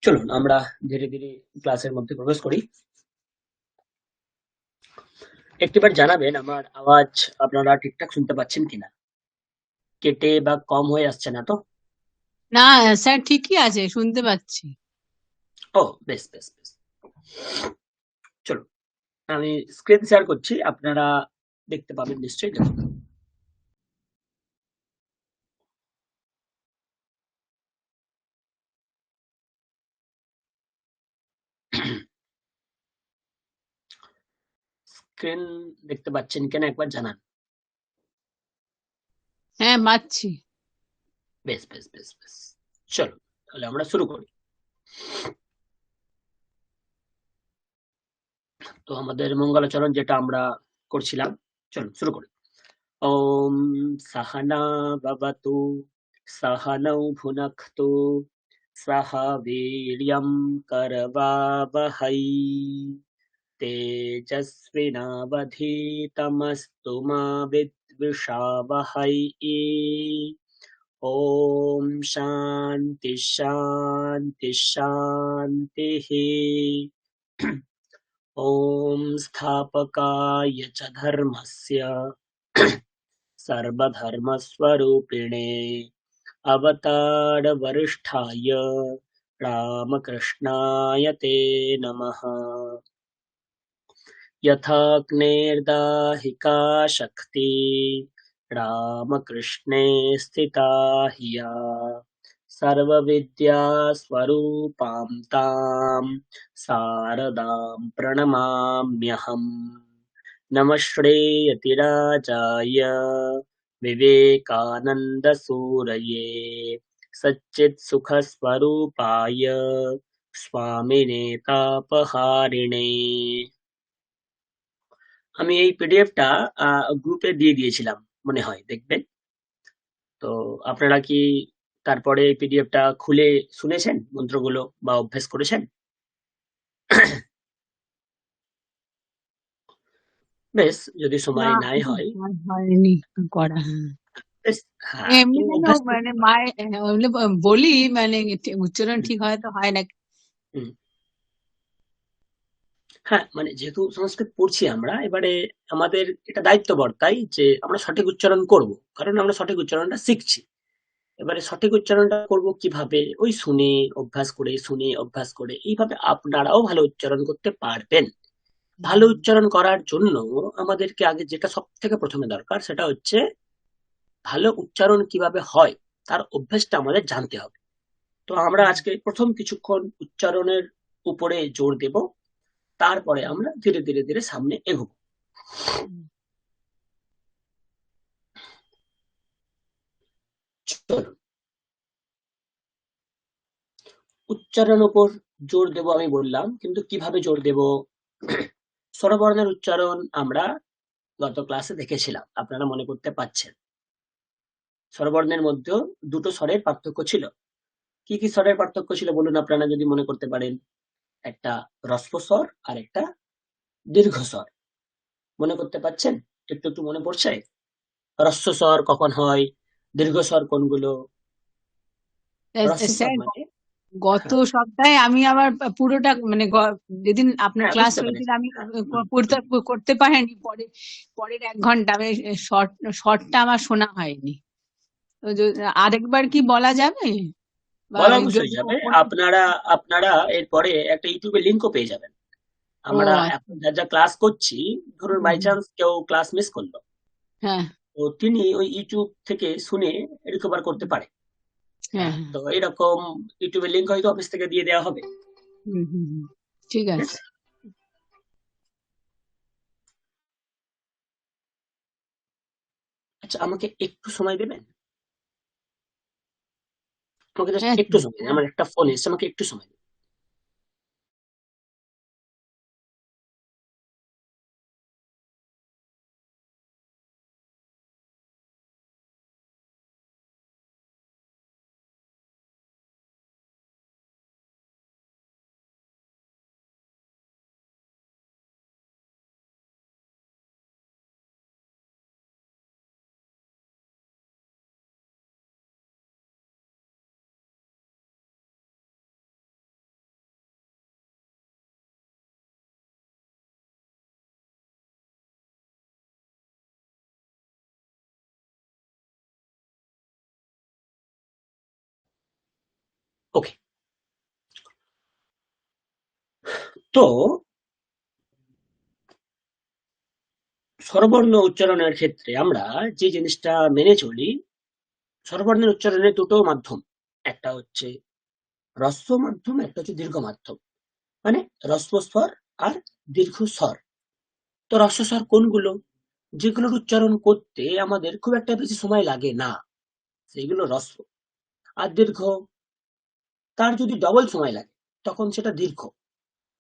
চলুন আমরা ধীরে ধীরে ক্লাসের মধ্যে প্রবেশ করি। একটিবার জানাবেন আমার আওয়াজ আপনারা ঠিকঠাক শুনতে পাচ্ছেন কিনা, কেটে বা কম হয়ে আসছে না তো? না স্যার, ঠিকই আছে, শুনতে পাচ্ছি। ও বেশ বেশ বেশ। চলুন আমি স্ক্রিন শেয়ার করছি, আপনারা দেখতে পাবেন নিশ্চয়ই। দেখুন স্ক্রিন দেখতে পাচ্ছেন কিনা একবার জানান। হ্যাঁ, পাচ্ছি। বেশ বেশ বেশ বেশ। চলুন তাহলে আমরা শুরু করি। তো আমাদের মঙ্গলাচরণ যেটা আমরা করছিলাম, চলুন শুরু করি। ওম সাহানা ভবতু সাহানৌ ভুনক্তু সহ বীর্যং করবাবহৈ তেজস্বিনাবধীতমস্তু মা বিদ্বিষাবহৈ। ওম শান্তি শান্তি শান্তিः। ॐ स्थापकाय च धर्मस्य सर्वधर्मस्वरूपिणे अवतारवरिष्ठाय रामकृष्णाय ते नमः। यथाग्नेर्दाहिका शक्ति रामकृष्णे स्थिता हिया सर्वविद्यास्वरूपां तां शारदां प्रणमाम्यहम्। नमः श्रेयतिराजाय विवेकानन्दसूरये सच्चित्सुखस्वरूपाय स्वामिने तापहारिणे। আমি এই পিডিএফটা গ্রুপে দিয়ে দিয়েছিলাম, মনে হয় দেখবেন। তো আপনারা কি তারপরে এই পিডিএফটা খুলে শুনেছেন মন্ত্রগুলো বা অভ্যেস করেছেন? বেশ, যদি না, সময় নাই হয় আর হয়নি করা। হ্যাঁ, বেশ। হ্যাঁ, তো এমনি যেন অভ্যাস মানে মায়ের ওগুলো বলি, মানে উচ্চারণ হুম, ঠিক হয়তো হয় না। হুম। হ্যাঁ, মানে যেহেতু সংস্কৃত পড়ছি আমরা, এবারে আমাদের এটা দায়িত্ব বর্তায় যে আমরা সঠিক উচ্চারণ করব, কারণ আমরা সঠিক উচ্চারণটা শিখছি। এবারে সঠিক উচ্চারণটা করব কিভাবে, ওই শুনে অভ্যাস করে, শুনে অভ্যাস করে এইভাবে আপনারাও ভালো উচ্চারণ করতে পারবেন। ভালো হুম, উচ্চারণ করার জন্য আমাদেরকে আগে যেটা সব থেকে প্রথমে দরকার সেটা হচ্ছে ভালো উচ্চারণ কিভাবে হয় তার অভ্যেসটা আমাদের জানতে হবে। তো আমরা হুম, আজকে প্রথম কিছুক্ষণ উচ্চারণের উপরে জোর দেব, তারপরে আমরা ধীরে ধীরে ধীরে সামনে এগোবো। হুম। চলুন উচ্চারণ উপর জোর দেব আমি বললাম, কিন্তু কিভাবে জোর দেব? স্বরবর্ণের উচ্চারণ আমরা গত ক্লাসে দেখেছিলাম, আপনারা মনে করতে পারছেন। স্বরবর্ণের মধ্যেও দুটো স্বরের পার্থক্য ছিল। কি কি স্বরের পার্থক্য ছিল বলুন আপনারা যদি মনে করতে পারেন? একটা হ্রস্ব স্বর আর একটা দীর্ঘ স্বর। মনে করতে পারছেন? একটু একটু মনে পড়ছে? হ্রস্ব স্বর কখন হয়, দীর্ঘ স্বর কোনগুলো? হ্রস্ব স্বর স্যার, মানে গত হ্যাঁ, সপ্তাহে আমি আবার পুরোটা মানে যেদিন আপনার হ্যাঁ ক্লাস বুঝতে হয়েছিল পেরেছি। আমি হ্যাঁ, করতে করতে পারিনি। পরের 1 ঘন্টা আমি শর্টটা আমার শোনা হয়নি। তো আরেকবার কি বলা যাবে? বা বলা অবশ্যই যদিও যাবে। মনে। আপনারা আপনারা এরপরে একটা ইউটিউবে লিঙ্কও পেয়ে যাবেন। ও আমরা আচ্ছা। এখন যা যা ক্লাস করছি, ধরুন হুম, বাই হুম। চান্স কেউ ক্লাস মিস করলো, হ্যাঁ, তো তিনি ওই ইউটিউব থেকে শুনে রিকভার করতে পারে। হ্যাঁ, হ্যাঁ, হ্যাঁ। তো এরকম ইউটিউবের লিঙ্ক হয়তো অফিস থেকে দিয়ে দেওয়া হবে। হুম, হুম, হুম। ঠিক বেশ। আছে। আচ্ছা, আমাকে একটু সময় দেবেন? আমাকে জাস্ট হ্যাঁ, একটু সময় দিন, আমার একটা ফোন এসছে, আমাকে একটু সময় দিন। ওকে, তো স্বরবর্ণ উচ্চারণের ক্ষেত্রে আমরা যে জিনিসটা মেনে চলি, স্বরবর্ণের উচ্চারণের দুটো মাধ্যম, একটা হচ্ছে হ্রস্ব মাধ্যম, একটা হচ্ছে দীর্ঘ মাধ্যম, মানে হ্রস্ব স্বর আর দীর্ঘ স্বর। তো হ্রস্ব স্বর কোনগুলো? যেগুলোর উচ্চারণ করতে আমাদের খুব একটা বেশি সময় লাগে না, সেগুলো হ্রস্ব। আর দীর্ঘ, তার যদি ডবল সময় লাগে তখন সেটা দীর্ঘ।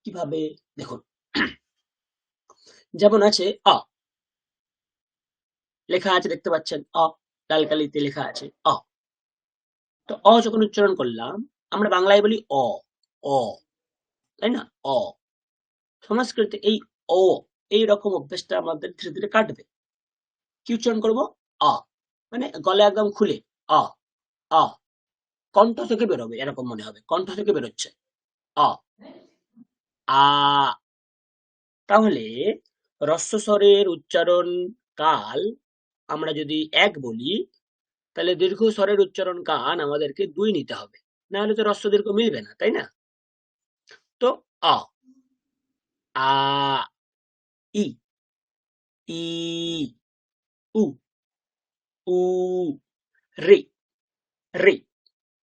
কিভাবে? দেখুন, যেমন আছে অ, লেখা আছে দেখতে পাচ্ছেন, অ, লাল কালিতে লেখা আছে অ। তো অ যখন উচ্চারণ করলাম, আমরা বাংলায় বলি অ, অ, তাই না? অ। সংস্কৃতে এই অ, এই রকম অভ্যেসটা আমাদের ধীরে ধীরে কাটবে। কি উচ্চারণ করব? আ, মানে গলা একদম খুলে আ, আ, কণ্ঠ থেকে বেরোবে এরকম মনে হবে, কণ্ঠ থেকে বেরোচ্ছে আ, আ। তাহলে হ্রস্ব স্বরের উচ্চারণ কাল আমরা যদি ১ বলি, তাহলে দীর্ঘ স্বরের উচ্চারণ কান আমাদেরকে ২ নিতে হবে। না হলে তো হ্রস্ব দীর্ঘ মিলবে না, তাই না? তো আ, আ, ই, ই, উ, উ, রে, রে,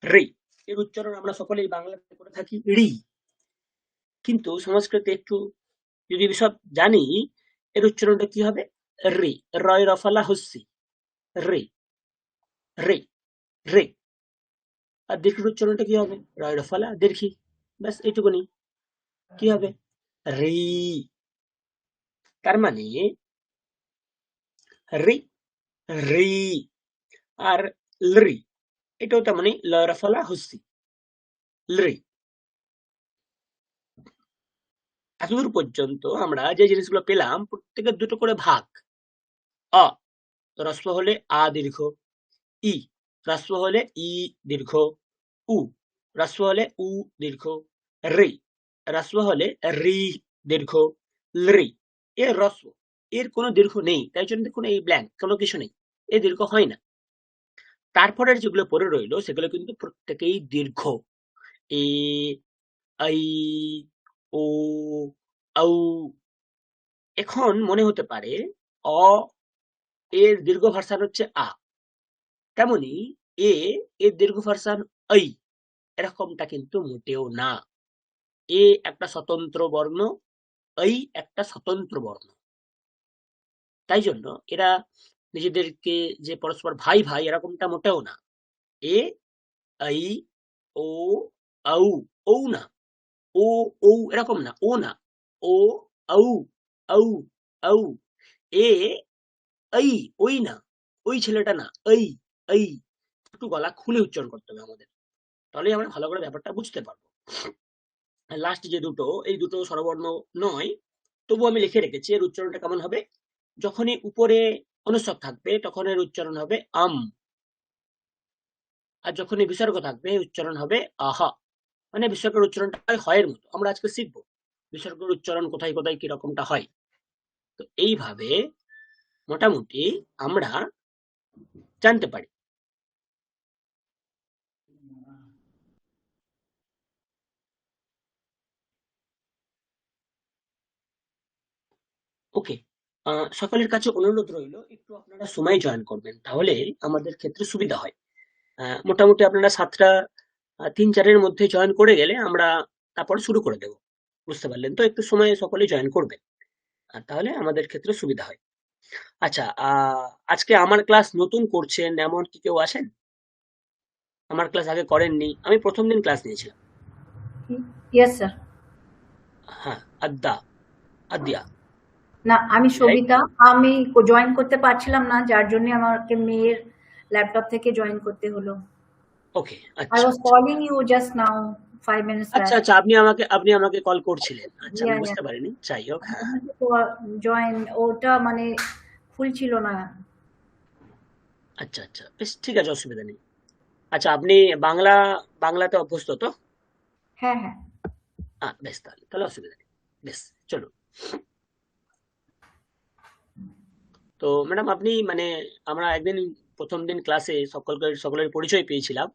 রে। এর উচ্চারণ আমরা সকলেই বাংলাতে করে থাকি রি। কিন্তু সংস্কৃতে একটু যদি বিশদ জানি, এর উচ্চারণটা কি হবে? রে, রয় রফালা হস্যি, রে, রে, রে। আর দীর্ঘের উচ্চারণটা কি হবে? রয় রফালা দীর্ঘি। ব্যাস এইটুকুনি। কি হবে? রি। তার মানে রি, রি, আর লরি, এটাও তেমনি লয় রফালা হস্যি, লরি। এতদূর পর্যন্ত আমরা যে জিনিসগুলো পেলাম প্রত্যেকের দুটো করে ভাগ। অ হ্রস্ব হলে আ দীর্ঘ, ই হ্রস্ব হলে ই দীর্ঘ, উ হ্রস্ব হলে উ দীর্ঘ, রি হ্রস্ব হলে রি দীর্ঘ, লরি এর হ্রস্ব, এর কোনো দীর্ঘ নেই, তাই জন্য দেখুন এই ব্ল্যাঙ্ক, কোনো কিছু নেই, এ দীর্ঘ হয় না। তারপরের যেগুলো পড়ে রইলো সেগুলো কিন্তু প্রত্যেকেই দীর্ঘ। এ, আই, ও, ঔ। এখন মনে হতে পারে অ এর দীর্ঘ ভার্সান হচ্ছে আ, তেমনি এ এর দীর্ঘ ভার্সান ঐ। এরকমটা কিন্তু মোটেও না। এ একটা স্বতন্ত্র বর্ণ, ঐ একটা স্বতন্ত্র বর্ণ। তাই জন্য এরা নিজেদেরকে যে পরস্পর ভাই ভাই এরকমটা মোটেও না। এ, ঐ, ও, ঔ, ঔ না। ও, ঔ এরকম না, ও না। ও, ঔ, ঔ, ঔ। এ, ঐ, ওই না। ওই ছেলেটা না, ঐ, ঐ। একটু গলা খুলে উচ্চারণ করতে হবে আমাদের। তাহলেই আমরা ভালো করে ব্যাপারটা বুঝতে পারবো। লাস্ট যে দুটো, এই দুটো স্বরবর্ণ নয়, তবু আমি লিখে রেখেছি এর উচ্চারণটা কেমন হবে। যখনই উপরে অনুস্বর থাকবে তখন এর উচ্চারণ হবে আম, আর যখনই বিসর্গ থাকবে উচ্চারণ হবে আহা। মানে বিসর্গের উচ্চারণটা হয় হয়ের মতো। আমরা আজকে শিখবো বিসর্গের উচ্চারণ কোথায় কোথায় কি রকমটা হয়। তো এইভাবে মোটামুটি আমরা জানতে পারি। ওকে, সকলের কাছে অনুরোধ রইল একটু আপনারা সময় জয়েন করবেন, তাহলে আমাদের ক্ষেত্রে সুবিধা হয়। মোটামুটি আপনারা ৭টা ৩-৪ এর মধ্যে জয়েন করে গেলে আমরা তারপর শুরু করে দেব। বুঝতে পারলেন তো? একটু সময় সকলেই জয়েন করবেন। তাহলে আমাদের ক্ষেত্রে সুবিধা হয়। আচ্ছা, আজকে আমার ক্লাস নতুন করছেন এমন কি কেউ আছেন? আমার ক্লাস আগে করেননি। আমি ১ম দিন ক্লাস নিয়েছিলাম। Yes sir. হ্যাঁ, আদ্যা, আদ্যা, না, আমি রাইট? সবিতা। আমি জয়েন করতে পারছিলাম না, যার জন্য আমাকে মেয়ের ল্যাপটপ থেকে জয়েন করতে হলো। ওকে, আই আচ্ছা, ওয়াজ আচ্ছা। Calling you just now 5 minutes আচ্ছা, ব্যাক। আচ্ছা, আপনি আমাকে কল করছিলেন। আচ্ছা, আমি ইয়া ইয়া বুঝতে পারিনি। যাই হোক, হ্যাঁ, হ্যাঁ। জয়েন ওটা মানে খুলছিল না। আচ্ছা, আচ্ছা। বেশ ঠিক আছে, অসুবিধা নেই। আচ্ছা, আপনি বাংলাতে অভ্যস্ত তো? হ্যাঁ, হ্যাঁ। বেশ, তাহলে অসুবিধা নেই। বেশ, চলুন। তো ম্যাডাম আপনি মানে আমরা একদিন ১ম দিন ক্লাসে সকলের পরিচয় পেয়েছিলাম।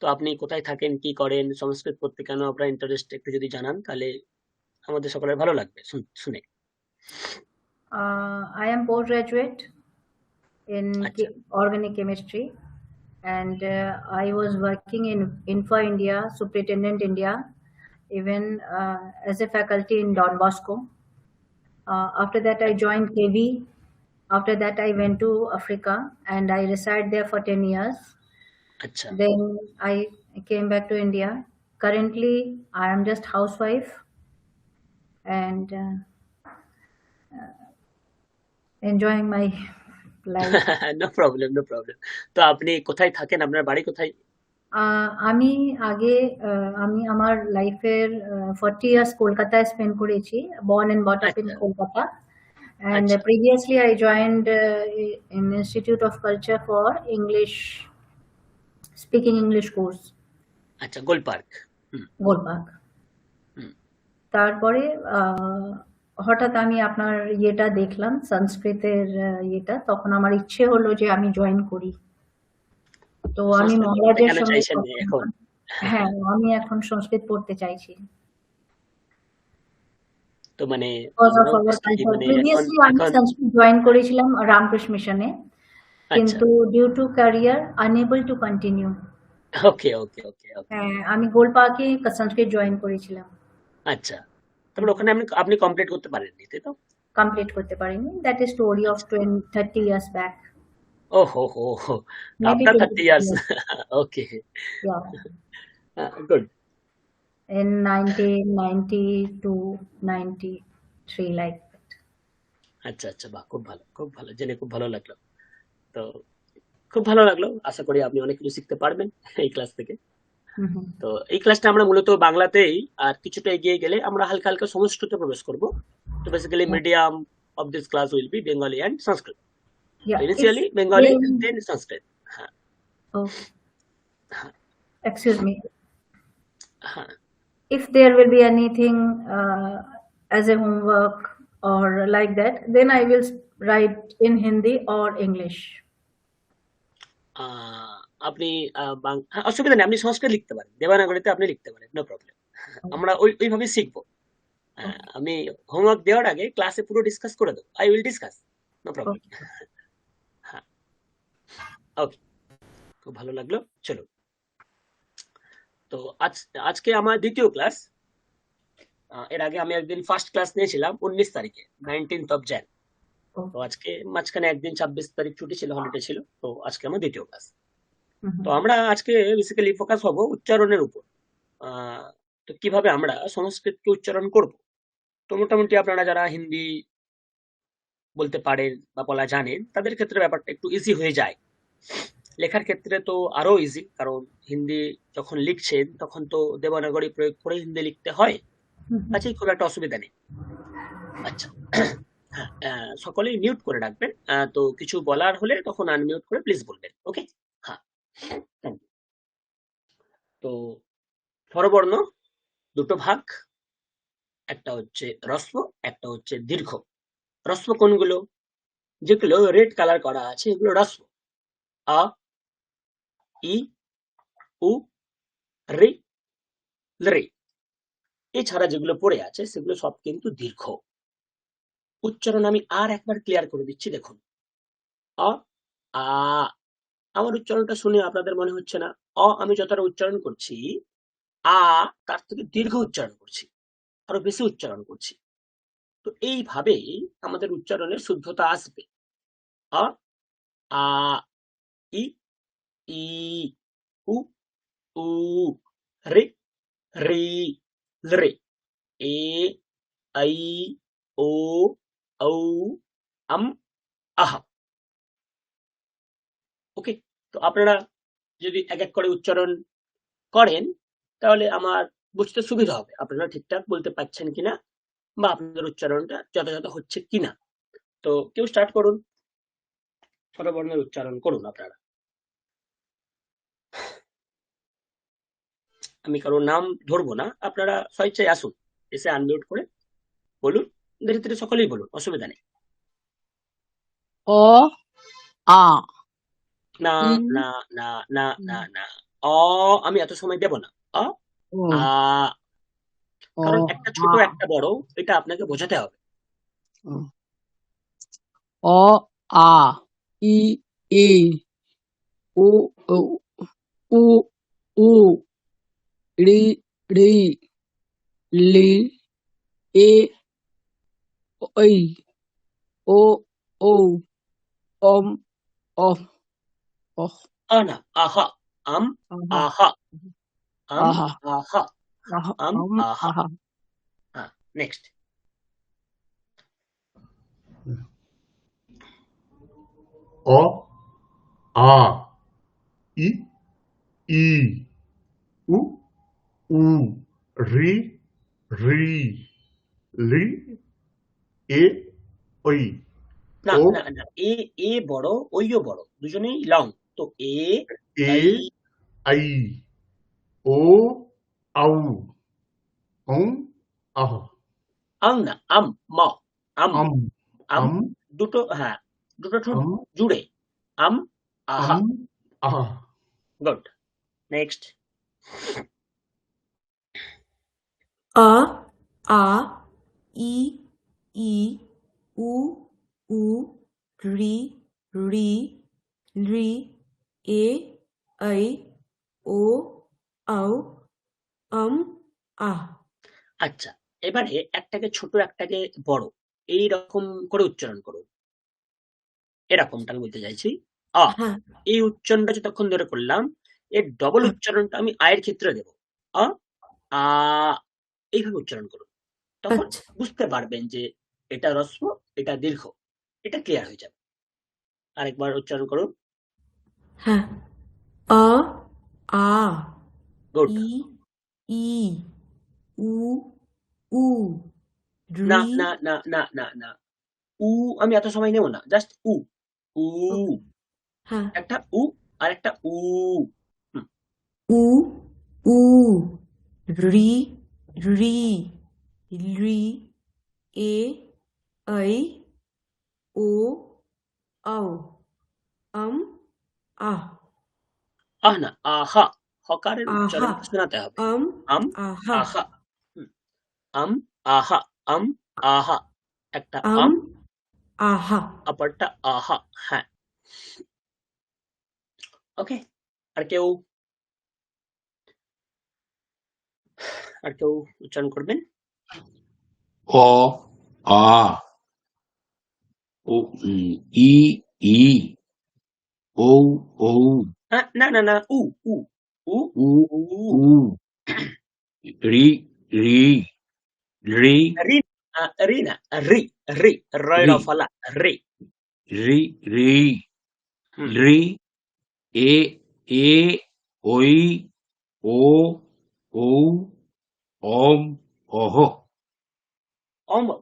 তো আপনি কোথায় থাকেন, কি করেন, সংস্কৃত পড়তে কেন আপনার ইন্টারেস্ট একটু যদি জানান তাহলে আমাদের সকলের ভালো লাগবে শুনে। I am postgraduate in আচ্ছা organic chemistry, and I was working in Info India, Superintendent India, even as a faculty in Don Bosco. After that, I joined KV. After that, I went to Africa and I resided there for 10 years. আচ্ছা Then I came back to India. Currently, I am just housewife and enjoying my life. No problem, no problem. তো আপনি কোথায় থাকেন, আপনার বাড়ি কোথায়? আমি আগে আমি আমার লাইফের 40 years কলকাতায় স্পেন্ড করেছি, born and brought up in আচ্ছা Kolkata. And আচ্ছা previously I joined an Institute of Culture for English, speaking English course, আচ্ছা গোল পার্ক। হুম গোলবাগ। হুম তারপরে হঠাৎ আমি আপনার ইয়েটা দেখলাম, সংস্কৃতের ইয়েটা, তখন আমার ইচ্ছে হলো যে আমি জয়েন করি। তো আমি সংস্কৃত পড়তে মহারাজের কেন সঙ্গে চাইছেন এখন? হ্যাঁ, আমি এখন সংস্কৃত পড়তে চাইছি। তো মানে Because of আমরাও our চেষ্টা culture. মানে এখন Previously আমি এখন সংস্কৃত জয়েন করেছিলাম রামকৃষ্ণ মিশনে, আচ্ছা কিন্তু due to career unable to continue. Okay okay okay okay হ্যাঁ, আমি গোলপাকে সংস্কৃত জয়েন করেছিলাম, আচ্ছা তারপরে ওখানে আপনি আপনি কমপ্লিট করতে পারেননি তাই তো? কমপ্লিট করতে পারিনি। That is story of 30 years back, ও হো হো হো maybe after 30 20 years years. Okay Yeah. Good In 1992, 93, like that. আচ্ছা আচ্ছা বাহ খুব ভালো, খুব ভালো জেনে খুব ভালো লাগলো। তো খুব ভালো লাগলো, আশা করি আপনি অনেক কিছু শিখতে পারবেন এই ক্লাস থেকে। Mhm. তো এই ক্লাসটা আমরা মূলত বাংলাতেই, আর কিছুটা এগিয়ে গেলে আমরা হালকা হালকা সংস্কৃতে প্রবেশ করব। তো basically Yeah. Medium of this class will be Bengali and Sanskrit. Yeah. Initially Bengali then Sanskrit. হ্যাঁ Oh, হ্যাঁ excuse me. হ্যাঁ If there will be anything as a homework or like that, then I will write in Hindi or English. আপনি হ্যাঁ, অসুবিধা নেই, আপনি সংস্কৃত লিখতে পারেন, দেবানাগরীতে আপনি লিখতে পারেন, নো প্রবলেম। আমরা ওইভাবে শিখবো। Okay. আমি হোমওয়ার্ক দেওয়ার আগে ক্লাসে পুরো ডিসকাস করে দেবো, I will discuss, no problem. Okay. হ্যাঁ ওকে খুব ভালো লাগলো। চলো, তো আজকে আমার দ্বিতীয় ক্লাস। এর আগে আমি একদিন ফার্স্ট ক্লাস নিয়েছিলাম 19 তারিখে, 19th of Jan। Oh. তো আজকে মাঝখানে একদিন 26 তারিখ ছুটি ছিল, হলিডে ছিল, তো আজকে আমার দ্বিতীয় ক্লাস। Mhm. তো আমরা আজকে বেসিক্যালি ফোকাস হব উচ্চারণের উপর। তো কিভাবে আমরা সংস্কৃতকে উচ্চারণ করব। তো মোটামুটি আপনারা যারা হিন্দি বলতে পারেন বা বলা জানেন তাদের ক্ষেত্রে ব্যাপারটা একটু ইজি হয়ে যায়। লেখার ক্ষেত্রে তো আরো ইজি, কারণ হিন্দি যখন লিখছেন তখন তো দেবনাগরী প্রয়োগ করে হিন্দি লিখতে হয়, Mhm. কাজেই খুব একটা অসুবিধা নেই। আচ্ছা হ্যাঁ, সকলেই মিউট করে রাখবেন। তো কিছু বলার হলে তখন আনমিউট করে প্লিজ বলবেন, ওকে? হ্যাঁ thank you। তো স্বরবর্ণ দুটো ভাগ, একটা হচ্ছে হ্রস্ব, একটা হচ্ছে দীর্ঘ। হ্রস্ব কোনগুলো? যেগুলো রেড কালার করা আছে এগুলো হ্রস্ব। আ, ই, উ, রি, রি। এছাড়া যেগুলো পড়ে আছে সেগুলো সব কিন্তু দীর্ঘ। উচ্চারণ আমি আর একবার ক্লিয়ার করে দিচ্ছি, দেখুন। অ, আ। আমার উচ্চারণটা শুনে আপনাদের মনে হচ্ছে না আমি যতটা উচ্চারণ করছি আ তার থেকে দীর্ঘ উচ্চারণ করছি, আরো বেশি উচ্চারণ করছি। তো এইভাবেই আমাদের উচ্চারণের শুদ্ধতা আসবে। আ, আ, ই, ই, উ, উ, রি, রি, রি, এ, আই, ও, ঔ, আম, আহ। ওকে, তো আপনারা যদি এক এক করে উচ্চারণ করেন তাহলে আমার বুঝতে সুবিধা হবে আপনারা ঠিকঠাক বলতে পারছেন কিনা বা আপনাদের উচ্চারণটা যথাযথ হচ্ছে কিনা। তো কেউ স্টার্ট করুন, স্বরবর্ণের উচ্চারণ করুন আপনারা। আমি কারোর নাম ধরবো না, আপনারা স্বেচ্ছায় আসুন, এসে আনমিউট করে বলুন, ধীরে ধীরে সকলেই বলুন, অসুবিধা নেই। অ, আ, না ই, না না না না না আমি এত সময় দেব না। অ ও আ অ কারণ একটা ছোট আ একটা বড়, এটা আপনাকে বোঝাতে হবে। ও, অ আ ই এ ও ও উ উ রি রি লি এ ঐ ও ঔ অম অহ অহ না, আহা, আম, আহা আহা, আম, আহা আহা, আহা আম, আহা। আহা নেক্সট। অ আ ই ই উ উ রি রি লি এ ওই না, ও না, না, এ বড়, ওইও বড়, দুজনেই লং। তো এ, এ আই, আই ও আউ অং আহ আং না, আম, ম, আম, আম আম, আম দুটো, হ্যাঁ, দুটো ঠোঁট আম জুড়ে, আম, আম আহা। আহ গুড। নেক্সট। अ आ इ ई उ उ री री री ए ऐ ओ औ আ আচ্ছা, এবারে একটাকে ছোট একটাকে বড়, এই রকম করে উচ্চারণ করুন। এরকমটা আমি বলতে চাইছি। আ, হ্যাঁ এই উচ্চারণটা যতক্ষণ ধরে করলাম, এর ডবল হ্যাঁ উচ্চারণটা আমি আয়ের ক্ষেত্রে দেব। আ, আ, এইভাবে উচ্চারণ করুন। তখন আচ্ছা বুঝতে পারবেন যে এটা হ্রস্ব, এটা দীর্ঘ। এটা ক্লিয়ার হয়ে যাবে। আরেকবার উচ্চারণ করুন। হ্যাঁ अ आ গুড। ই ই উ উ না, রি না, না, না, না, না। উ আমি এত সময় নেব না। জাস্ট উ। উ। ওকে হ্যাঁ একটা উ আর একটা উ। হুম, উ উ রি রি রি এ ऐ ओ औ আহ না, আহা। হকারের আহা উচ্চারণটা শোনাতে হবে। আম আম, আহা আহা। হুম, আম, আহা, আম, আহা। একটা আম আম, আহা অপরটা আহা। হ্যাঁ। ওকে। আর কেউ আর কেউ উচ্চারণ করবেন? অ আ ও ই ই ঔ ঔ না, না, না। উ, উ, উ, উ উ। উ রি রি রি রি, রি না, রি, রি। রয়ের রি ফলা, রি। রি রি হুম, রি এ এ ওই ও ঔ অম অহ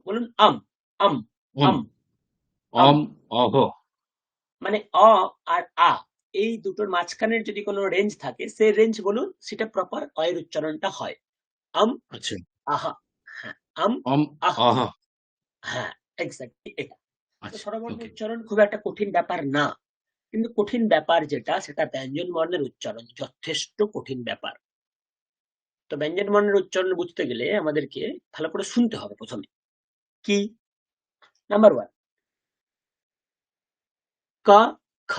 বলুন আম, আম, অম আম, আম। অম অহ মানে আর আ, এই দুটোর মাঝখানের যদি কোনো রেঞ্জ থাকে, সে রেঞ্জ বলুন, সেটা প্রপার এর উচ্চারণটা হয়। আম, আচ্ছা আহা। হ্যাঁ, আম, অম আহা। অহ হ্যাঁ, এক্সাক্টলি এটা। তো আচ্ছা স্বরবর্ণ ওকে উচ্চারণ খুব একটা কঠিন ব্যাপার না। কিন্তু কঠিন ব্যাপার যেটা, সেটা ব্যঞ্জন বর্ণের উচ্চারণ। যথেষ্ট কঠিন ব্যাপার। তো ব্যঞ্জন বর্ণের উচ্চারণ বুঝতে গেলে আমাদেরকে ভালো করে শুনতে হবে প্রথমে। কি? নাম্বার 1, ক, খ,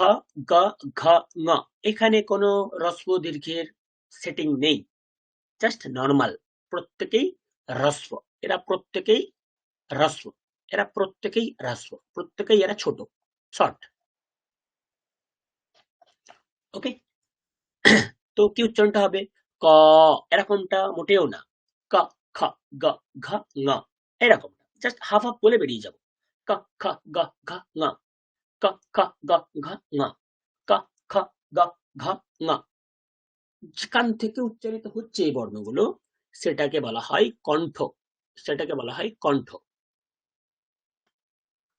গ, ঘ, ঙ। এখানে কোনো হ্রস্ব দীর্ঘের সেটিং নেই। Just normal. প্রত্যেকেই হ্রস্ব। এরা প্রত্যেকেই হ্রস্ব। এরা প্রত্যেকেই হ্রস্ব। প্রত্যেকেই এরা ছোট। শর্ট। ওকে? তো কি উচ্চারণটা হবে? ক, এরকমটা মোটেও না। ক, খ, গ, ঘ, ঙ। এরকম না। জাস্ট হাফ হাফ বলে বেরিয়ে যাব। ক, খ, গ, ঘ, ঙ। ক, খ, গ, ঘ, ঙ। ক, খ, গ, ঘ, ঙ। যেখান থেকে উচ্চারিত হচ্ছে এই বর্ণগুলো, সেটাকে বলা হয় কণ্ঠ। সেটাকে বলা হয় কণ্ঠ।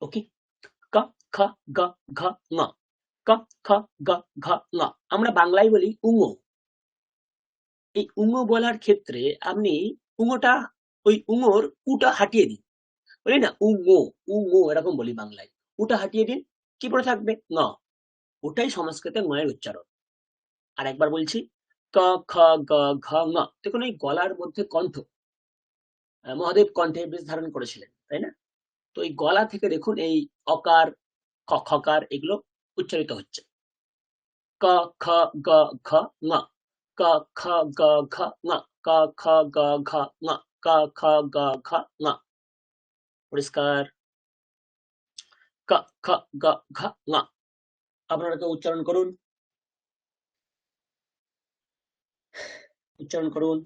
ওকে? ক, খ, গ, ঘ, ঙ। ক, খ, গ, ঘ, ঙ। আমরা বাংলায় বলি উঙ। এই উঙ বলার ক্ষেত্রে আপনি উঙটা, ওই উঙর উটা হাটিয়ে দিন। বলি না উঙ, উঙ এরকম বলি বাংলায়। উটা হাটিয়ে দিন। কি পড়ে থাকবে? ঙ। ওটাই সংস্কৃতে ঙয়ের উচ্চারণ। আর একবার বলছি, ক খ গ ঘ ঙ। দেখুন এই গলার মধ্যে কণ্ঠ, মহাদেব কণ্ঠে বেশ ধারণ করেছিলেন, তাই না? তো এই গলা থেকে দেখুন এই অকার খকার এগুলো উচ্চারিত হচ্ছে। ক খ গ ঘ ঙ, ক খ গ ঘ ঙ, ক খ গ ঘ ঙ, ক খ গ ঘ ঙ। পরিষ্কার? ক খ গ ঘ ঙ। আপনারা কেউ উচ্চারণ করুন, উচ্চারণ করুন।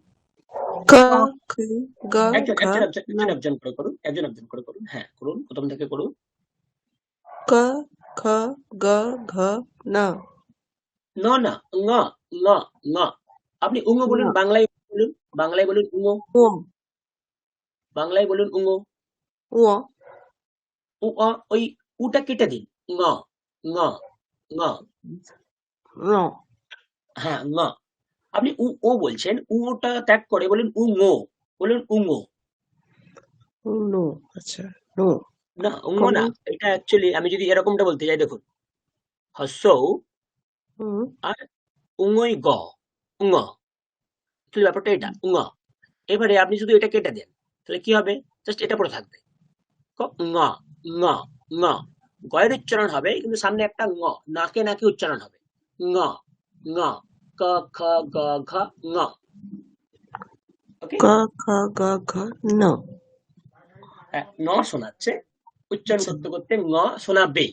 क ख ग একজন घ একজন न একজন করে করুন, একজন একজন করে করুন। হ্যাঁ, করুন, প্রথম থেকে করুন। क ख ग घ न ন না, ঙ ঙ ঙ। আপনি উঙ বলুন, न বাংলায় বলুন, বাংলায় বলুন উঙ, व বাংলায় বলুন উঙ। व ওই উটা কেটে দিন। ঙ ঙ ঙ। न হ্যাঁ, ঙ। আপনি ও বলছেন, উটা ত্যাগ করে বলেন উঙো, বলুন উঙো। नो अच्छा नो না, উঙো कम না। এটা অ্যাকচুয়ালি আমি যদি এরকমটা বলতে যাই, দেখুন, হস্যৌ আর উঙই গ, উঙ। আসলে ব্যাপারটা এটা, উঙ। এবারে আপনি শুধু এটা কেটে দেন, তাহলে কি হবে? জাস্ট এটা পড়ে থাকবে। ঙ ঙ ঙ। গয়ের উচ্চারণ হবে, কিন্তু সামনে একটা ঙ, নাকে নাকে উচ্চারণ হবে। ঙ ঙ। ক খ গ ঘ ঙ। ওকে? क ख ग घ न ন শোনাচ্ছে, উচ্চারণ अच्छा করতে করতে ঙ শোনাবে,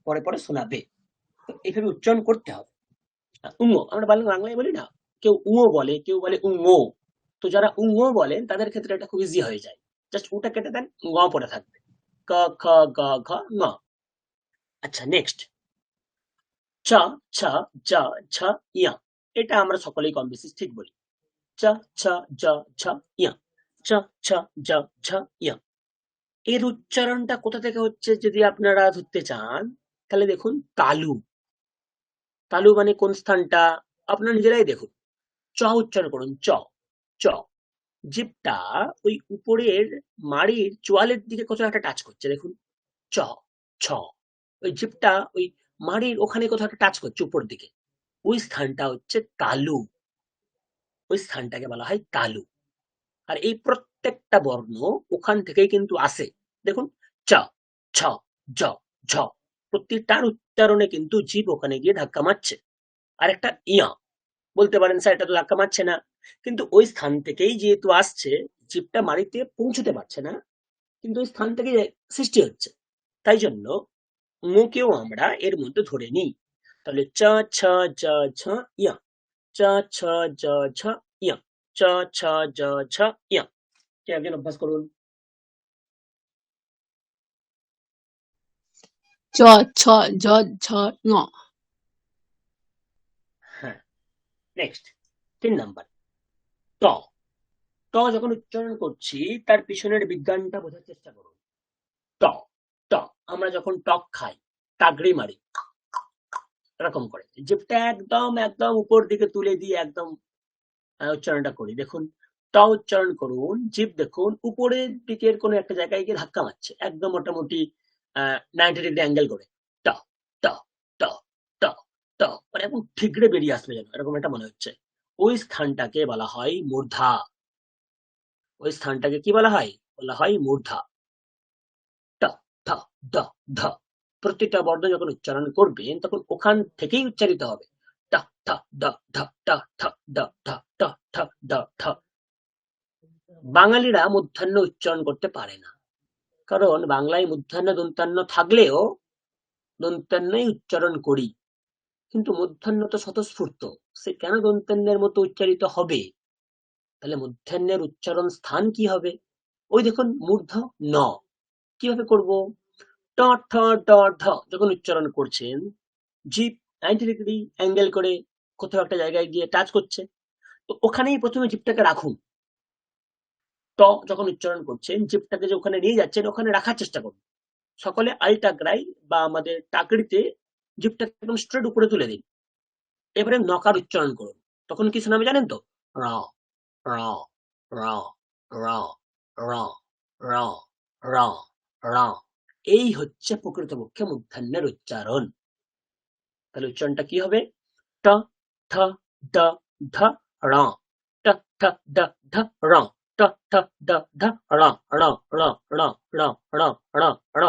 পরে পরে শোনাবে। তো এইভাবে উচ্চারণ করতে হবে। উঙো আমরা বাংলায় বলি না, কেউ উঙো বলে, কেউ বলে উঙো। তো যারা উঙো বলেন তাদের ক্ষেত্রে এটা খুব ইজি হয়ে যায়। জাস্ট উটা কেটে দেন, ঙ পড়ে থাকবে। ক খ গ ঘ ঙ। আচ্ছা, নেক্সট। চ ছ জ ঝ ইয়া। এটা আমরা সকলেই কম বেশি ঠিক বলি। চ ছ জ ঝ ইয়া, চ ছ জ ঝ ইয়া। এর উচ্চারণটা কোথা থেকে হচ্ছে যদি আপনারা ধরতে চান, তাহলে দেখুন তালু। তালু মানে কোন স্থানটা আপনারা নিজেরাই দেখুন। চ উচ্চারণ করুন, চ চ। জিভটা ওই উপরের মাড়ির চোয়ালের দিকে কোথাও একটা টাচ করছে, দেখুন। চ ছ। ওই জিভটা ওই মাড়ির ওখানে কোথাও একটা টাচ করছে উপর দিকে। ওই স্থানটা হচ্ছে তালু। ওই স্থানটাকে বলা হয় তালু। আর এই প্রত্যেকটা বর্ণ ওখান থেকেই কিন্তু আসে। দেখুন, চ ছ জ ঝ। প্রত্যেকটার উচ্চারণে কিন্তু জীব ওখানে গিয়ে ধাক্কা মারছে। আর একটা ইয়া, বলতে পারেন স্যার এটা তো ধাক্কা মারছে না, কিন্তু ওই স্থান থেকেই যেহেতু আসছে, জীবটা মাড়িতে পৌঁছতে পারছে না, কিন্তু ওই স্থান থেকে সৃষ্টি হচ্ছে। তাই জন্য মুকেও আমরা এর মধ্যে ধরে নিই। তাহলে চ ছ জ ঝ ইয়া, চ ছ জ ঝ ইয়া, চ ছ জ ঝ ইয়া। কে একজন অভ্যাস করুন। চ ছ জ ঝ ঙ। হ্যাঁ, নেক্সট 3 নাম্বার। ট। ট যখন উচ্চারণ করছি তার পিছনের বিজ্ঞানটা বোঝার চেষ্টা করুন। ট ট। আমরা যখন টক খাই, টাগড়ি মারি এরকম করে, জিভটা একদম একদম উপর দিকে তুলে দিয়ে একদম উচ্চারণটা করি। দেখুন, ট উচ্চারণ করুন, জিভ দেখুন উপরের দিকের কোনো একটা জায়গায় গিয়ে ধাক্কা মারছে, একদম মোটামুটি 90 ডিগ্রি অ্যাঙ্গেল করে। ট ট ট ট ট, মানে এখন ঠিকরে বেরিয়ে আসবে যেন, এরকম একটা মনে হচ্ছে। ওই স্থানটাকে বলা হয় মূর্ধা। ওই স্থানটাকে কি বলা হয়? বলা হয় মূর্ধা। ট ঠ ড ঢ। প্রত্যেকটা বর্ণ যখন উচ্চারণ করবেন তখন ওখান থেকেই উচ্চারিত হবে। ট ঠ ড ঢ ট ঠ ড ঢ ট ঠ ড ঠ। বাঙালিরা মূর্ধন্য উচ্চারণ করতে পারে না, কারণ বাংলায় মূর্ধন্য দন্তান্ন থাকলেও দন্তান্নই উচ্চারণ করি, কিন্তু মূর্ধন্য তো স্বতঃস্ফূর্ত, সে কেন দন্তান্নের মতো উচ্চারিত হবে? তাহলে মূর্ধন্যের উচ্চারণ স্থান কি হবে? ওই দেখুন মূর্ধ ন। কিভাবে করব? ট ঠ ড ঢ যখন উচ্চারণ করছেন, জিভ 90 ডিগ্রি অ্যাঙ্গেল করে কোথাও একটা জায়গায় গিয়ে টাচ করছে, তো ওখানেই প্রথমে জিভটাকে রাখুন। ট যখন উচ্চারণ করছেন, জিভটাকে যে ওখানে নিয়ে যাচ্ছেন ওখানে রাখার চেষ্টা করুন। সকলে আলটাগ্রাই বা আমাদের টাকরিতে জিভটাকে একদম স্ট্রেট উপরে তুলে দিন। এবারে নকার উচ্চারণ করুন। তখন কি শোনাবে জানেন তো? র র র র র র র র। এই হচ্ছে প্রকৃতপক্ষে মূর্ধন্যের উচ্চারণ। তাহলে উচ্চারণটা কি হবে? ট ঠ ড ধ র ট ঠ ড ধ র ট ঠ ড ধ র র র র র র র র।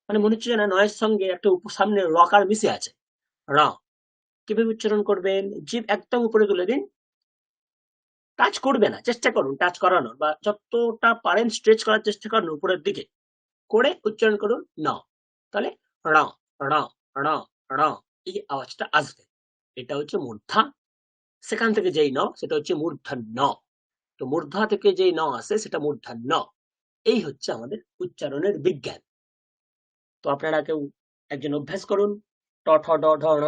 মানে মনে হচ্ছে না নয়ের সঙ্গে একটা সামনে রকার মিশে আছে। র। কিভাবে উচ্চারণ করবেন? জিভ একদম উপরে তুলে দিন, টাচ করবে না, চেষ্টা করুন টাচ করানোর, বা যতটা পারেন স্ট্রেচ করার চেষ্টা করুন উপরের দিকে করে উচ্চারণ করুন ন। তাহলে র র র র এই আওয়াজটা আসবে। এটা হচ্ছে মূর্ধা। সেখান থেকে যেই ন সেটা হচ্ছে মূর্ধন্য। তো মূর্ধা থেকে যেই ন আসে সেটা মূর্ধন্য। এই হচ্ছে আমাদের উচ্চারণের বিজ্ঞান। তো আপনারা কেউ একজন অভ্যাস করুন। ট ঠ ড ঢ ণ।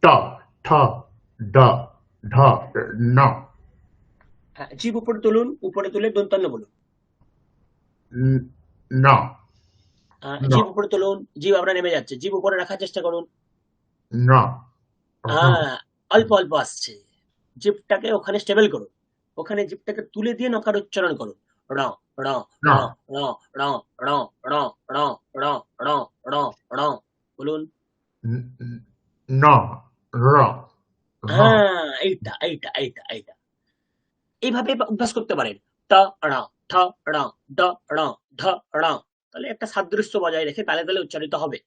ট ঠ ড ঢ ন। হ্যাঁ, জিভ উপরে তুলুন, উপরে তুলে দন্তান্ন বলুন। ন ন জিভ উপরে তুলুন, জিভ আপনার নেমে যাচ্ছে, জিভ উপরে রাখার চেষ্টা করুন। ন র অল্প অল্প আসছে, জিভটাকে ওখানে স্টেবল করুন, ওখানে জিভটাকে তুলে দিয়ে নকার উচ্চারণ করুন। র র ন র র র র র র র র র র বলুন। ন র র এইটা এইটা এইটা এইটা এইভাবে অভ্যাস করতে পারেন। ট র ঠ র ড র ধ র। তাহলে একটা সাদৃশ্য বজায় রেখে তালে তালে উচ্চারিত হবে।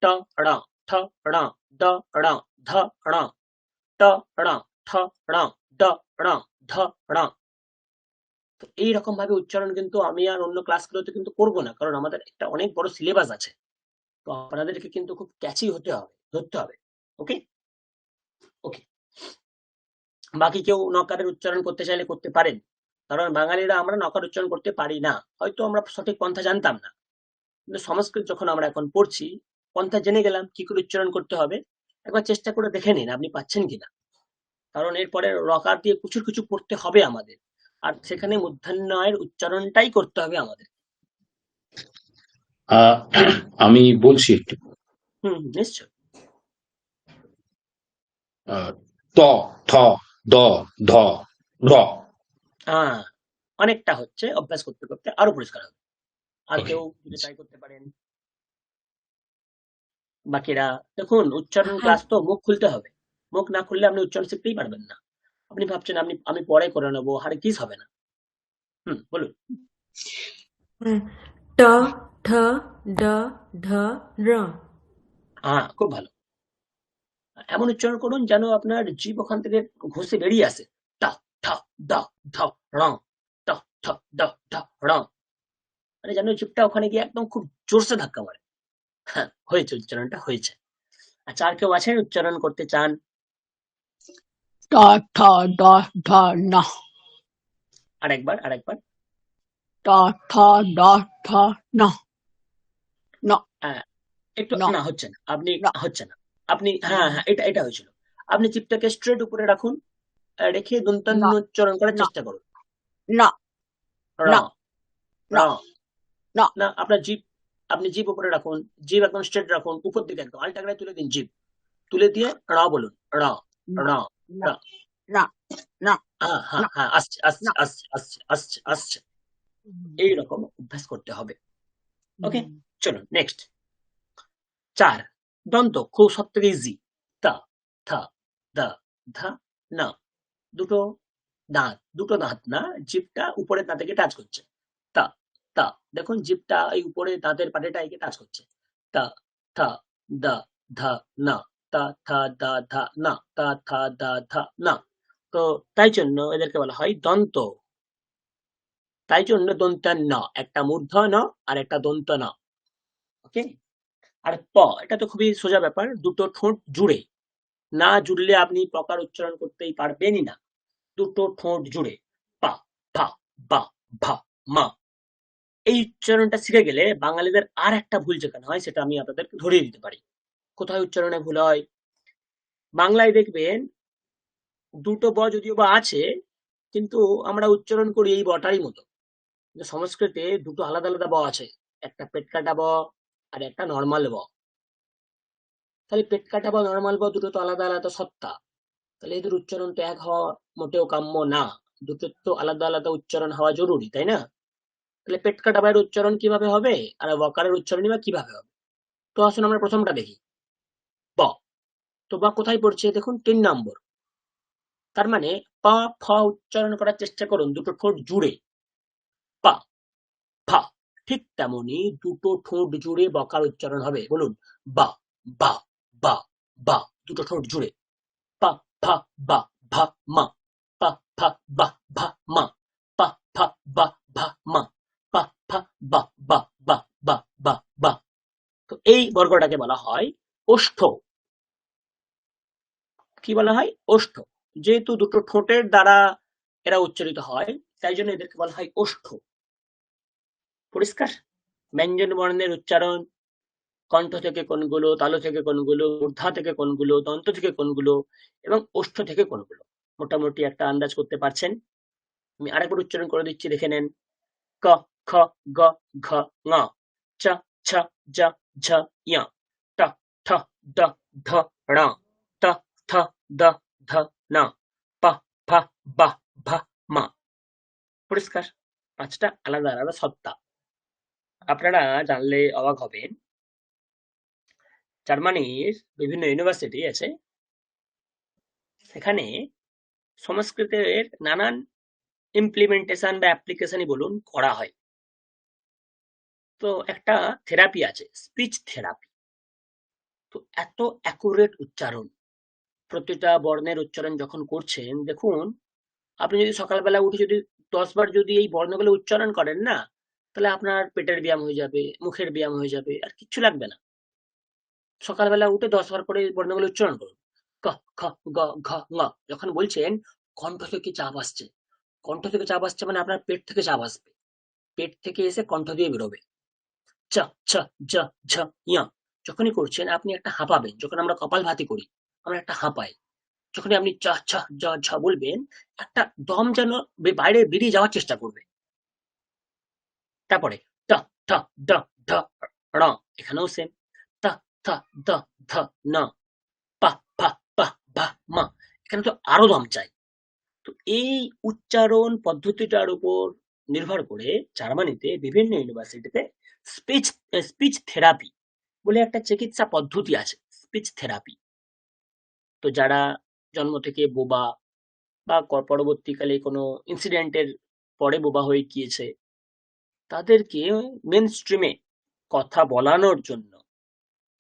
ট র ঠ র ড র ধ র ট র ঠ র ড র ধ র। তো এইরকম ভাবে উচ্চারণ কিন্তু আমি আর অন্য ক্লাসগুলোতে কিন্তু করবো না, কারণ আমাদের একটা অনেক বড় সিলেবাস আছে। তো আপনাদেরকে কিন্তু খুব ক্যাচি হতে হবে, ধরতে হবে। ওকে ওকে। বাকি কেউ নকারের উচ্চারণ করতে চাইলে করতে পারেন, কারণ বাঙালিরা আমরা নকার উচ্চারণ করতে পারি না, হয়তো আমরা সঠিক পন্থা জানতাম না, কিন্তু সংস্কৃত যখন আমরা এখন পড়ছি পন্থা জেনে গেলাম কি করে উচ্চারণ করতে হবে। একবার চেষ্টা করে দেখে নিন আপনি পাচ্ছেন কিনা, কারণ এরপরে রকার দিয়ে প্রচুর কিছু পড়তে হবে আমাদের, আর সেখানে মূর্ধন্যয়ের উচ্চারণটাই করতে হবে আমাদের। আমি বলছি একটু। নিশ্চয়। ত থ দ ধ র। অনেকটা হচ্ছে, অভ্যাস করতে করতে আরো পরিষ্কার হবে। আর Okay. কেউ যদি ট্রাই করতে পারেন। বাকিরা দেখুন, উচ্চারণ ক্লাস তো মুখ খুলতে হবে, মুখ না খুললে আপনি উচ্চারণ শিখতেই পারবেন না। আপনি ভাবছেন আমি পরে করে নেবো, হারে কিস হবে না। বলুন। ট ঠ ড ঢ র। খুব ভালো। এমন উচ্চারণ করুন যেন আপনার জিভ ওখান থেকে ঘষে বেরিয়ে আসে। ট ঠ ড ঢ র ট ঠ ড ঢ র। মানে যেন জিভটা ওখানে গিয়ে একদম খুব জোরসে ধাক্কা মারে। হ্যাঁ, হয়েছে, উচ্চারণটা হয়েছে। আচ্ছা, আর কেউ আছেন উচ্চারণ করতে চান? ট ঠ ড ঢ ন। আরেকবার আরেকবার। ট ঠ ড ঢ ন। ন একটু ন না, হচ্ছে না, আপনি ন। হচ্ছে না। আপনি হ্যাঁ হ্যাঁ, এটা এটা হয়েছিল। আপনি জিভটাকে স্ট্রেট উপরে রাখুন, রেখে দন্তান্ন ন উচ্চারণ করার ন চেষ্টা করুন। ন র ন র। ন ন। না, আপনার জিভ, আপনি জিভ উপরে রাখুন, জিভ একদম স্ট্রেট রাখুন, উপর দিকে একদম আলটাগড়ায় তুলে দিন জিভ, তুলে দিয়ে র বলুন। র র ন র। ন ন হ্যাঁ ন হ্যাঁ হ্যাঁ, আসছে ন। আসছে আসছে আসছে আসছে আসছে। এইরকম অভ্যাস করতে হবে। ওকে, চলুন নেক্সট। 4 দন্ত, খুব সব থেকে ইজি। তা থা দা ধা না। দুটো দুটো দাঁত না, জিভটা উপরের দাঁতে টাচ করছে। তা তা দেখুন, জিভটা এই উপরে দাঁতের পাটেটা একে টাচ করছে। তা থা দা ধা না। তা থা দা ধা না। তা থা দা ধা না। তো তাই জন্য এদেরকে বলা হয় দন্ত। তাই জন্য দন্তান্ন, একটা মূর্ধ ন আর একটা দন্ত ন। ওকে। আর প, এটা তো খুবই সোজা ব্যাপার, দুটো ঠোঁট জুড়ে, না জুড়লে আপনি পকার উচ্চারণ করতেই পারবেনই না। দুটো ঠোঁট জুড়ে পা ফা বা ভা মা। এই উচ্চারণটা শিখে গেলে বাঙালিদের আর একটা ভুল যেখানে হয় সেটা আমি আপনাদেরকে ধরিয়ে দিতে পারি। কোথায় উচ্চারণে ভুল হয়? বাংলায় দেখবেন দুটো ব যদিও বা আছে, কিন্তু আমরা উচ্চারণ করি এই বটারই মতো। কিন্তু সংস্কৃতে দুটো আলাদা আলাদা ব আছে, একটা পেট কাটা ব আর একটা নর্মাল ব। তাহলে পেট কাটা বা নর্মাল ব দুটো তো আলাদা আলাদা সত্তা, তাহলে এদের উচ্চারণ তো এক হওয়া মোটেও কাম্য না। দুটোর তো আলাদা আলাদা উচ্চারণ হওয়া জরুরি, তাই না? তাহলে পেট কাটা বায়ের উচ্চারণ কিভাবে হবে আর বকারের উচ্চারণই বা কিভাবে হবে? তো আসুন আমরা প্রথমটা দেখি, ব। তো তো বা কোথায় পড়ছে দেখুন 3 নম্বর। তার মানে পা ফ উচ্চারণ করার চেষ্টা করুন দুটো ঠোঁট জুড়ে, পা ফা। ঠিক তেমনি দুটো ঠোঁট জুড়ে বকার উচ্চারণ হবে, বলুন বা বা বা বা, দুটো ঠোঁট জুড়ে, পা ফা বা ভা মা, পা ফা বা ভা মা, পা ফা বা ভা মা, পা ফা বা বা বা বা বা বা। তো এই বর্গটাকে বলা হয় ওষ্ঠ। কি বলা হয়? ওষ্ঠ। যেহেতু দুটো ঠোঁটের দ্বারা এরা উচ্চারিত হয়, তাই জন্য এদেরকে বলা হয় ওষ্ঠ। পরিষ্কার? ব্যঞ্জন বর্ণের উচ্চারণ কণ্ঠ থেকে কোনগুলো, তালু থেকে কোনগুলো, মূর্ধা থেকে কোনগুলো, দন্ত থেকে কোনগুলো এবং ওষ্ঠ থেকে কোনগুলো, মোটামুটি একটা আন্দাজ করতে পারছেন। আমি আরেকবার উচ্চারণ করে দিচ্ছি, দেখে নেন। ক খ গ ঘ ঙ, চ ছ জ ঝ ঞ, ট ঠ ড ঢ ণ, ত থ দ ধ ন, প ফ ব ভ ম। পরিষ্কার? 5টা আলাদা আলাদা সত্তা। আপনারা জানলে অবাক হবেন, জার্মানির বিভিন্ন ইউনিভার্সিটি আছে, সেখানে সংস্কৃতের নানান ইমপ্লিমেন্টেশন বা অ্যাপ্লিকেশনই বলুন করা হয়। তো একটা থেরাপি আছে, স্পিচ থেরাপি। তো এত অ্যাকুরেট উচ্চারণ, প্রতিটা বর্ণের উচ্চারণ যখন করছেন, দেখুন আপনি যদি সকালবেলা উঠে যদি 10 বার যদি এই বর্ণগুলো উচ্চারণ করেন না, তাহলে আপনার পেটের ব্যায়াম হয়ে যাবে, মুখের ব্যায়াম হয়ে যাবে, আর কিচ্ছু লাগবে না। সকালবেলা উঠে 10 বার করে এই বর্ণগুলো উচ্চারণ করুন। ক খ গ ঘ ঙ। যখন বলছেন কণ্ঠ থেকে চাপ আসছে, কণ্ঠ থেকে চাপ আসছে মানে আপনার পেট থেকে চাপ আসবে, পেট থেকে এসে কণ্ঠ দিয়ে বেরোবে। চ ছ জ ঝ ঞ। যখনই করছেন আপনি একটা হাঁপাবেন। যখন আমরা কপালভাতি করি, আমরা একটা হাঁপাই। যখনই আপনি চ ছ জ ঝ বলবেন, একটা দম যেন বাইরে বেরিয়ে যাওয়ার চেষ্টা করবে। তারপরে ট ঠ ড ঢ ণ, এখানেও সেম। ত থ দ ধ ন, পা ফা পা ভা মা। এখানে তো আরো দম চাই। তো এই উচ্চারণ পদ্ধতিটার উপর নির্ভর করে জার্মানিতে বিভিন্ন ইউনিভার্সিটিতে স্পিচ স্পিচ থেরাপি বলে একটা চিকিৎসা পদ্ধতি আছে, স্পিচ থেরাপি। তো যারা জন্ম থেকে বোবা বা পরবর্তীকালে কোনো ইনসিডেন্টের পরে বোবা হয়ে গিয়েছে, তাদেরকে মেন স্ট্রিমে কথা বলানোর জন্য,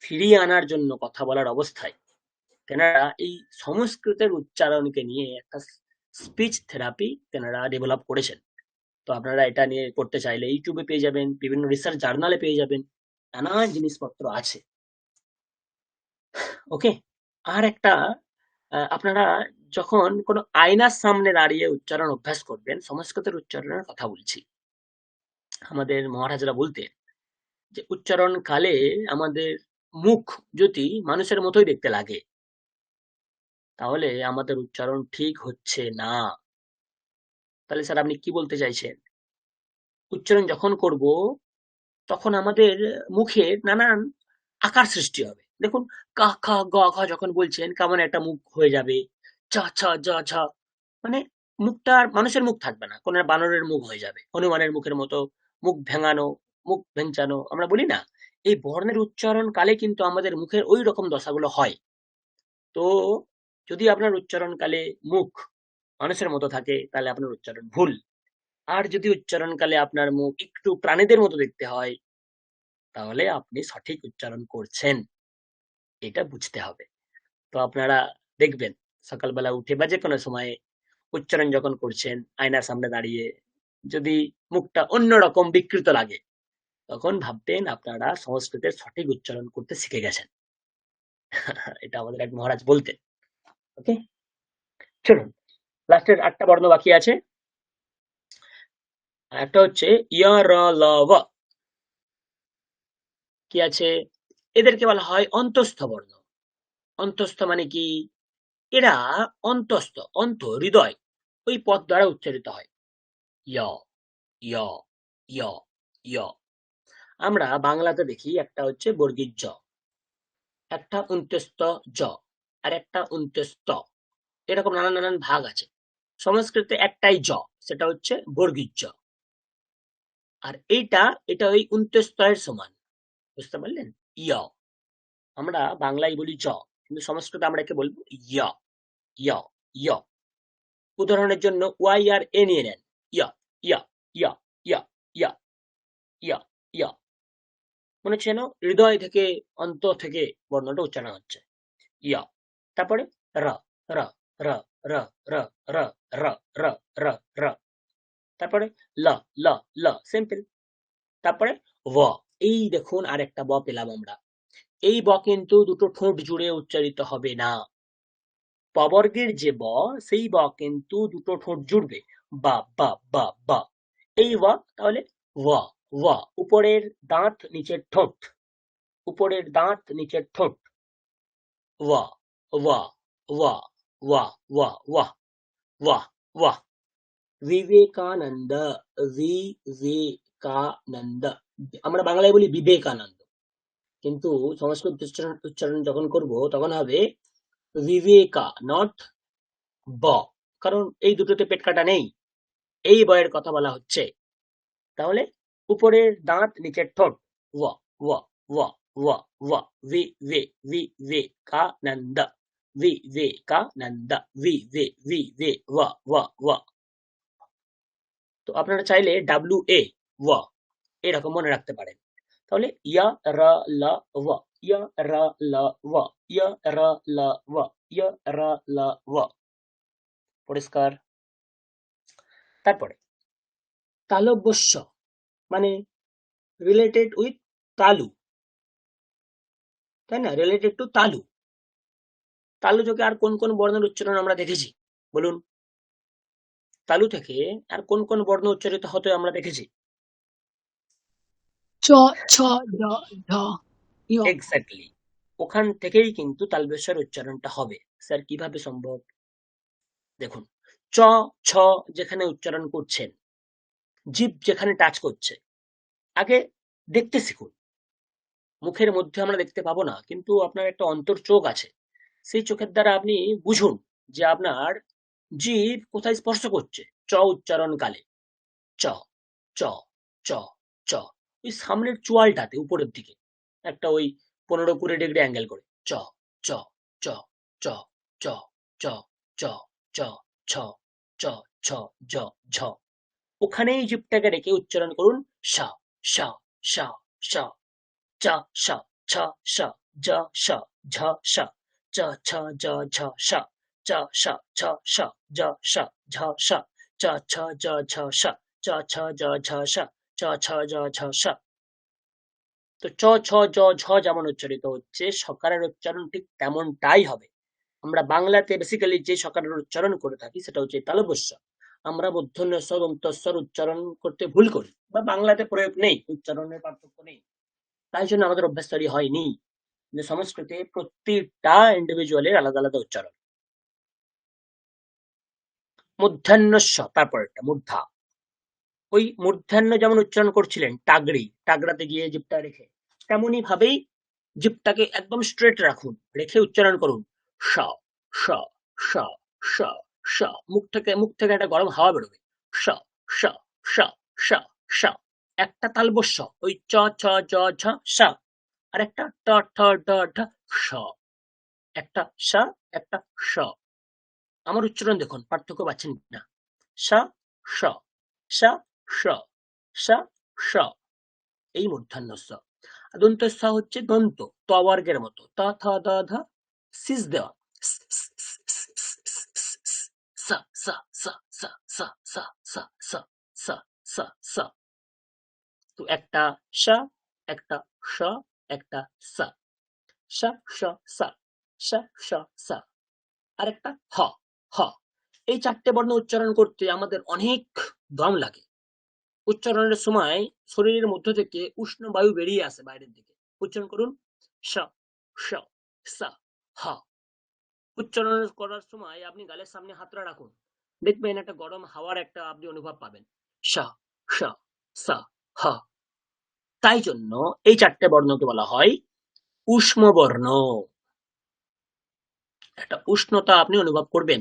ফিরিয়ে আনার জন্য, কথা বলার অবস্থায় তেনারা এই সংস্কৃতের উচ্চারণকে নিয়ে একটা স্পিচ থেরাপি তেনারা ডেভেলপ করেছেন। তো আপনারা এটা নিয়ে করতে চাইলে ইউটিউবে পেয়ে যাবেন, বিভিন্ন রিসার্চ জার্নালে পেয়ে যাবেন, নানান জিনিসপত্র আছে। ওকে। আর একটা, আপনারা যখন কোনো আয়নার সামনে দাঁড়িয়ে উচ্চারণ অভ্যাস করবেন, সংস্কৃতের উচ্চারণের কথা বলছি। আমাদের মহারাজরা বলতেন যে উচ্চারণ কালে আমাদের মুখ যদি মানুষের মতোই দেখতে লাগে, তাহলে আমাদের উচ্চারণ ঠিক হচ্ছে না। তাহলে স্যার আপনি কি বলতে চাইছেন? উচ্চারণ যখন করব, তখন আমাদের মুখে নানান আকার সৃষ্টি হবে। দেখুন কা খা গ ঘ যখন বলছেন কেমন একটা মুখ হয়ে যাবে, চ ছ জ ঝ, মানে মুখটা আর মানুষের মুখ থাকবে না, কোন বানরের মুখ হয়ে যাবে, হনুমানের মুখের মতো মুখ ভেঙানো, মুখ ভেঞ্চানো আমরা বলি না। এই বর্ণের উচ্চারণ কালে কিন্তু আমাদের মুখের ওই রকম দশাগুলো হয়। তো যদি আপনার উচ্চারণ কালে মুখ মানুষের মতো থাকে, তাহলে আপনার উচ্চারণ ভুল। আর যদি উচ্চারণ কালে আপনার মুখ একটু প্রাণীদের মতো দেখতে হয়, তাহলে আপনি সঠিক উচ্চারণ করছেন। এটা বুঝতে হবে। তো আপনারা দেখবেন সকালবেলা উঠে বা যেকোনো সময়ে উচ্চারণ যখন করছেন, আয়নার সামনে দাঁড়িয়ে যদি মুখটা অন্যরকম বিকৃত লাগে, তখন ভাববেন আপনারা সংস্কৃতের সঠিক উচ্চারণ করতে শিখে গেছেন। এটা আমাদের এক মহারাজ বলতেন। ওকে, চলুন লাস্টের 8টা বর্ণ বাকি আছে। একটা হচ্ছে ইয়া র ল ব। কি আছে? এদেরকে বলা হয় অন্তঃস্থ বর্ণ। অন্তঃস্থ মানে কি? এরা অন্তঃস্থ, অন্ত হৃদয়, ওই পদ দ্বারা উচ্চারিত হয়। য় য় য় য়। আমরা বাংলাতে দেখি একটা হচ্ছে বর্গীয় জ, একটা অন্তঃস্থ জ, আর একটা অন্তঃস্থ। এরকম নানান নানান ভাগ আছে। সংস্কৃতে একটাই জ, সেটা হচ্ছে বর্গীয় জ। আর এটা ওই অন্তঃস্থ এর সমান। বুঝতে পারলেন? ইয়। আমরা বাংলায় বলি জ, কিন্তু সংস্কৃতে আমরা একে বলবো ইয়া ইয়া ইয়া। উদাহরণের জন্য ওয়াই আর এ নিয়ে নেন, ইয়া ইয়া ইয়া ইয়া ইয়া ইয়া ইয়া। মনে হচ্ছে যেন হৃদয় থেকে অন্তর থেকে বর্ণটা উচ্চারণ হচ্ছে, ইয়া। তারপরে র র র র র র র র র র। তারপরে ল ল ল, সিম্পল। তারপরে ব, এই দেখুন আরেকটা ব পেলাম আমরা। এই ব কিন্তু দুটো ঠোঁট জুড়ে উচ্চারিত হবে না। পবর্গের যে ব, সেই ব কিন্তু দুটো ঠোঁট জুড়বে, বা বা বা বা। এই ওয়া তাহলে ওয়া ওয়া, উপরের দাঁত নিচের ঠোঁট, উপরের দাঁত নিচের ঠোঁট, ওয়া ওয়া ওয়া ওয়া ওয়া ওয়া ওয়া ওয়া। বিবেকানন্দ, বিবেকানন্দ। আমরা বাংলায় বলি বিবেকানন্দ, কিন্তু সংস্কৃত উচ্চারণ যখন করব তখন হবে বিবেকা, নট ব, কারণ এই দুটোতে পেট কাটা নেই, এই বয়ের কথা বলা হচ্ছে। তাহলে উপরের দাঁত নিচের ঠোঁট, ওয়া ওয়া ওয়া ওয়া ওয়া। বিবেকানন্দ, বিবেকানন্দ, ওয়া ওয়া ওয়া। তো আপনারা চাইলে ডাব্লিউ এ ওয়া এরকম মনে রাখতে পারেন। তাহলে ইয়া র ল ওয়া, ইয়া র ল ওয়া, ইয়া র ল ওয়া, ইয়া র ল ওয়া। পরিষ্কার? তারপরে তালব্যস্য, মানে রিলেটেড উইথ তালু, তাই না? রিলেটেড টু তালু। তালু থেকে আর কোন কোন বর্ণের উচ্চারণ আমরা দেখেছি বলুন? তালু থেকে আর কোন কোন বর্ণ উচ্চারিত হতে আমরা দেখেছি? চ ছ জ ঝ ঞ। এক্স্যাক্টলি, ওখান থেকেই কিন্তু তালব্যস্যের উচ্চারণটা হবে। স্যার কিভাবে সম্ভব? দেখুন, চ ছ যেখানে উচ্চারণ করছেন, জিভ যেখানে টাচ করছে, আগে দেখতে শিখুন। মুখের মধ্যে আমরা দেখতে পাবো না, কিন্তু আপনার একটা অন্তর চোখ আছে, সেই চোখের দ্বারা আপনি বুঝুন যে আপনার জিভ কোথায় স্পর্শ করছে চ উচ্চারণ কালে। চ চ চ চ, ওই সামনের চোয়ালটাতে উপরের দিকে একটা ওই 15-20 ডিগ্রি অ্যাঙ্গেল করে, চ চ চ চ চ চ চ চ ছ চ ছ জ ঝ। ওখানেই জিভটাকে রেখে উচ্চারণ করুন সা সা সা সা, চ স ছ স জ স ঝ স, চ ছ জ ঝ স, চ স ছ স জ স ঝ স, চ ছ জ ঝ স, চ ছ জ ঝ স, চ ছ জ ঝ স। তো চ ছ জ ঝ যেমন উচ্চারিত হচ্ছে, সকারের উচ্চারণ ঠিক তেমনটাই হবে। আমরা বাংলাতে বেসিক্যালি যে সকারের উচ্চারণ করে থাকি সেটা হচ্ছে তালব্যস্য। আমরা মূর্ধন্য স্বর অন্তঃস্বর উচ্চারণ করতে ভুল করি, বা বাংলাতে প্রয়োগ নেই, উচ্চারণের পার্থক্য নেই, তাই জন্য আমাদের অভ্যাস তৈরি হয়নি। যে সংস্কৃতে প্রত্যেকটা ইন্ডিভিজুয়ালের আলাদা আলাদা উচ্চারণ। মূর্ধন্যস্য, তারপরটা মূর্ধা। ওই মূর্ধন্য যেমন উচ্চারণ করছিলেন টাগড়ি, টাগড়াতে গিয়ে জিভটা রেখে, তেমনি ভাবেই জিভটাকে একদম স্ট্রেট রাখুন, রেখে উচ্চারণ করুন স স স স স। মুখ থেকে একটা গরম হাওয়া বেরোবে, স স স স স। একটা তালব্যস্য, ওই চ ছ জ ঝ স, আর একটা ট ঠ ড ঢ স, একটা স একটা স। আমার উচ্চারণ দেখুন, পার্থক্য পাচ্ছেন না? সা স, সা স, সা স, এই মূর্ধন্যস্য। দন্তস্য হচ্ছে দন্ত, ত বর্গের মতো, ত থ দ ধ, সিস দেওয়া, সা সা সা সা সা সা সা সা সা সা সা। তো একটা সা, একটা স, একটা সা, সা স সা, সা স সা, আর একটা হ হ। এই চারটে বর্ণ উচ্চারণ করতে আমাদের অনেক দম লাগে। উচ্চারণের সময় শরীরের মধ্য থেকে উষ্ণ বায়ু বেরিয়ে আসে বাইরের দিকে। উচ্চারণ করুন স স সা হ। উচ্চারণ করার সময় আপনি গালের সামনে হাতটা রাখুন, দেখবেন একটা গরম হাওয়ার একটা আপনি অনুভব পাবেন, স স সা হ। তাই জন্য এই চারটে বর্ণকে বলা হয় উষ্ম বর্ণ। একটা উষ্ণতা আপনি অনুভব করবেন,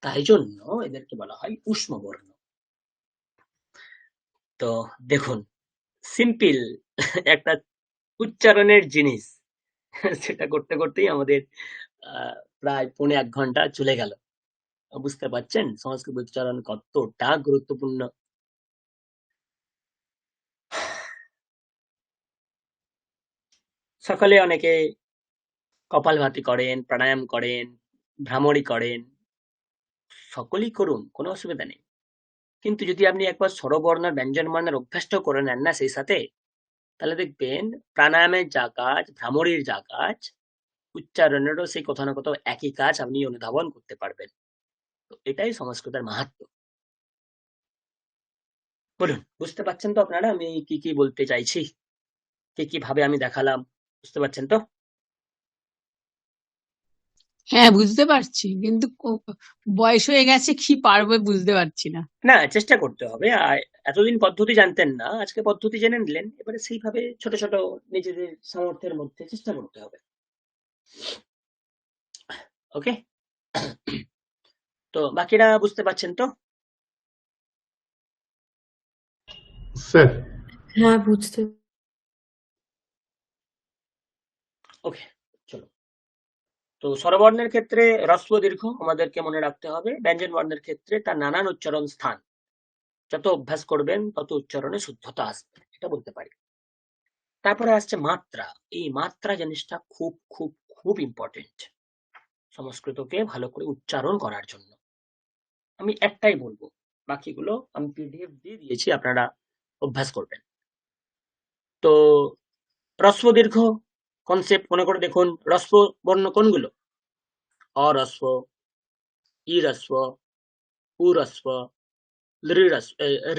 তাই জন্য এদেরকে বলা হয় উষ্ম বর্ণ। তো দেখুন, সিম্পল একটা উচ্চারণের জিনিস, সেটা করতে করতেই আমাদের প্রায় 1.5 ঘন্টা চলে গেল। বুঝতে পারছেন সংস্কৃত উচ্চারণ কতটা গুরুত্বপূর্ণ। সকালে অনেকে কপালভাতি করেন, প্রাণায়াম করেন, ভ্রামরি করেন, সকলেই করুন, কোনো অসুবিধা নেই। কিন্তু যদি আপনি একবার স্বরবর্ণ ব্যঞ্জনবর্ণের অভ্যাসটাও করে নেন না সেই সাথে, তাহলে দেখবেন প্রাণায়ামের যা কাজ, ভ্রামরির যা কাজ, উচ্চারণেরও সেই কোথাও না কোথাও একই কাজ আপনি অনুধাবন করতে পারবেন। তো এটাই সংস্কৃতের মাহাত্ম্য। বলুন, বুঝতে পারছেন তো আপনারা আমি কি কি বলতে চাইছি, কি কি ভাবে আমি দেখালাম, বুঝতে পারছেন তো? হ্যাঁ, বুঝতে পারছি, কিন্তু বয়স হয়ে গেছে, কি পারবে বুঝতে পারছি না। না, চেষ্টা করতে হবে। আর এতদিন পদ্ধতি জানতেন না, আজকে পদ্ধতি জেনে নিলেন, এবারে সেইভাবে ছোট ছোট নিজেদের সামর্থ্যের মধ্যে চেষ্টা করতে হবে। ওকে। তো বাকিরা বুঝতে পারছেন তো? স্যার হ্যাঁ, বুঝতে ওকে, চলো। তো স্বরবর্ণের ক্ষেত্রে হ্রস্ব দীর্ঘ আমাদেরকে মনে রাখতে হবে। ব্যঞ্জন বর্ণের ক্ষেত্রে তার নানান উচ্চারণ স্থান, যত অভ্যাস করবেন তত উচ্চারণে শুদ্ধতা আসবে, এটা বলতে পারি। তারপরে আসছে মাত্রা। এই মাত্রা জিনিসটা খুব খুব খুব ইম্পর্টেন্ট সংস্কৃতকে ভালো করে উচ্চারণ করার জন্য। আমি একটাই বলবো, বাকিগুলো আমি পিডিএফ দিয়ে দিয়েছি, আপনারা অভ্যাস করবেন। তো হ্রস্ব দীর্ঘ কনসেপ্ট মনে করে দেখুন। হ্রস্ব বর্ণ কোনগুলো? অহ্রস্ব, ইহ্রস্ব, উহ্রস্ব,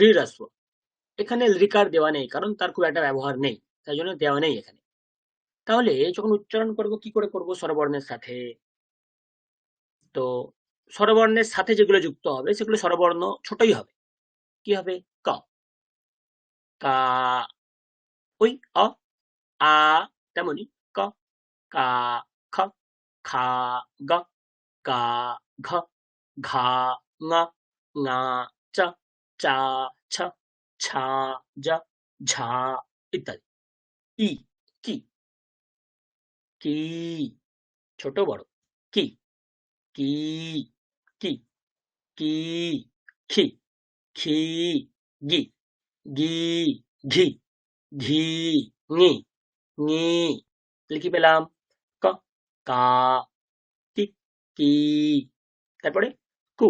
ঋহ্রস্ব। এখানে ঋকার দেওয়া নেই, কারণ তার খুব একটা ব্যবহার নেই, তাই জন্য দেওয়া নেই এখানে। তাহলে যখন উচ্চারণ করব কি করে করব? স্বরবর্ণের সাথে। তো স্বরবর্ণের সাথে যেগুলো যুক্ত হবে সেগুলো স্বরবর্ণ ছোটই হবে। কি হবে? ক, কা, ওই অ, আ, তেমনি ক, কা, খ, খা, গ, গা, ঘ, ঘা, ঙ, ঙা, চ, চা, ছ, ছা, যা, ঝা ইত্যাদি। ই, কি, কি, ছোট বড়, কি, কি, কি, কি, খি, খি, গি, গি, ঘি, ঘি, ঙি, ঙি। লিখি পেলাম ক, কা, কি, কি। তারপরে কু,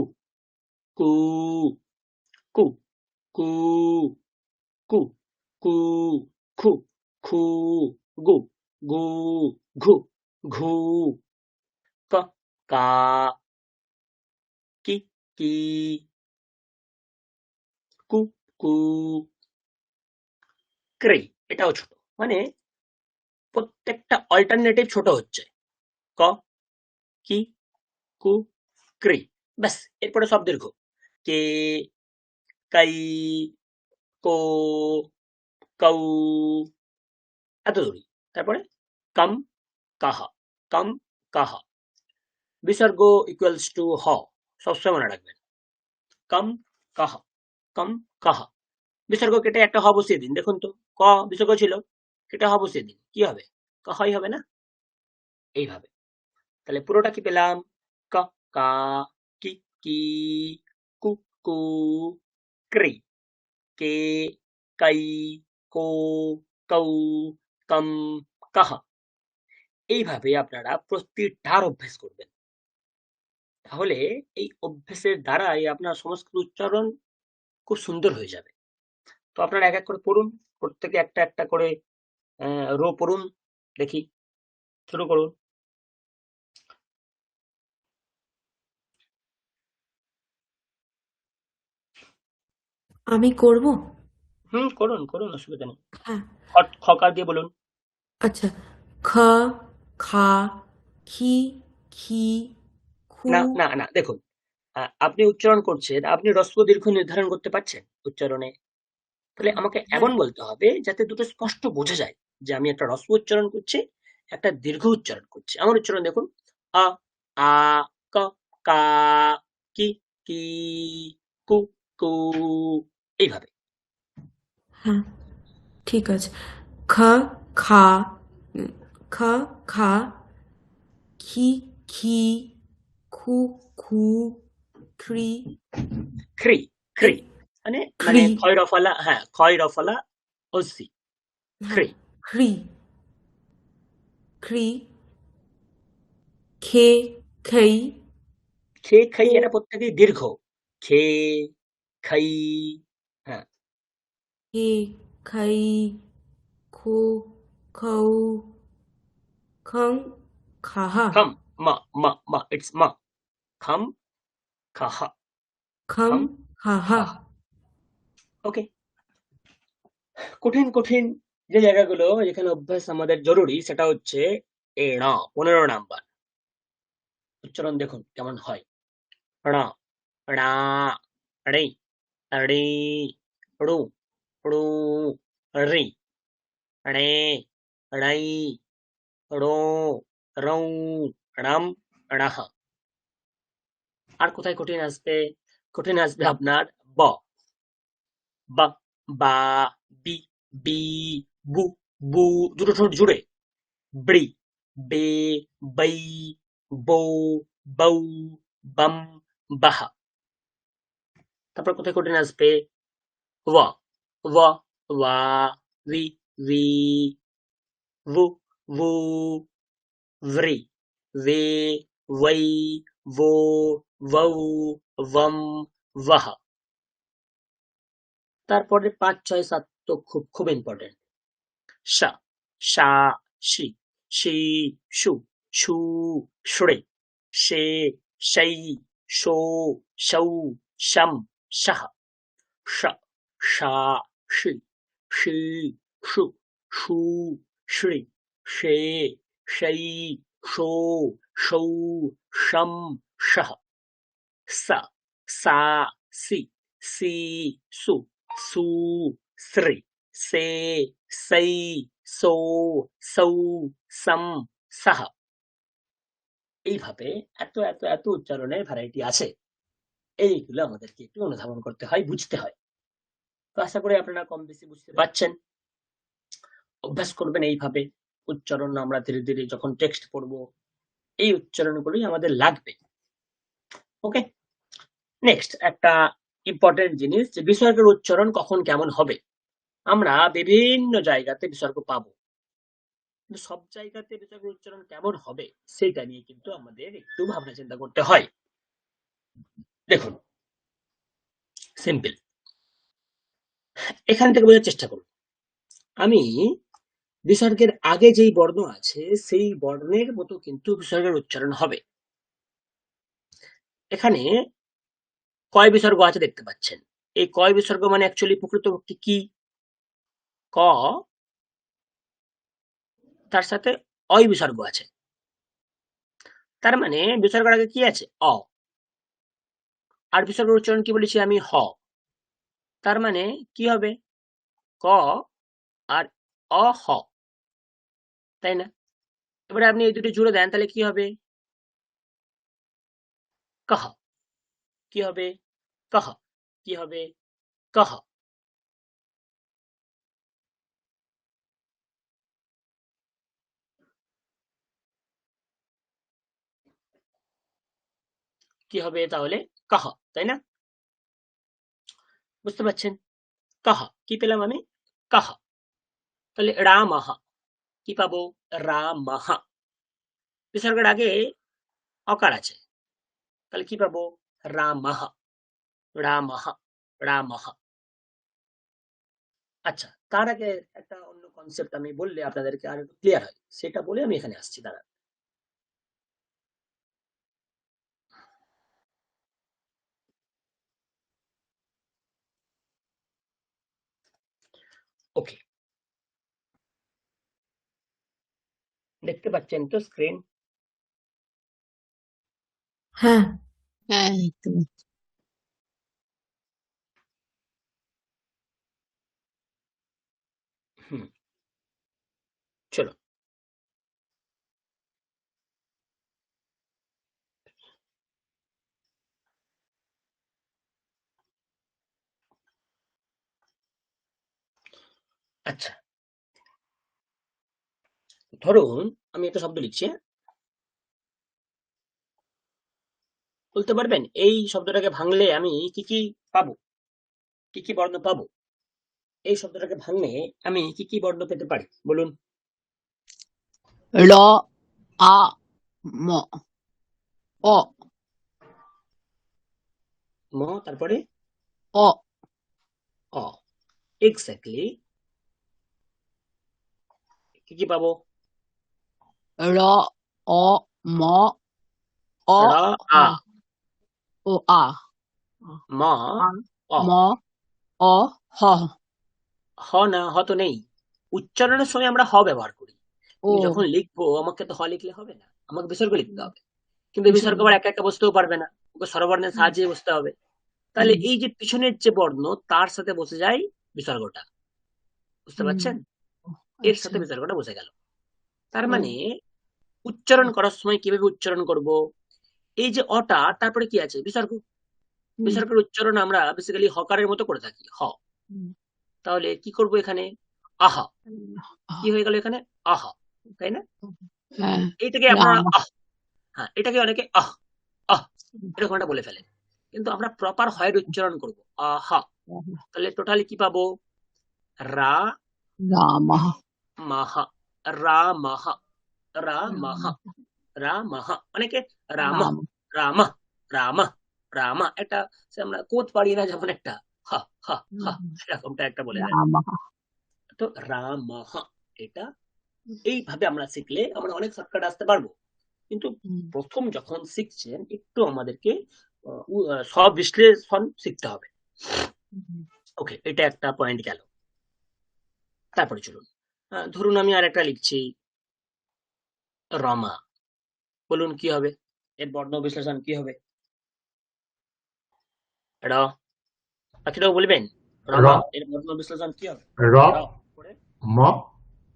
কু, কু, কু, কু, কু, খু, খু, গু, গু, ঘু, ঘু, ক, কা, কি, কি, কু, কু, ক্রে। এটাও ছোট, মানে প্রত্যেকটা অল্টারনেটিভ ছোট হচ্ছে। ক, কি, কু, ক্রি। ব্যাস, এরপরে সব দীর্ঘ। কে, কাই, কো, কৌ, এত দূরই। তারপরে কাম, কাহা, কাম, কাহা। বিসর্গ ইকুয়ালস টু হ, সবসময় মনে রাখবেন। কাম, কাহা, কাম, কাহা। বিসর্গ কেটে একটা হ বসিয়ে দিন। দেখুন তো, ক বিসর্গ ছিল, কেটে হ বসিয়ে দিন, কি হবে? কাহাই হবে না? এইভাবে। তাহলে পুরোটা কি পেলাম? ক, কা, কি, কি, কু, কু, ক্রি, কে, কাই, কো, কৌ, কম, কাহা। এইভাবে আপনারা প্রতিটার অভ্যেস করবেন। তাহলে এই অভ্যেসের দ্বারাই আপনার সংস্কৃত উচ্চারণ খুব সুন্দর হয়ে যাবে। তো আপনারা এক এক করে পড়ুন, প্রত্যেকে একটা একটা করে রো পড়ুন, দেখি, শুরু করুন। আমি করব। করুন করুন, অসুবিধা নেই। হ্যাঁ, খকার দিয়ে বলুন। আচ্ছা। খ, খা, খি, খি, খু। না না না, দেখুন, আপনি উচ্চারণ করছেন, আপনি হ্রস্ব দীর্ঘ নির্ধারণ করতে পারছেন উচ্চারণে? তাহলে আমাকে হ্যাঁ, এমন বলতে হবে যাতে দুটো স্পষ্ট বোঝা যায় যে আমি একটা হ্রস্ব উচ্চারণ করছি, একটা দীর্ঘ উচ্চারণ করছি। আমার উচ্চারণ দেখুন, আ, আ, ক, কা, কি, কি, কু, কু, এইভাবে। হ্যাঁ, ঠিক আছে। খ, খা, খ খা খি খি খু খু খ্রি খ্রি খ্রি মানে মানে খ্রি ক্ষয় রফলা, হ্যাঁ ক্ষয় রফলা অসি হ্যাঁ খ্রি। খ্রি খ্রি খে খৈ খে খাই খো এটা প্রত্যেকেই দীর্ঘ। খে খাই, হ্যাঁ খে খৈ খো খৌ খং খাহা খম মা মা মা ইটস মা খম খাহা খম খম খাহা খাহা। ওকে, কঠিন কঠিন যে জায়গাগুলো যেখানে অভ্যাস আমাদের জরুরি সেটা হচ্ছে এ 15 নাম্বার। উচ্চারণ দেখুন কেমন হয়। ড় ড়া ড়ে ড়ে ড়ু ড়ু রি ড়ে ড়াই ড়ো রৌ ড়াম ড়াহ। আর কোথায় কঠিন আসবে? কঠিন আসবে আপনার ব বা বা বি বি বু বু, দুটো ঠোঁট জুড়ে ব্রি বে বৈ বৌ বৌ বম বাহ। তারপর কোথায় কঠিন আসবে? ওয়া ওয়া ওয়া উই উই वु वू व्री वे वै वो वौ वम वह। তারপরে 5 6 7 তো খুব খুব ইম্পর্টেন্ট। শা শা শি শি শু ছু শ্রে শে সেই শো শৌ শম শহ শ শা শি শি শু শু শ্রী শে সেই শো শৌ শম শহ সা সা সি সি সু সু শ্রী সে সেই সো সৌ সম সহ। এইভাবে এত এত এত উচ্চারণের ভ্যারাইটি আছে। এইগুলো আমাদেরকে একটু অনুধাবন করতে হয়, বুঝতে হয়। তো আশা করি আপনারা কম বেশি বুঝতে পারছেন। অভ্যাস করবেন এইভাবে। উচ্চারণ আমরা ধীরে ধীরে যখন টেক্সট পড়বো এই উচ্চারণগুলোই আমাদের লাগবে। ওকে, নেক্সট একটা ইম্পর্টেন্ট জিনিস, যে বিসর্গের উচ্চারণ কখন কেমন হবে। আমরা বিভিন্ন জায়গাতে বিসর্গ পাবো, কিন্তু সব জায়গাতে বিসর্গের উচ্চারণ কেমন হবে সেটা নিয়ে কিন্তু আমাদের একটু ভাবনা চিন্তা করতে হয়। দেখুন সিম্পল, এখান থেকে বোঝার চেষ্টা করুন। আমি বিসর্গের আগে যেই বর্ণ আছে সেই বর্ণের মতো কিন্তু বিসর্গের উচ্চারণ হবে। এখানে কয় বিসর্গ আছে দেখতে পাচ্ছেন। এই কয় বিসর্গ মানে অ্যাকচুয়ালি প্রকৃতপক্ষে কি? ক তার সাথে অয় বিসর্গ আছে, তার মানে বিসর্গের আগে কি আছে? অ। আর বিসর্গের উচ্চারণ কি বলেছি আমি? হ। তার মানে কি হবে? ক আর অ হ, তাই না? এবারে আপনি এই দুটো জুড়ে দেন তাহলে কি হবে? কহ। কি হবে? কহ। কি হবে? কহ। কি হবে তাহলে? কহ, তাই না? বুঝতে পারছেন? কহ কি পেলাম আমি? কহ। তাহলে রামহ কি পাবো? রামহ। বিসর্গের আগে অকার আছে, তাহলে কি পাবো? রামহ রামহ রামহ। আচ্ছা, তার আগে একটা অন্য কনসেপ্ট আমি বললে আপনাদেরকে আর একটু ক্লিয়ার হয়, সেটা বলে আমি এখানে আসছি। দাঁড়ান। ওকে, দেখতে পাচ্ছেন তো স্ক্রিন? হ্যাঁ হ্যাঁ এই তো। হুম, চলো। আচ্ছা, ধরুন আমি একটা শব্দ লিখছি, হ্যাঁ? বলতে পারবেন এই শব্দটাকে ভাঙলে আমি কি কি পাবো, কি কি বর্ণ পাবো? এই শব্দটাকে ভাঙলে আমি কি কি বর্ণ পেতে পারি বলুন? ল আ ম অ ম, তারপরে অ অ। এক্স্যাক্টলি। কি কি পাবো? র অ ম অ র আ, অ ও আ ম, আ অ। ম অ হ হ না, হ তো নেই। উচ্চারণের সময় আমরা হ ব্যবহার করি, ও কিন্তু যখন লিখবো আমাকে তো হ লিখলে হবে না, আমাকে বিসর্গ লিখতে হবে। কিন্তু এই বিসর্গ বিসর্গ। আবার একা একা বসতেও পারবে না, ওকে স্বরবর্ণের হুম, সাহায্যে বসতে হবে। তাহলে হুম, এই যে পিছনের যে বর্ণ তার সাথে বসে যায় বিসর্গটা, বুঝতে হুম, পারছেন? এর আচ্ছা। সাথে বিসর্গটা বসে গেল। তার ও মানে উচ্চারণ করার সময় কিভাবে উচ্চারণ করব? এই যে অটা, তারপরে কি আছে? বিসর্গ। হুম, বিসর্গের উচ্চারণ আমরা বেসিক্যালি হকারের মতো করে থাকি, হ। হুম, তাহলে কি করব এখানে? আহা। কি হয়ে গেল এখানে? আহা, তাই না? হ্যাঁ এইটাকে আপনারা রাম আহ, হ্যাঁ, এটাকে অনেকে আহ আহ এরকম একটা বলে ফেলেন, কিন্তু আমরা প্রপার হয়ের উচ্চারণ করব, আহা। তাহলে টোটালি কি পাবো? রা রাম মাহা, রা মাহা, রা মাহা, রা মাহা। অনেকে রাম, রাম রাম, রাম, রাম, একটা সে আমরা কোত পারি না যেমন একটা হা হা হা, এরকমটা একটা বলে দেন। রাম তো রাম, এটা এইভাবে আমরা শিখলে আমরা অনেক শর্টকাট আসতে পারবো। কিন্তু প্রথম যখন শিখছেন একটু আমাদেরকে সব বিশ্লেষণ শিখতে হবে। ওকে, এটা একটা পয়েন্ট গেল। তারপরে চলুন, ধরুন আমি আর একটা লিখছি, রমা। বলুন কি হবে? এর বর্ণ বিশ্লেষণ কি হবে? র, বাকিটাও বলবেন। র, রমা, এর বর্ণ বিশ্লেষণ কি হবে? র, র, ম,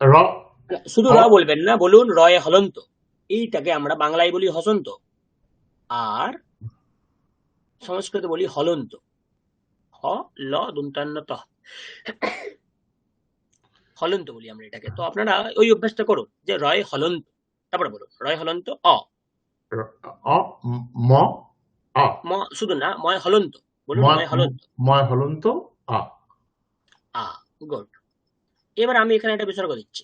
র, শুধু হ, র বলবেন না, বলুন রয়ে হলন্ত। এইটাকে আমরা বাংলায় বলি হসন্ত, আর সংস্কৃতে বলি হলন্ত। হ, ল, দন্তান্ন ত, হলন্ত বলি আমরা এটাকে। তো আপনারা ওই অভ্যাসটা করুন যে রয় হলন্ত, তারপরে বলুন রয় হলন্ত অ। র, অ, ম, আ, ম শুধু না, ময় হলন্ত, বলুন ময়, ময় হলন্ত ময় হলন্ত আ, আ। গুড। এবার আমি এখানে একটা বিসর্গ দিচ্ছি,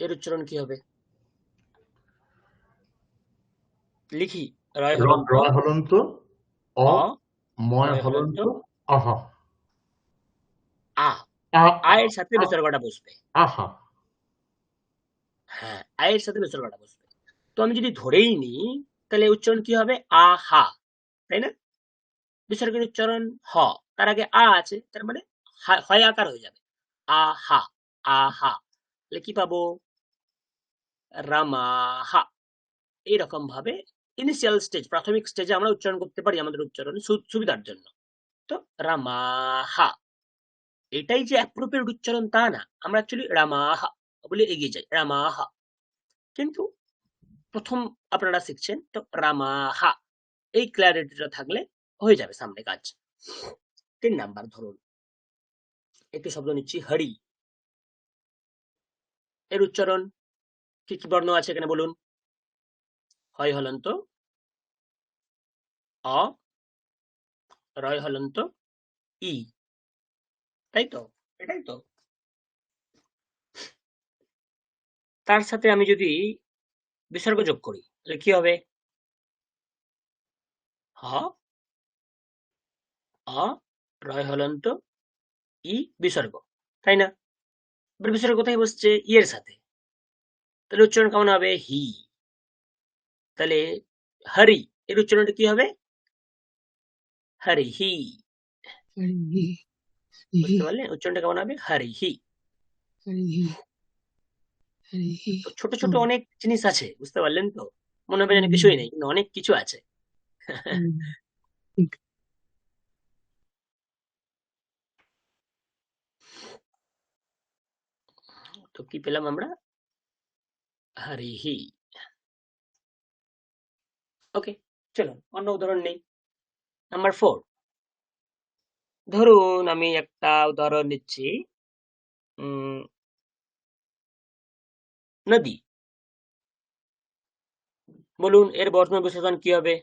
এর উচ্চারণ কি হবে? লিখি, রয় হলন্ত রয় হলন্ত অ, অ, ময় ময় হলন্ত হলন্ত আহা, আ। আ, আয়ের সাথে আ, বিসর্গটা বসবে। আহা, হ্যাঁ, আয়ের সাথে বিসর্গটা বসবে। তো আমি যদি ধরেই নিই, তাহলে উচ্চারণ কি হবে? আহা, তাই না? বিসর্গের উচ্চারণ হ, তার আগে আ আছে, তার মানে হয় আকার হয়ে যাবে, আহা, আহা। তাহলে কি পাবো? রামাহা। এইরকম ভাবে ইনিশিয়াল স্টেজ, প্রাথমিক স্টেজে আমরা উচ্চারণ করতে পারি আমাদের উচ্চারণ সুবিধার জন্য। তো রামাহা, এটাই যে অ্যাপ্রোপ্রিয়েট উচ্চারণ তা না, আমরা অ্যাকচুয়ালি রামাহা বলে এগিয়ে যাই, রামাহা। কিন্তু প্রথম আপনারা শিখছেন, তো রামাহা, এই ক্ল্যারিটিটা থাকলে হয়ে যাবে সামনে কাজ। 3 নাম্বার ধরুন, একটি শব্দ নিচ্ছি, হরি। এর উচ্চারণ কি কি বর্ণ আছে এখানে বলুন? হয় হলন্ত অ, রয় হলন্ত ই, তাই তো? এটাই তো। তার সাথে আমি যদি বিসর্গ যোগ করি তাহলে কি হবে? হ, অ, রয় হলন্ত ই, বিসর্গ, তাই না? এবার বিসর্গ কোথায় বসছে? এর সাথে। তাহলে উচ্চারণ কেমন হবে? হি। তাহলে হরি, এর উচ্চারণটা কি হবে? হরি হি। বুঝতে পারলেন উচ্চারণটা কেমন হবে? হরি হি। তো ছোট ছোট অনেক জিনিস আছে, বুঝতে পারলেন তো? মনে হবে যেন কিছুই নেই, কিন্তু অনেক কিছু আছে। তো কি পেলাম আমরা? হরিহি। ওকে, চলো অন্য উদাহরণ নেই। নাম্বার 4, ধরুন আমি একটা উদাহরণ নিচ্ছি। নদী। বলুন এর বর্ণ বিশ্লেষণ কি হবে?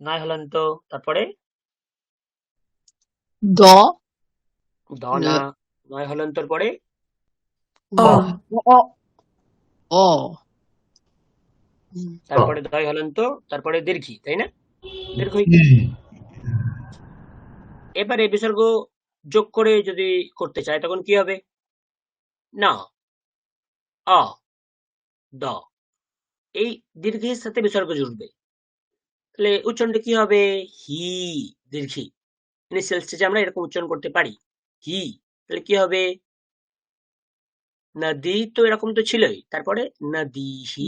নয় হলন্ত, তারপরে দ দ না, নয় হলন্তর পরে অ অ অ তারপরে দয় হলন্ত, তারপরে দীর্ঘী, তাই না? দীর্ঘই। এবারে বিসর্গ যোগ করে যদি করতে চাই তখন কি হবে? না, অ, দ, এই দীর্ঘের সাথে বিসর্গ জুড়বে। তাহলে উচ্চারণটা কি হবে? হি, দীর্ঘী। ইনিশিয়াল স্টেজে আমরা এরকম উচ্চারণ করতে পারি, হি। তাহলে কি হবে? নদী তো এরকম তো ছিলই, তারপরে নদীহি,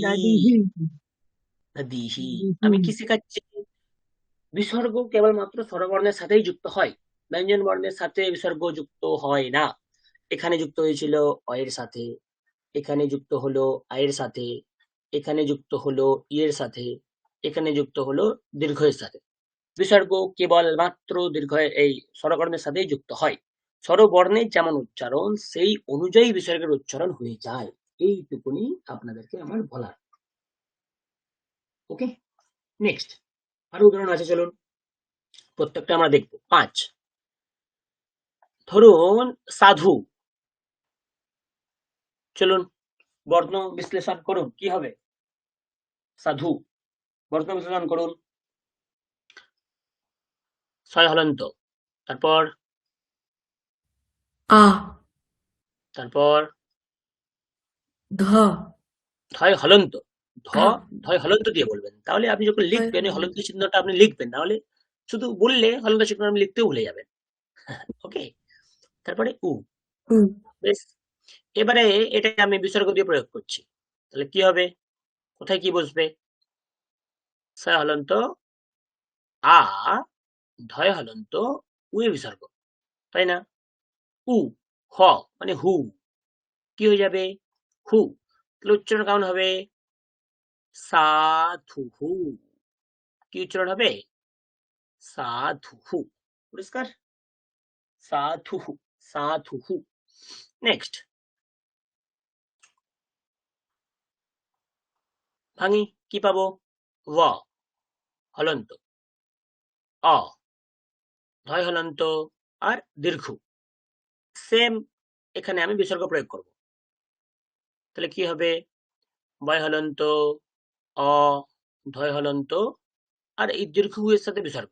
নদীহি। আমি কি শেখাচ্ছি? বিসর্গ কেবলমাত্র স্বরবর্ণের সাথেই যুক্ত হয়, ব্যঞ্জন বর্ণের সাথে বিসর্গ যুক্ত হয় না। এখানে যুক্ত হয়েছিল অয়ের সাথে, এখানে যুক্ত হলো আয়ের সাথে, এখানে যুক্ত হলো ইয়ের সাথে, এখানে যুক্ত হলো দীর্ঘের সাথে। বিসর্গ কেবলমাত্র দীর্ঘ এই স্বরবর্ণের সাথেই যুক্ত হয়। স্বরবর্ণের যেমন উচ্চারণ সেই অনুযায়ী বিসর্গের উচ্চারণ হয়ে যায়। এইটুকুনি আপনাদেরকে আমার বলার। ওকে, নেক্সট আরো উদাহরণ আছে, চলুন প্রত্যেকটা আমরা দেখবো। 5, ধরুন সাধু। চলুন বর্ণ বিশ্লেষণ করুন, কি হবে? সাধু, বর্ণ বিশ্লেষণ করুন। 6 হলন্ত, তারপর আ তারপর ধ ধয় হলন্ত, হ্যাঁ। ধয় হলন্ত দিয়ে বলবেন। তাহলে আপনি যখন লিখবেন এই হলন্ত চিহ্নটা আপনি লিখবেন, নাহলে শুধু বললে হলন্ত চিহ্ন আপনি লিখতেও ভুলে যাবেন। ওকে, তারপরে উ। উ বেশ, এবারে এটা আমি বিসর্গ দিয়ে প্রয়োগ করছি। তাহলে কি হবে? কোথায় কি বসবে? ছয় হলন্ত আ, ধয় হলন্ত উয়ে বিসর্গ, তাই না? উ, হ মানে হু, কি হয়ে যাবে? হু। তাহলে উচ্চারণ কেমন হবে? সাধুহু। কি উচ্চারণ হবে? সাধুহু। পরিষ্কার? সাধুহু, সাধুহু। নেক্সট ভাঙি, কি পাবো? ওয়া হলন্ত, অ, ধয় হলন্ত আর দীর্ঘ। সেম এখানে আমি বিসর্গ প্রয়োগ করব। তাহলে কি হবে? বয় হলন্ত, অ, ধয় হলন্ত আর এই দীর্ঘ এর সাথে বিসর্গ।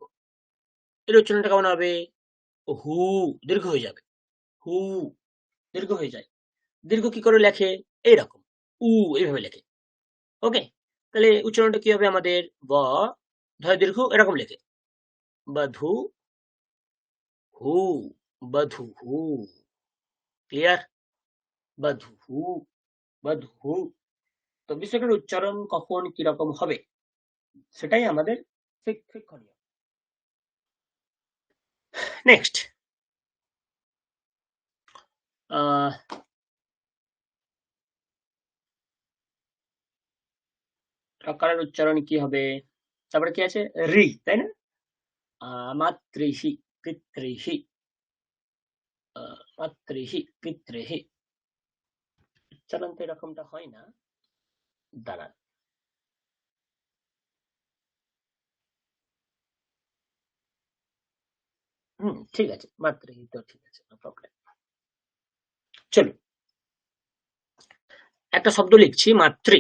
এর উচ্চারণটা কেমন হবে? হু, দীর্ঘ হয়ে যাবে। হু, দীর্ঘ হয়ে যায়। দীর্ঘ কি করে লেখে? এইরকম, উ, এইভাবে লেখে। ওকে, তাহলে উচ্চারণটা কি হবে আমাদের? ব, ধয় দীর্ঘ এরকম লেখে, বধু হু, বধু হু। ক্লিয়ার? বধু হু, বধু হু। তো বিষয়টার উচ্চারণ কখন কিরকম হবে সেটাই আমাদের শিক্ষণীয়। নেক্সট রকারের উচ্চারণ কি হবে? তারপরে কি আছে? রি, তাই না? মাতৃহি, পিতৃহি, মাতৃহি, পিতৃহি। উচ্চারণ তো এরকমটা হয় না, দাঁড়ান। ঠিক আছে, মাতৃহি তো ঠিক আছে, নো প্রবলেম। চলো একটা শব্দ লিখছি, মাতৃ,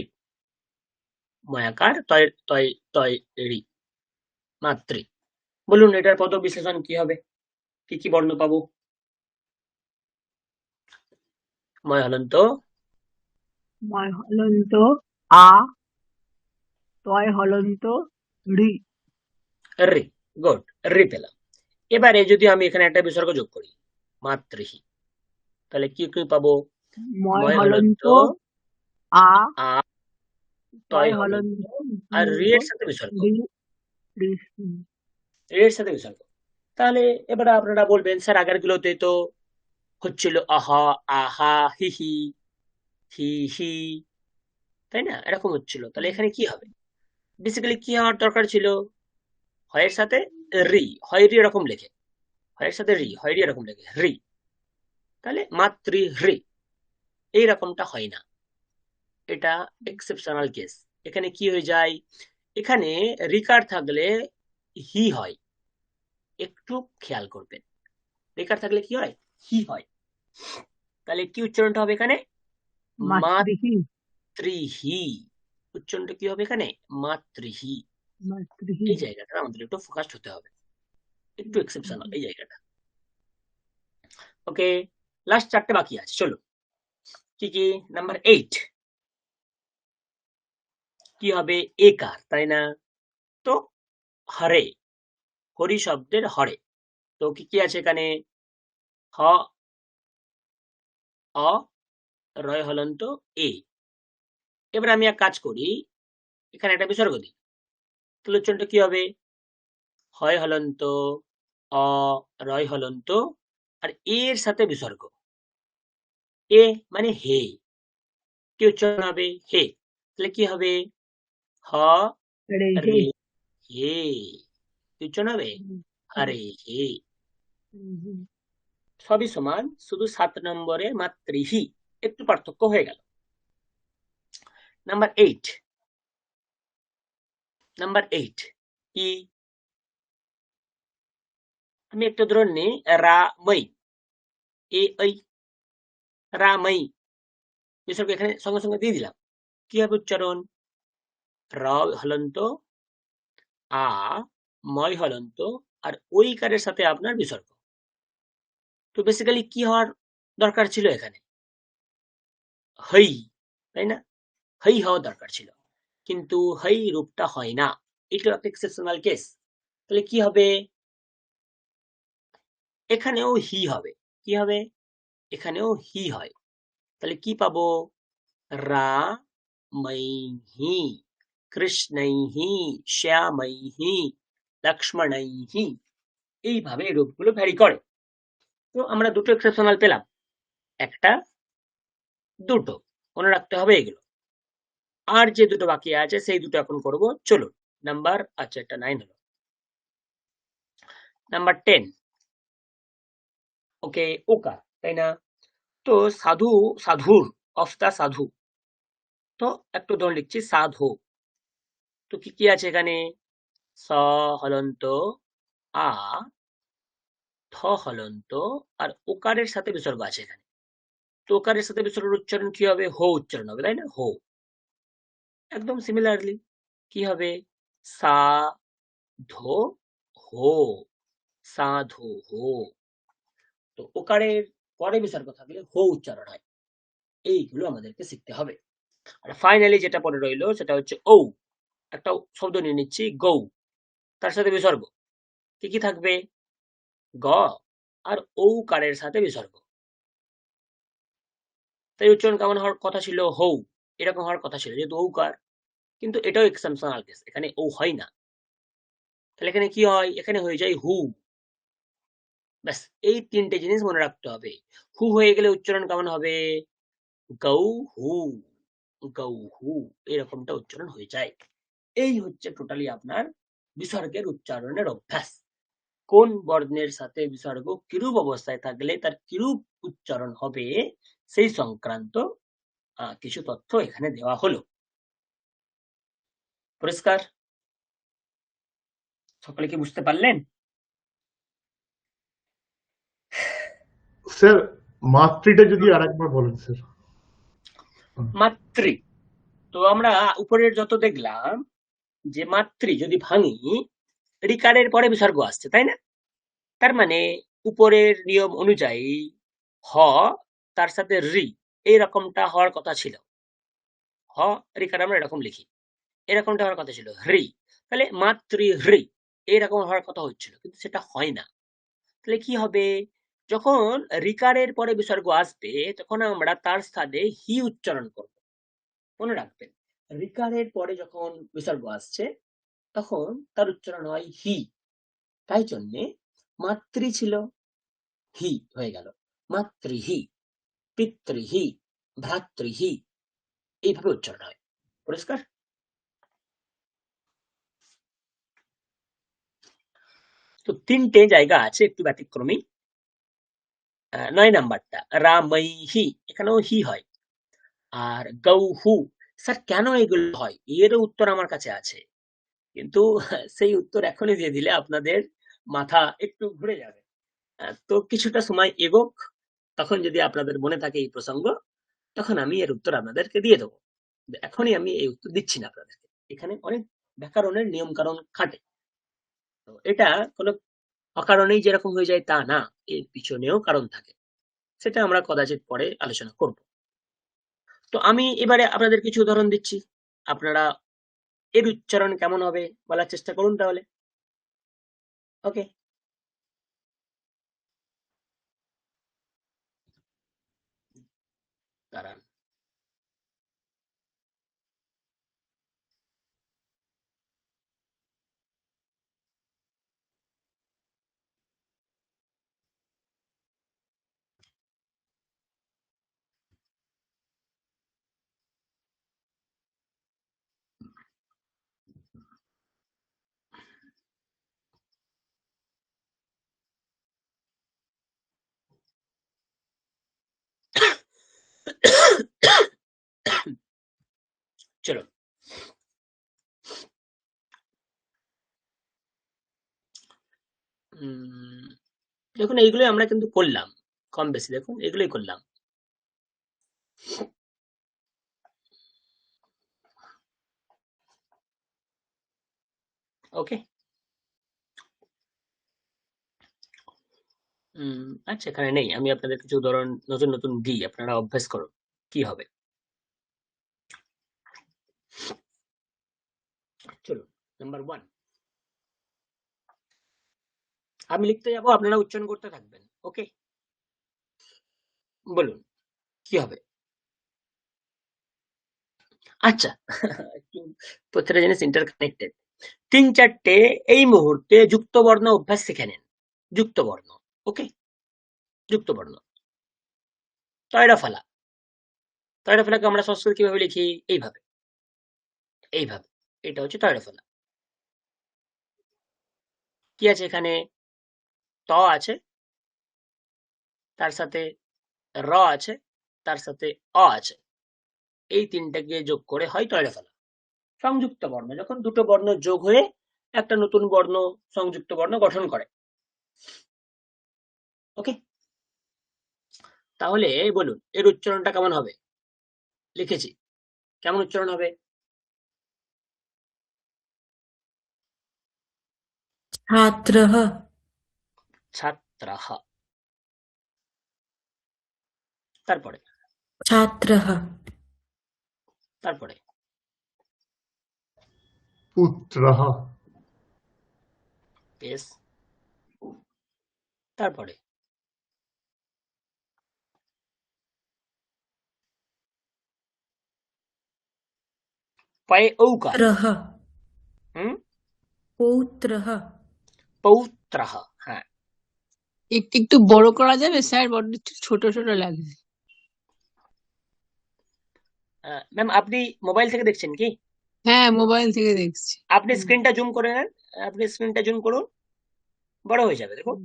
ময়াকার, তয় তয় তয় রি, মাতৃ। বলুন এটার পদ বিশ্লেষণ কি হবে? কি কি বর্ণ পাবো? ময় হলন্ত, ময় হলন্ত আ, তয় হলন্ত রি। রি, গুড, রি পেলাম। এবারে যদি আমি এখানে একটা বিসর্গ যোগ করি, মাতৃহি, তাহলে কি কি পাবো? ময় ময় হলন্ত হলন্ত আ, আ, তয় তয় হলন্ত হলন্ত আর রি এর সাথে বিসর্গ, রি, রি। রি এর সাথে বিসর্গ। তাহলে এবারে আপনারা বলবেন স্যার আগের গুলোতে তো হচ্ছিল আহা, আহা, হিহি, হি হি, তাই না? এরকম হচ্ছিল, তাহলে এখানে কি হবে? বেসিক্যালি কি হওয়ার দরকার ছিল? হয়ের সাথে রি, হয় রি এরকম লেখে, হয়ের সাথে রি, হয় রি এরকম লেখে, রি। তাহলে মাতৃ রি, এই রকমটা হয় না, এটা এক্সেপশনাল কেস। এখানে কি হয়ে যায়, এখানে রিকার থাকলে হি হয়, একটু খেয়াল করবেন, রিকার থাকলে কি হয়, হি হয়। তাহলে কি উচ্চারণটা হবে এখানে, মাতৃহি মাতৃহি। উচ্চারণটা কি হবে এখানে, মাতৃহি। মাতৃহি এই জায়গাটা আমাদের একটু ফোকাসড হতে হবে, একটু এক্সেপশনাল এই জায়গাটা। ওকে, লাস্ট 4টে বাকি আছে, চলো কি কি। নাম্বার 8 কি হবে, একার, তাই না? তো হরে, হরি শব্দের হরে, তো কি কি আছে এখানে, হ, অ, রয় হলন্ত এ। এবার আমি এক কাজ করি, এখানে একটা বিসর্গ দিই, তাহলে উচ্চারণটা কি হবে, হয় হলন্ত, অ, রয় হলন্ত, আর এর সাথে বিসর্গ, এ মানে হে, কি উচ্চারণ হবে, হে। তাহলে কি হবে, হ রে হে রে হে, কি উচ্চারণ হবে, হরে হে। সবই সমান, শুধু 7 নম্বরে মাতৃহি একটু পার্থক্য হয়ে গেল। নাম্বার 8 কি, আমি একটা উদাহরণ নিই, রামই, এ ঐ, রামই, বিসর্গ এখানে সঙ্গে সঙ্গে দিয়ে দিলাম, কি হবে উচ্চারণ, র হলন্ত, আ, ময় হলন্ত, আর ওই কারের সাথে আপনার বিসর্গ। তো বেসিক্যালি কি হওয়ার দরকার ছিল এখানে, হই, তাই না? হই হওয়ার দরকার ছিল, কিন্তু হই রূপটা হয় না, এটা একটা এক্সেপশনাল কেস। তাহলে কি হবে, এখানেও হি হবে, কি হবে, এখানেও হি হয়। তাহলে কি পাবো, রামৈহি, কৃষ্ণৈহি, শ্যামৈহি, লক্ষ্মণৈহি, এইভাবে এই রূপগুলো ভ্যারি করে। তো আমরা দুটো এক্সেপশনাল পেলাম, একটা, দুটো, মনে রাখতে হবে এগুলো। আর যে দুটো বাকি আছে সেই দুটো এখন করব, চলুন। নাম্বার, আচ্ছা এটা 9 হলো। নাম্বার 10, ওকে, ওকার, তাই না? তো সাধু, সাধুর, অফ দা সাধু, তো একটু ধরে লিখছি সাধু। তো কি কি আছে এখানে, স হলন্ত, আ, থ হলন্ত, আর ওকারের সাথে বিসর্গ আছে এখানে। তো ওকারের সাথে বিসর্গের উচ্চারণ কি হবে, হো উচ্চারণ হবে, তাই না, হো। একদম সিমিলারলি কি হবে, সা ধো হো, সাধু হো। তো ওকারের পরে বিসর্গ থাকলে হো উচ্চারণ হয়, এইগুলো আমাদেরকে শিখতে হবে। আর ফাইনালি যেটা পরে রইলো সেটা হচ্ছে ও, একটা শব্দ নিয়ে নিচ্ছি, গৌ, তার সাথে বিসর্গ, কি কি থাকবে, গ, আর ঔকারের সাথে বিসর্গ। তাই উচ্চারণ কেমন হওয়ার কথা ছিল, হৌ, এরকম হওয়ার কথা ছিল, যেহেতু ঔকার, কিন্তু এটাও এক্সেপশনাল কেস, এখানে ও হয় না। তাহলে এখানে কি হয়, এখানে হয়ে যায় হু। ব্যাস, এই 3টে জিনিস মনে রাখতে হবে। হু হয়ে গেলে উচ্চারণ কেমন হবে, গৌ হু, গৌ হু, এরকমটা উচ্চারণ হয়ে যায়। এই হচ্ছে টোটালি আপনার বিসর্গের উচ্চারণের অভ্যাস। কোন বর্ণের সাথে বিসর্গ কিরূপ অবস্থায় থাকলে তার কিরূপ উচ্চারণ হবে, সেই সংক্রান্ত কিছু তথ্য এখানে দেওয়া হলো। পরিষ্কার? সকলে কি বুঝতে পারলেন? স্যার মাতৃটা যদি আরেকবার বলেন স্যার। মাতৃ, তো আমরা উপরের যত দেখলাম যে মাতৃ যদি ভাঙি, রিকারের পরে বিসর্গ আসছে, তাই না? তার মানে উপরের নিয়ম অনুযায়ী হ তার সাথে রি, এইরকমটা হওয়ার কথা ছিল। হ রিকার আমরা এরকম লিখি, এরকমটা হওয়ার কথা ছিল, হ্রি, তাহলে মাতৃ হ্রি, এইরকম হওয়ার কথা হচ্ছিল, কিন্তু সেটা হয় না। তাহলে কি হবে, যখন রিকারের পরে বিসর্গ আসবে তখন আমরা তার স্থানে হি উচ্চারণ করব। মনে রাখবেন, রিকারের পরে যখন বিসর্গ আসছে তখন তার উচ্চারণ হয় হি, তাই জন্যে মাতৃ ছিল, হি হয়ে গেল মাতৃহি, পিতৃহি, ভ্রাতৃহি, এইভাবে উচ্চারণ হয়। পরিষ্কার? তো 3টে জায়গা আছে একটু ব্যতিক্রমী। 9 নাম্বারটা রামৈহি, এখানেও হি হয়, আর গৌহু। স্যার কেন এগুলো হয়, এরও উত্তর আমার কাছে আছে, কিন্তু সেই উত্তর এখনই দিয়ে দিলে আপনাদের মাথা একটু ঘুরে যাবে। তো কিছুটা সময় এগোক, তখন যদি আপনাদের মনে থাকে এই প্রসঙ্গ, তখন আমি এর উত্তর আপনাদেরকে দিয়ে দেবো। কিন্তু এখনই আমি এই উত্তর দিচ্ছি না আপনাদেরকে। এখানে অনেক ব্যাকরণের নিয়ম কারণ খাটে। তো এটা কোনো অকারণেই যেরকম হয়ে যায় তা না, এর পিছনেও কারণ থাকে। সেটা আমরা কদাচিৎ পরে আলোচনা করব। তো আমি এবারে আপনাদের কিছু উদাহরণ দিচ্ছি, আপনারা এর উচ্চারণ কেমন হবে বলার চেষ্টা করুন তাহলে। ওকে, দাঁড়ান। চলো, দেখুন এইগুলোই আমরা কিন্তু করলাম, কম বেশি দেখুন এগুলোই করলাম। ওকে, আচ্ছা এখানে নেই, আমি আপনাদের কিছু উদাহরণ নতুন নতুন দিই, আপনারা অভ্যাস করুন কি হবে। চলুন, নাম্বার 1 আমি লিখতে যাব, আপনারা উচ্চারণ করতে থাকবেন। ওকে, বলুন কি হবে। আচ্ছা, প্রত্যেকটা জিনিস ইন্টারকানেক্টেড। 3-4টে এই মুহূর্তে যুক্ত বর্ণ অভ্যাস শিখে নেন। যুক্ত বর্ণ, ওকে, যুক্ত বর্ণ। তয়রা ফালা, তয়রা ফালাকে আমরা সংস্কৃত কিভাবে লিখি, এইভাবে, এইভাবে। এটা হচ্ছে তয়রা ফালা। কি আছে এখানে, ত আছে, তার সাথে র আছে, তার সাথে অ আছে, এই তিনটাকে যোগ করে হয় তয়রা ফালা। সংযুক্ত বর্ণ, যখন দুটো বর্ণ যোগ হয়ে একটা নতুন বর্ণ, সংযুক্ত বর্ণ গঠন করে। ওকে, তাহলে বলুন এর উচ্চারণটা কেমন হবে। লিখেছি, কেমন উচ্চারণ হবে। छात्रः ছাত্রাহ, তারপরে, छात्रः তারপরে পুত্রः বেশ, তারপরে পায়ে ঔকার। पुत्रः হুম, पौत्रः পৌত্রাহ। হ্যাঁ, একটু একটু বড় করা যাবে স্যার, বড্ড একটু ছোট ছোট লাগছে। ম্যাম আপনি মোবাইল থেকে দেখছেন কি? হ্যাঁ, মোবাইল থেকে দেখছি। আপনি স্ক্রিনটা জুম করে নেন, আপনি স্ক্রিনটা জুম করুন, বড় হয়ে যাবে দেখুন।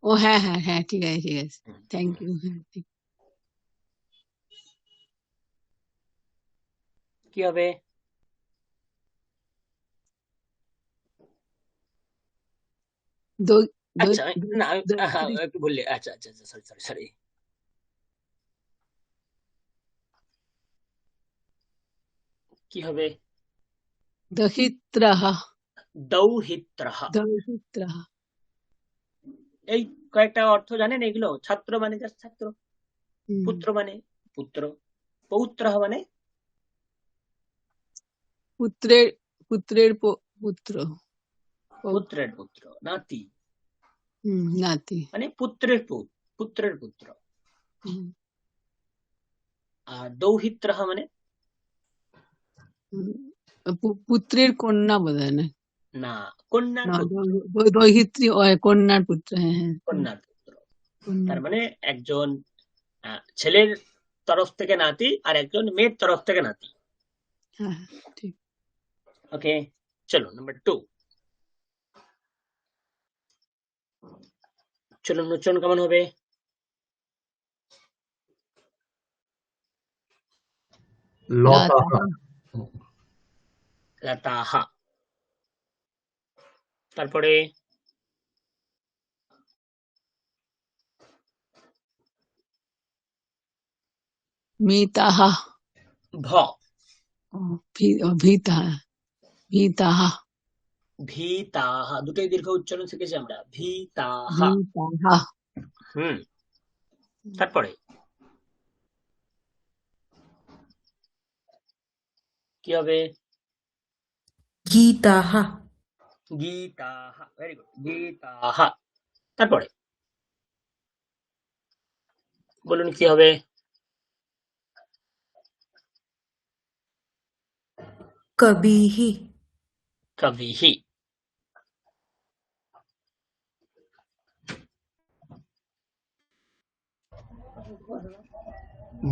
ও হ্যাঁ হ্যাঁ হ্যাঁ, ঠিক আছে ঠিক আছে, হুম, থ্যাংক ইউ। হ্যাঁ ঠিক। কি হবে। দৈ দৈ আচ্ছা না, দৈত্রী একটু বললে, আচ্ছা আচ্ছা আচ্ছা, সরি সরি সরি। কি হবে, দহিত্রাহ, দৌহিত্রাহ। দহিত্রাহ। এই কয়েকটা অর্থ জানেন এগুলো। ছাত্র মানে just ছাত্র, হুম, পুত্র মানে পুত্র, পৌত্রাহ মানে পুত্রের পুত্রের পুত্র, পুত্রের পুত্র, নাতি নাতি। মানে পুত্রের পুত্র, পুত্রের পুত্র। হুম, আর দৌহিত্রাহ মানে হুম, পুত্রের কন্যা বোধহয় না, না, কন্যার না পুত্র, দৈহিত্রী কন্যার পুত্র, হ্যাঁ হ্যাঁ কন্যার পুত্র। তার কন্যার। মানে একজন ছেলের তরফ থেকে নাতি আর একজন মেয়ের তরফ থেকে নাতি। হ্যাঁ ঠিক। ওকে, চলো নাম্বার 2, চলুন উচ্চারণ কেমন হবে। লতাহা লতাহা লতাহা। তারপরে মিতাহা ভ, ভিতা ভিতাহা ভিতাহা, দুটোই দীর্ঘ উচ্চারণ শিখেছি আমরা, ভিতাহা। ভিতাহা হুম, তারপরে কি হবে? गीताः গীতাহা, ভেরি গুড, গীতাহা। তারপরে বলুন কি হবে? कविः কবিহি।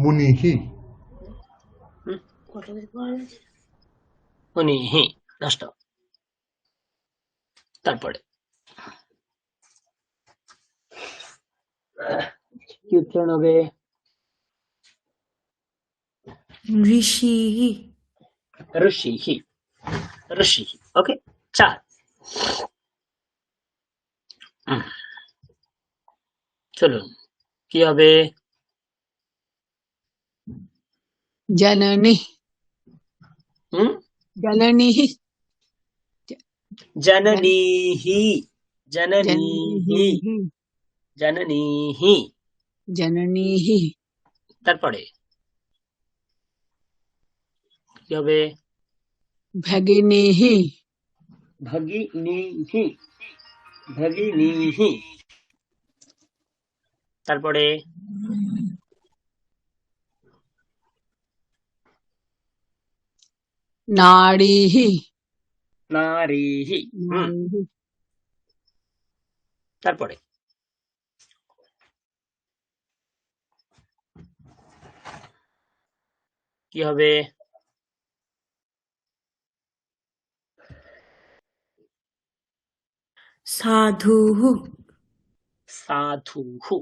মুনিহি মুনিহি, নষ্ট। তারপরে কি উচ্চারণ হবে? ऋषिः ঋষিহি, ঋষিহি। ওকে, 4। চলুন, কি হবে? জননী হুম, জননী জননীহি, জননীহি, জননীহি জননীহি। জননীহি তারপরে কি হবে? ভগিনীহি ভগিনীহি, ভগিনীহি। তারপরে নারীহি নারীহি। নারীহি তারপরে কি হবে? साधुः সাধুহু।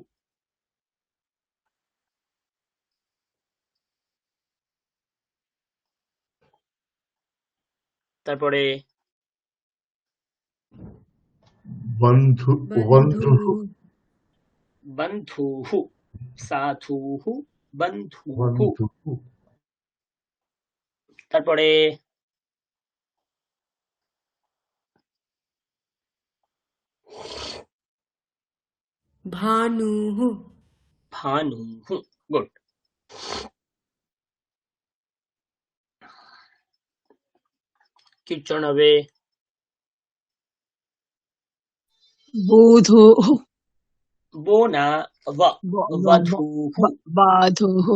তারপরে বন্ধু বন্ধুহু बन्धुः বন্ধুহু, সাধুহু, বন্ধুহু। বন্ধুহু তারপরে भानुः ভানুহু, গুড। কি উচ্চারণ হবে? বুধুঃ বোনা ব, বধূহু। বাধুঃ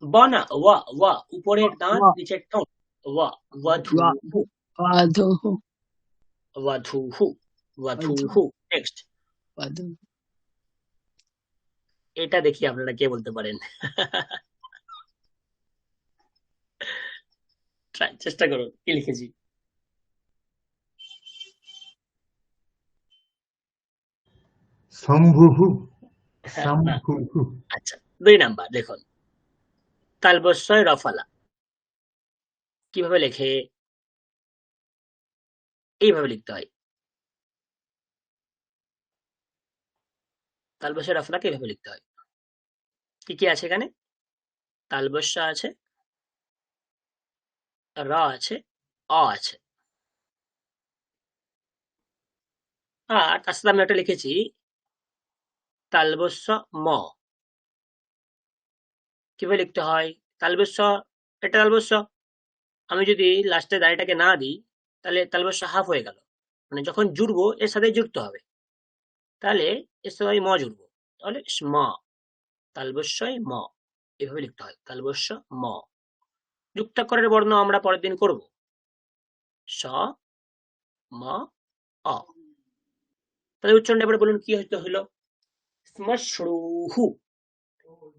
বনা ওয়া, ওয়া, উপরের দাঁত নিচের ঠোঁট, ওয়া, বধূহু, বাধুঃ বধূহু, বধূহু। নেক্সট, বাধুঃ এটা দেখি আপনারা কে বলতে পারেন। চেষ্টা করুন, কি লিখেছি? শম্ভুহু না, শম্ভুহু আচ্ছা, 2 নাম্বার দেখুন, তালবস্যয় রফালা কিভাবে লেখে? এইভাবে লিখতে হয়। তালবস্যয় রফালাকে এইভাবে লিখতে হয়। কি কি আছে এখানে? তালবস্য আছে, র আছে, অ আছে, আর তার সাথে আমি একটা লিখেছি তালবস্য ম। কিভাবে লিখতে হয়? তালবস্য, এটা তালবস্য, আমি যদি লাস্টে দাড়িটাকে না দিই তাহলে তালবস্য হাফ হয়ে গেল, মানে যখন জুড়বো এর সাথে জুড়তে হবে, তাহলে এর সাথে আমি ম জুড়বো, তাহলে স্ম, তালবস্যই ম, এভাবে লিখতে হয়, তালবস্য ম। যুক্তাক্ষরের বর্ণ আমরা পরের দিন করব, স, ম, অ। তাহলে উচ্চারণটা এবারে বলুন কি হয়তো হলো? শ্মশ্রুহু।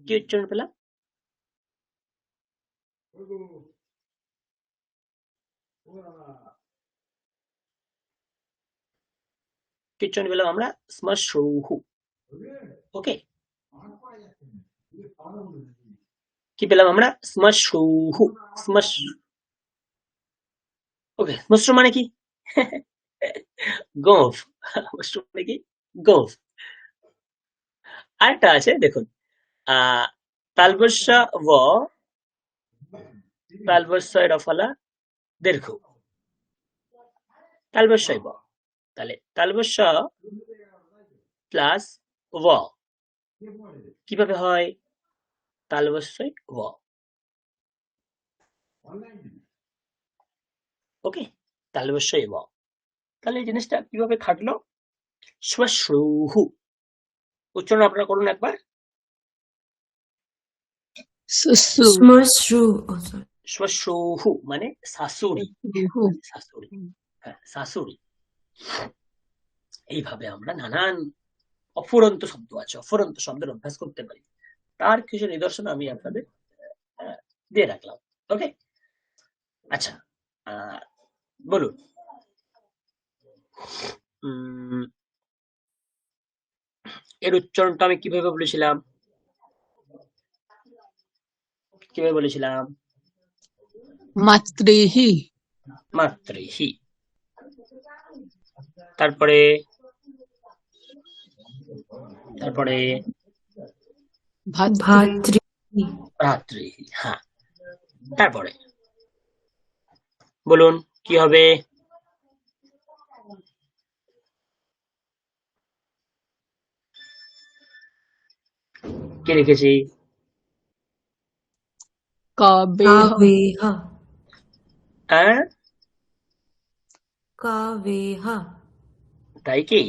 কি উচ্চারণ পেলাম? কি উচ্চারণ পেলাম আমরা? শ্মশ্রুহু। ওকে, কি পেলাম আমরা? শ্মশ্রুহু। ওকে, শ্মশ্রু মানে কি? গোঁফ। শ্মশ্রু মানে কি? গোঁফ। আরেকটা আছে দেখুন, তালবস্য ব তালবস্যই রফলা দীর্ঘ। তালবস্যই ব, তাহলে তালবস্য প্লাস ব কিভাবে হয়? তালবস্যই ব। ওকে, তালবস্যই ব। তাহলে এই জিনিসটা কিভাবে খাটলো? শ্মশ্রুহু। উচ্চারণ আপনারা করুন একবার। সুসু Smasru. Oh, sorry. শ্মশ্রুহু মানে শাশুড়ি। হু শাশুড়ি, হ্যাঁ শাশুড়ি। এইভাবে আমরা নানান অফুরন্ত শব্দ আছে, অফুরন্ত শব্দের অভ্যাস করতে পারি। তার কিছু নিদর্শন আমি আপনাদের দিয়ে রাখলাম। ওকে, আচ্ছা, বলুন, এর উচ্চারণটা আমি কিভাবে বলেছিলাম? কিভাবে বলেছিলাম? মাতৃহি মাতৃহি। তারপরে তারপরে ভাতৃ Bhatri. ভ্রাতৃহি। হ্যাঁ, তারপরে বলুন কি হবে? কি লিখেছি? কাবেহ Kaveha. হ্যাঁ, Kaveha. তাই কি?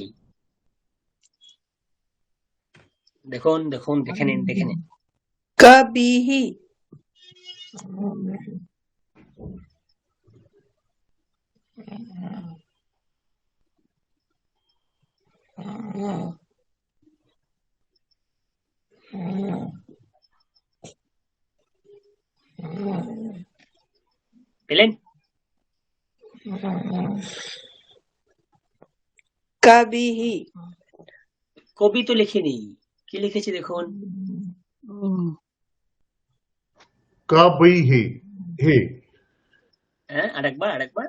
দেখুন দেখুন, দেখে নিন দেখে নিন। কাবিহি পেলেন? কাবিহি কবি তো লিখিনি, কি লিখেছি দেখুন। কাবিহি হে হ্যাঁ, আরেকবার আরেকবার।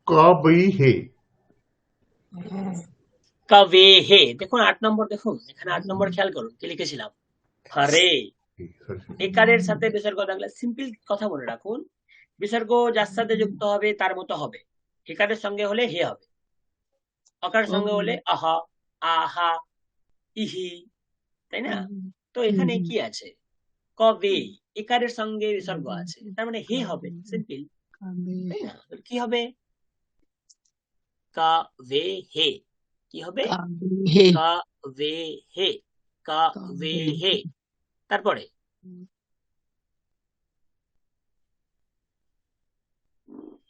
কাবিহি কাবে হে। দেখুন 8 নম্বর, দেখুন এখানে 8 নম্বর খেয়াল করুন কি লিখেছিলাম। হারে। একারের সাথে বিসর্গ থাকলে সিম্পল কথা মনে রাখুন, বিসর্গ যার সাথে যুক্ত হবে তার মতো হবে। একারের সঙ্গে হলে হে হবে, অকারের সঙ্গে হলে আহা, আহা, ইহি, তাই না? তো এখানে কি আছে? কবে, একারের সঙ্গে বিসর্গ আছে, তার মানে হে হবে, সিম্পল, তাই না? কি হবে? কা ভে হে। কি হবে? কাবেহে কা ভে হে, কা ভে হে। তারপরে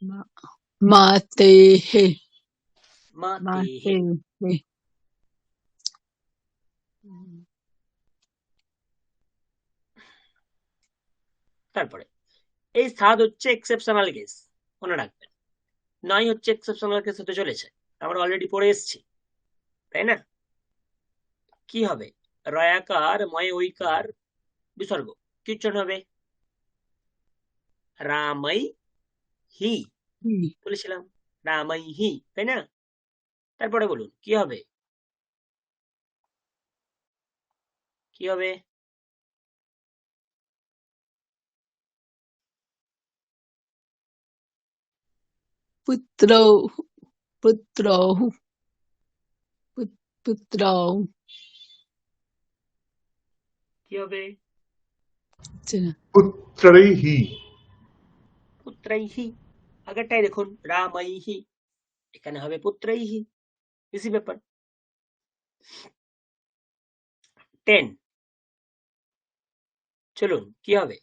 মাতেহে মাতে হে। মাতেহে তারপরে এই সাদ হচ্ছে এক্সেপশনাল কেস, মনে রাখবেন। নয় হচ্ছে এক্সেপশনাল কেস হতে চলেছে, আমরা অলরেডি পড়ে এসেছি, তাই না? কি হবে? রয়াকার ময় ঐকার বিসর্গ, কি উচ্চারণ হবে? রামাই হি বলেছিলাম, রামাই হি, তাই না? তারপরে বলুন কি হবে? কি হবে? পুত্র পুত্রহু পুত্রহু কি হবে? পুত্রৈহি পুত্রাইহি। আগেরটাই দেখুন, রামাইহি, এখানে হবে পুত্রাইহি, ইজি ব্যাপার। 10, চলুন কি হবে?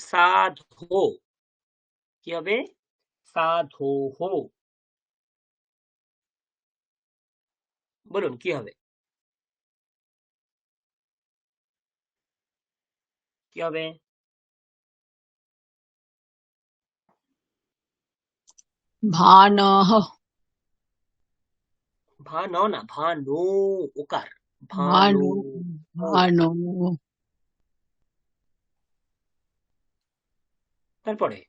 সাধো, কি হবে? সাধো হো, বলুন কি হবে? কি হবে? ভানহ ভা ন না, ভা নো, ওকার, ভানু। ভানু, তারপরে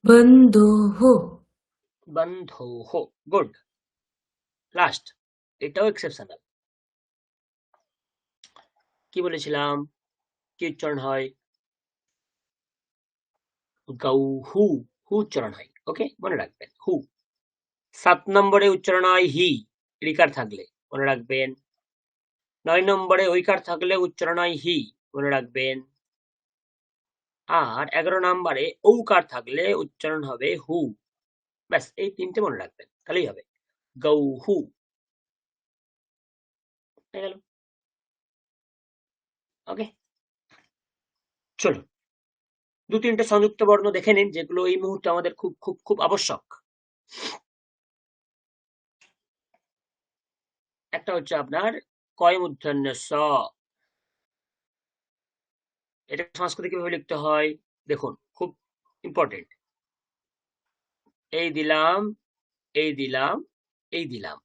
बन्धोः বন্ধোঃ। গুড। লাস্ট, এটাও এক্সেপশনাল। কি বলেছিলাম, কি উচ্চারণ হয়? গৌহু, হু উচ্চারণ হয়। ওকে, মনে রাখবেন হু। 7 নম্বরে উচ্চারণ হয় হি, রিকার থাকলে মনে রাখবেন। 9 নম্বরে ঐকার থাকলে উচ্চারণ হয় হি, মনে রাখবেন। আর 11 নম্বরে ঔকার থাকলে উচ্চারণ হবে হু। ব্যাস, এই 3টে মনে রাখবেন, তাহলেই হবে গৌহু। হয়ে গেল। ওকে, চলুন 2-3টে সংযুক্ত বর্ণ দেখে নিন, যেগুলো এই মুহূর্তে আমাদের খুব খুব খুব আবশ্যক। একটা হচ্ছে আপনার কয় মূর্ধন্য স। এটা সংস্কৃত কিভাবে লিখতে হয় দেখুন, খুব ইম্পর্টেন্ট। এই দিলাম, এই দিলাম, এই দিলাম,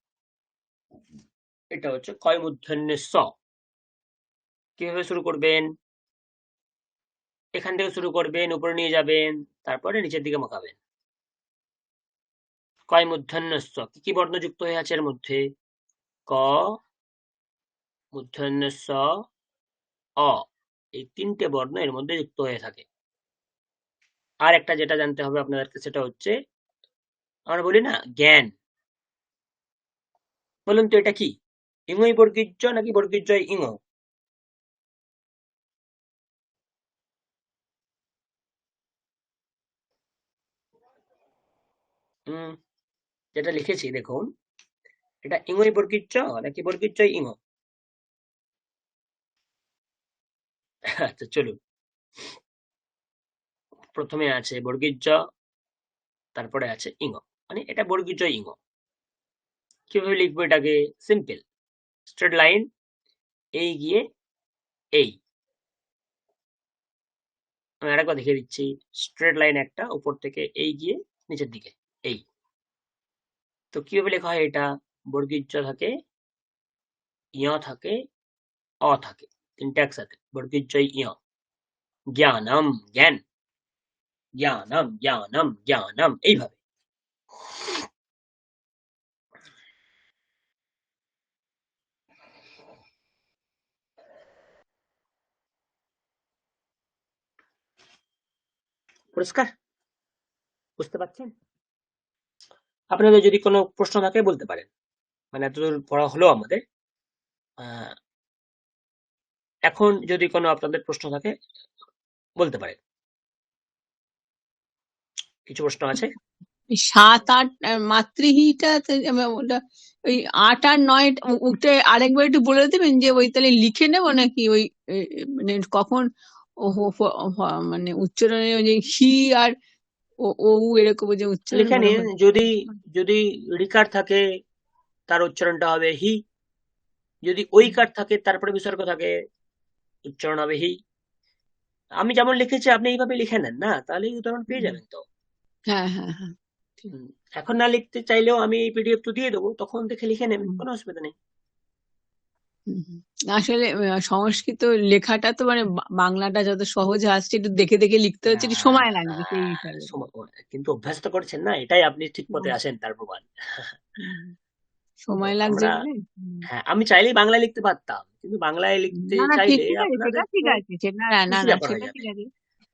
এটা হচ্ছে কয় মূর্ধন্য স। কিভাবে শুরু করবেন? এখান থেকে শুরু করবেন, উপরে নিয়ে যাবেন, তারপরে নিচের দিকে মাখাবেন। কয় মূর্ধন্য স। কি কি বর্ণ যুক্ত হয়ে আছে এর মধ্যে? ক, মূর্ধন্য স, অ, এই 3টে বর্ণ এর মধ্যে যুক্ত হয়ে থাকে। আর একটা যেটা জানতে হবে আপনাদেরকে, সেটা হচ্ছে আমরা বলি না জ্ঞান। বলুন তো এটা কি? ইংই বর্গীয় নাকি বর্গীয় ইং? যেটা লিখেছি দেখুন, এটা ইংই বর্গীয় নাকি বর্গীয় ইং? আচ্ছা চলুন, প্রথমে আছে বর্গীয়, তারপরে আছে ইং, মানে এটা বর্গীয় ইং। কিভাবে লিখবো এটাকে? সিম্পল, স্ট্রেট লাইন, এই গিয়ে এই। আমি আরেকবার দেখিয়ে দিচ্ছি, স্ট্রেট লাইন একটা, উপর থেকে এই গিয়ে নিচের দিকে এই। তো কিভাবে লেখা হয় এটা? বর্গীয় থাকে, ইয় থাকে, অ থাকে, 3টে একসাথে বর্গীয় ইয়। জ্ঞানম, জ্ঞান, জ্ঞানম, জ্ঞানম, জ্ঞানম, এইভাবে। পরিষ্কার? বুঝতে পারছেন? আপনাদের যদি কোনো প্রশ্ন থাকে বলতে পারেন, মানে এতদূর পড়া হলো আমাদের। এখন যদি কোনো আপনাদের প্রশ্ন থাকে বলতে পারেন। কিছু প্রশ্ন আছে? 7-8 মাতৃহিটা ওটা ওই 8 আর 9 ওটা আরেকবার একটু বলে দেবেন, যে ওই তাহলে লিখে নেবো নাকি ওই মানে কখন মানে উচ্চারণে ওই যে হি আর ও এরকম যে উচ্চারণ লিখে মানে নিন। যদি যদি রিকার থাকে তার উচ্চারণটা হবে হি, যদি ঐকার থাকে তারপরে বিসর্গ থাকে উচ্চারণ হবে হি। আমি যেমন লিখেছি আপনি এইভাবে লিখে নেন না, তাহলে উদাহরণ পেয়ে যাবেন তো। হ্যাঁ হ্যাঁ হ্যাঁ, ঠিক। এখন না লিখতে চাইলেও আমি এই পিডিএফ তো দিয়ে দেবো, তখন দেখে লিখে নেবেন, কোনো অসুবিধা নেই। আসলে সংস্কৃত লেখাটা তো মানে বাংলাটা যত সহজ আসছে, একটু দেখে দেখে লিখতে হচ্ছে, একটু সময় লাগবে সেই হিসাবে। কিন্তু অভ্যাস তো করছেন না, এটাই আপনি ঠিক পথে আসেন তার প্রমাণ। সময় লাগছে আমরা, বলে। হ্যাঁ, আমি চাইলেই বাংলায় লিখতে পারতাম, কিন্তু বাংলায় লিখতে না না, ঠিক চাইলে ঠিক আছে, আপনাদের সেটা ঠিক একটু আছে, না না বেশি না, ব্যাপার হয়ে সেটা ঠিক যাবে। আছে,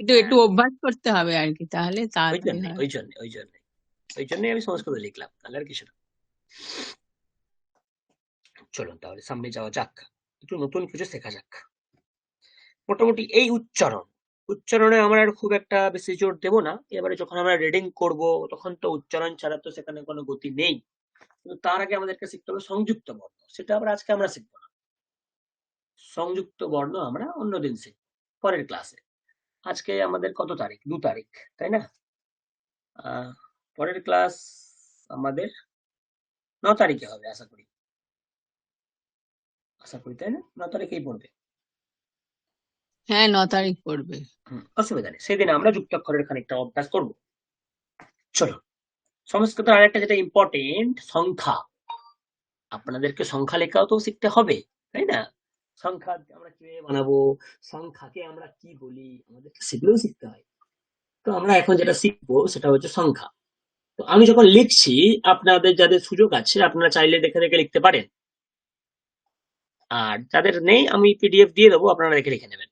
একটু একটু হ্যাঁ, অভ্যাস করতে হবে আর কি, তাহলে ওই তাড়াতাড়ি জন্য হয়। ওই জন্য ওই জন্য ওই জন্যই আমি সংস্কৃত লিখলাম, তাহলে আর কিছু না। চলুন তাহলে সামনে যাওয়া যাক, একটু নতুন কিছু শেখা যাক। মোটামুটি এই উচ্চারণে আমরা আর খুব একটা বেশি জোর দেব না। এবারে যখন আমরা রিডিং করব, তখন তো উচ্চারণ ছাড়া তো সেখানে কোনো গতি নেই। কিন্তু তার আগে আমাদেরকে শিখতে হবে সংযুক্ত বর্ণ, সেটা আজকে আমরা শিখবো না। সংযুক্ত বর্ণ আমরা অন্যদিন শিখব, পরের ক্লাসে। আজকে আমাদের কত তারিখ? 2 তারিখ, তাই না? পরের ক্লাস আমাদের 9 তারিখে হবে আশা করি, তাই না? 9 তারিখেই পড়বে। হ্যাঁ 9 তারিখ পড়বে। অসুবিধা নেই, সেদিন আমরা যুক্তাক্ষরের খানিকটা অভ্যাস করব। চলো, সংস্কৃত আরেকটা যেটা ইম্পর্টেন্ট, সংখ্যা। আপনাদেরকে সংখ্যা লেখাও তো শিখতে হবে, তাই না? সংখ্যা আমরা কিভাবে বানাবো, সংখ্যাকে আমরা কি বলি, আমাদেরকে সেগুলোও শিখতে হয়। তো আমরা এখন যেটা শিখবো সেটা হচ্ছে সংখ্যা। তো আমি যখন লিখছি, আপনাদের যাদের সুযোগ আছে আপনারা চাইলে দেখে দেখে লিখতে পারেন, আর যাদের নেই আমি পিডিএফ দিয়ে দেবো, আপনারা দেখে লিখে নেবেন।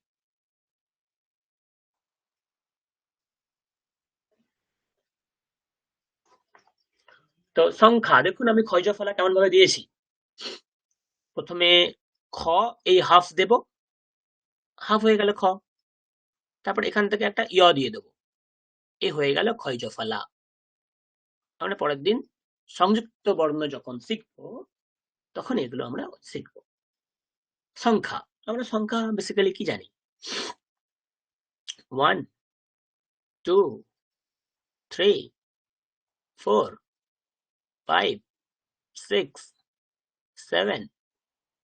তো সংখ্যা দেখুন, আমি ক্ষয়জ ফলা কেমন ভাবে দিয়েছি। প্রথমে খ, এই হাফ দেব, হাফ হয়ে গেল খ। তারপর এখান থেকে একটা ইয় দিয়ে দেবো, এ হয়ে গেল ক্ষয়জ ফলা। আমরা পরের দিন সংযুক্ত বর্ণ যখন শিখবো তখন এগুলো আমরা শিখবো। সংখ্যা, আমরা সংখ্যা বেসিক্যালি কি জানি? 1 2 3 4 5 6 7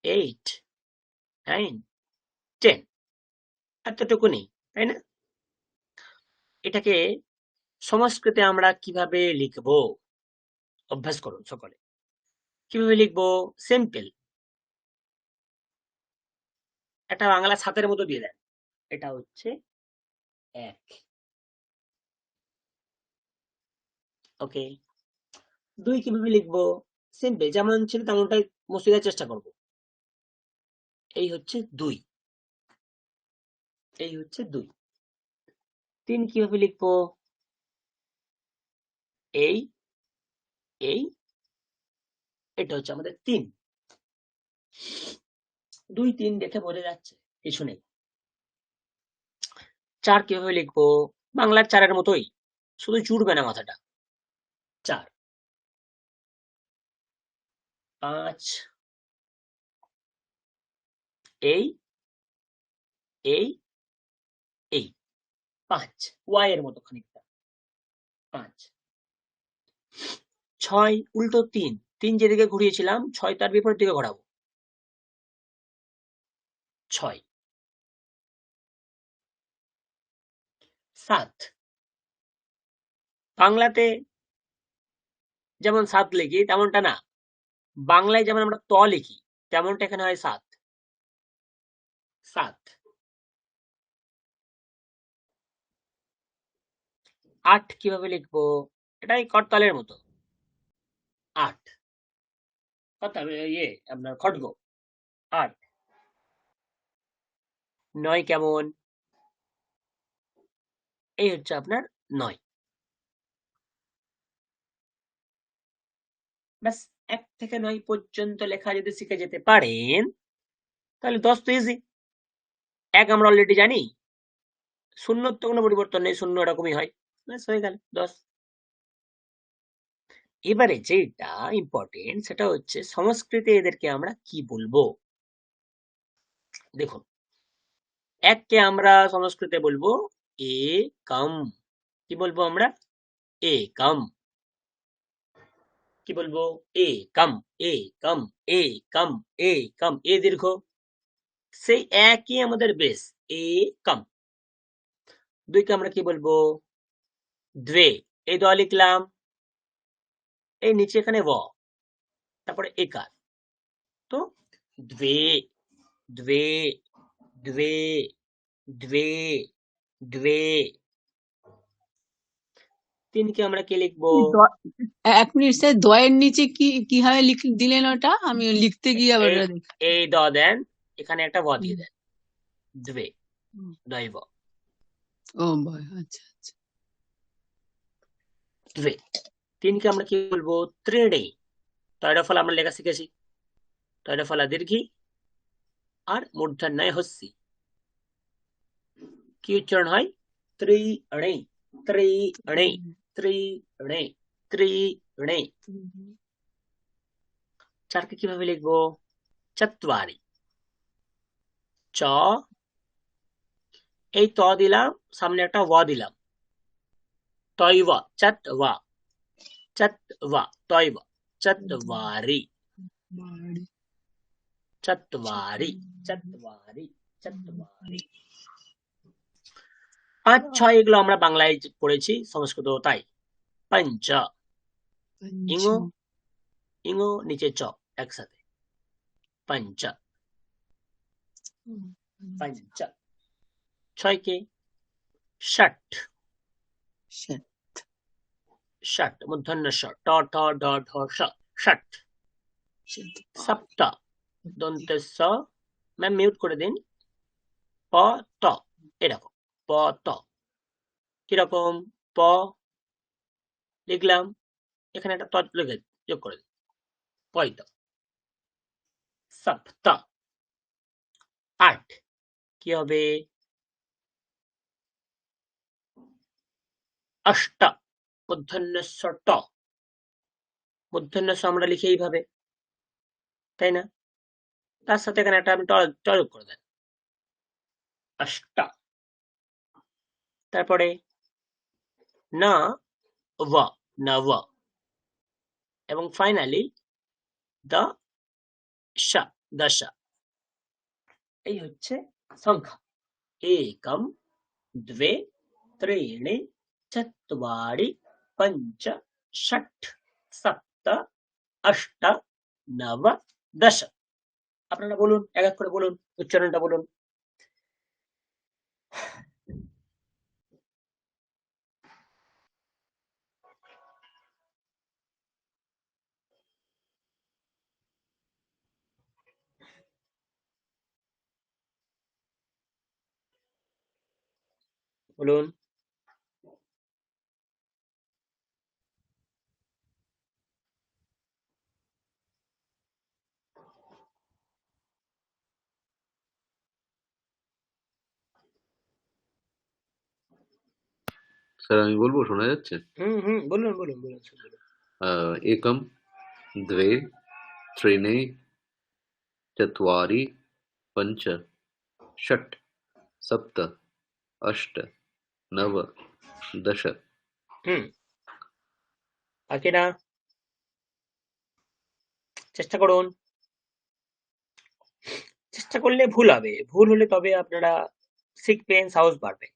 8 9 10, এতটুকুনি, তাই না? এটাকে সংস্কৃতে আমরা কিভাবে লিখবো অভ্যাস করুন সকলে। কিভাবে লিখবো? সিম্পল, একটা বাংলা ছাতের মতো দিয়ে দেন, এটা হচ্ছে 1। ওকে। 2 কিভাবে লিখবো? সিম্পল, যেমন ছিল তেমনটাই মুছে দেওয়ার চেষ্টা করব। এই হচ্ছে 2, এই হচ্ছে 2। 3 কিভাবে লিখবো? এই এই এটা হচ্ছে আমাদের 3। 2 3 দেখে বোঝা যাচ্ছে কিছু নেই। 4 কিভাবে লিখবো? বাংলার 4-এর মতোই, শুধু জুড়বে না মাথাটা। 4 5 এই এই এই 5, ওয়াই এর মতো খানিকটা 5। 6 উল্টো 3, 3 যেদিকে ঘুরিয়েছিলাম 6 তার বিপরীত দিকে ঘোরাবো, 6। 7, বাংলাতে যেমন 7 লিখি তেমনটা না, বাংলায় যেমন আমরা ত লিখি তেমনটা এখানে হয় 7। 7। 8 কিভাবে লিখবো? এটাই করতালের মতো 8, কথা ইয়ে আপনার খড়গ 8। 9 কেমন? এই হচ্ছে আপনার 9। ব্যাস, 1 থেকে 9 পর্যন্ত লেখা যদি শিখে যেতে পারেন তাহলে 10 তো ইজি। 1 আমরা অলরেডি জানি, শূন্যর তো কোনো পরিবর্তন নেই, শূন্য এরকমই হয়, ব্যাস হয়ে গেল 10। এবারে যেটা ইম্পর্টেন্ট সেটা হচ্ছে সংস্কৃতে এদেরকে আমরা কি বলবো। দেখুন, 1 কে আমরা সংস্কৃতে বলবো একম। কি বলবো আমরা? একম। কি বলবো? একম একম একম একম, এ দীর্ঘ, সেই একই আমাদের বেস, একম। 2 কে আমরা কি বলবো? দ্বে, এই দ লিখলাম, এই নিচে এখানে ব, তারপরে একার, তো দ্বে দ্বে দ্বে দ্বে দ্বে। 3 কে আমরা কি লিখবো? 1 মিনিট স্যার, দয়ের নিচে কি কিভাবে দিলেন ওটা? আমি লিখতে গিয়ে আবার এই ওটা দেখি। এই দ দেন, এখানে একটা ব দিয়ে দেন, দ্বে, দৈব, ও বয়, আচ্ছা আচ্ছা। দ্বে। 3 কে আমরা কি বলবো? ত্রিণে। তয়রা ফল আমরা লেখা শিখেছি, তয়রা ফলা দীর্ঘী আর মূর্ধন্যায় হস্যি। কি উচ্চারণ হয়? ত্রিণে ত্রিণে ত্রিণে ত্রিণে। 4 কে কিভাবে লিখবো? চত্বারি। চ, এই ত দিলাম, সামনে একটা ওয়া দিলাম, তৈব, চত্বা চত্বা তৈব, চত্বারি চত্বারি চত্বারি চত্বারি। পাঁচ ছয় এগুলো আমরা বাংলায় পড়েছি, সংস্কৃত তাই। পঞ্চ, ইঙো ইঙো নিচে চ একসাথে, পঞ্চ পঞ্চ। ছয়কে ষট, ষট মূর্ধন্য ষ, ট ঠ ড ঢ স, ষট। সপ্ত, দন্তে স, ম্যাম মিউট করে দিন, প ত, এরকম প ত। কিরকম? প লিখলাম, এখানে একটা ত লিখে যোগ করে দিন, পয়ত। সপ্ত, আট, কি হবে? অষ্ট, মূর্ধন্য স ট, মূর্ধন্য স আমরা লিখি এইভাবে, তাই না? তার সাথে এখানে একটা আপনি ট যোগ করে দেন, অষ্ট। তারপরে না ভ, নব, এবং ফাইনালি দ শ, দশ। এই হচ্ছে সংখ্যা। একম, দ্বে, ত্রীণি, চত্বারি, পঞ্চ, ষট, সপ্ত, অষ্ট, নব, দশ। আপনারা বলুন, এক এক করে বলুন, উচ্চারণটা বলুন। বলুন। স্যার আমি বলবো, শোনা যাচ্ছে? বলুন বলুন বলুন sir, বলুন। একম, দ্বে, ত্রীণি, চত্বারি, পঞ্চ, ষট, সপ্ত, অষ্ট, নব, দশ। বাকিরা চেষ্টা করুন। চেষ্টা করলে ভুল হবে, ভুল হলে তবে আপনারা শিখবেন, সাহস বাড়বে,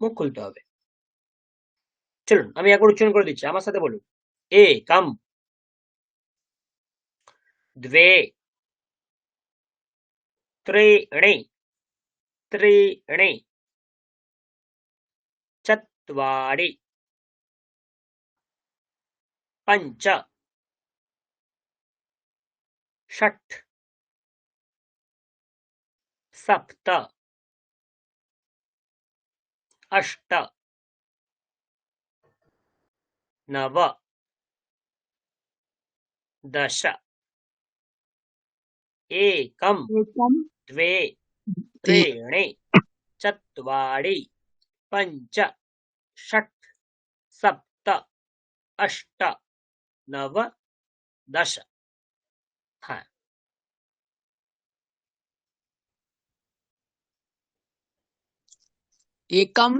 মুখ খুলতে হবে। চলুন আমি একবার উচ্চারণ করে দিচ্ছি, আমার সাথে বলুন। একম, দ্বে, ত্রীণি, ত্রীণি, চত্বারি, পঞ্চ, ষট, সপ্ত, অষ্ট, নব, দশ। একম, একম, দ্वे, त्रीणि, चत्वारि, पञ्च, षट्, सप्त, अष्ट, नव, दश। হ্যাঁ, एकम,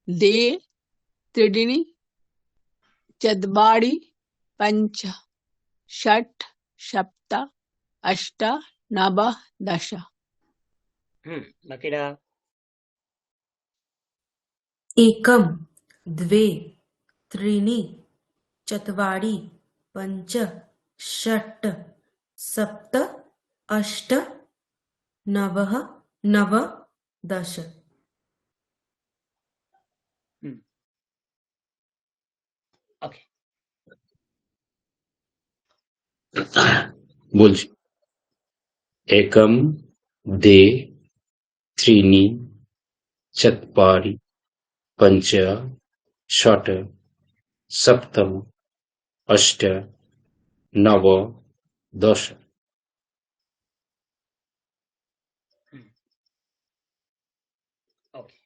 द्वे, त्रीणि, चत्वारि, पञ्च, षट्, सप्त, अष्ट, नव, दश। বাকিরা एकम, द्वे, त्रीणि, चत्वारि, पञ्च, षट्, सप्त, अष्ट, नव, दश। ওকে, বলছি। একম, দ্বে, ত্রীণি, চত্বারি, পঞ্চ, ষট, সপ্ত, অষ্ট, নব, দশ। ওকে,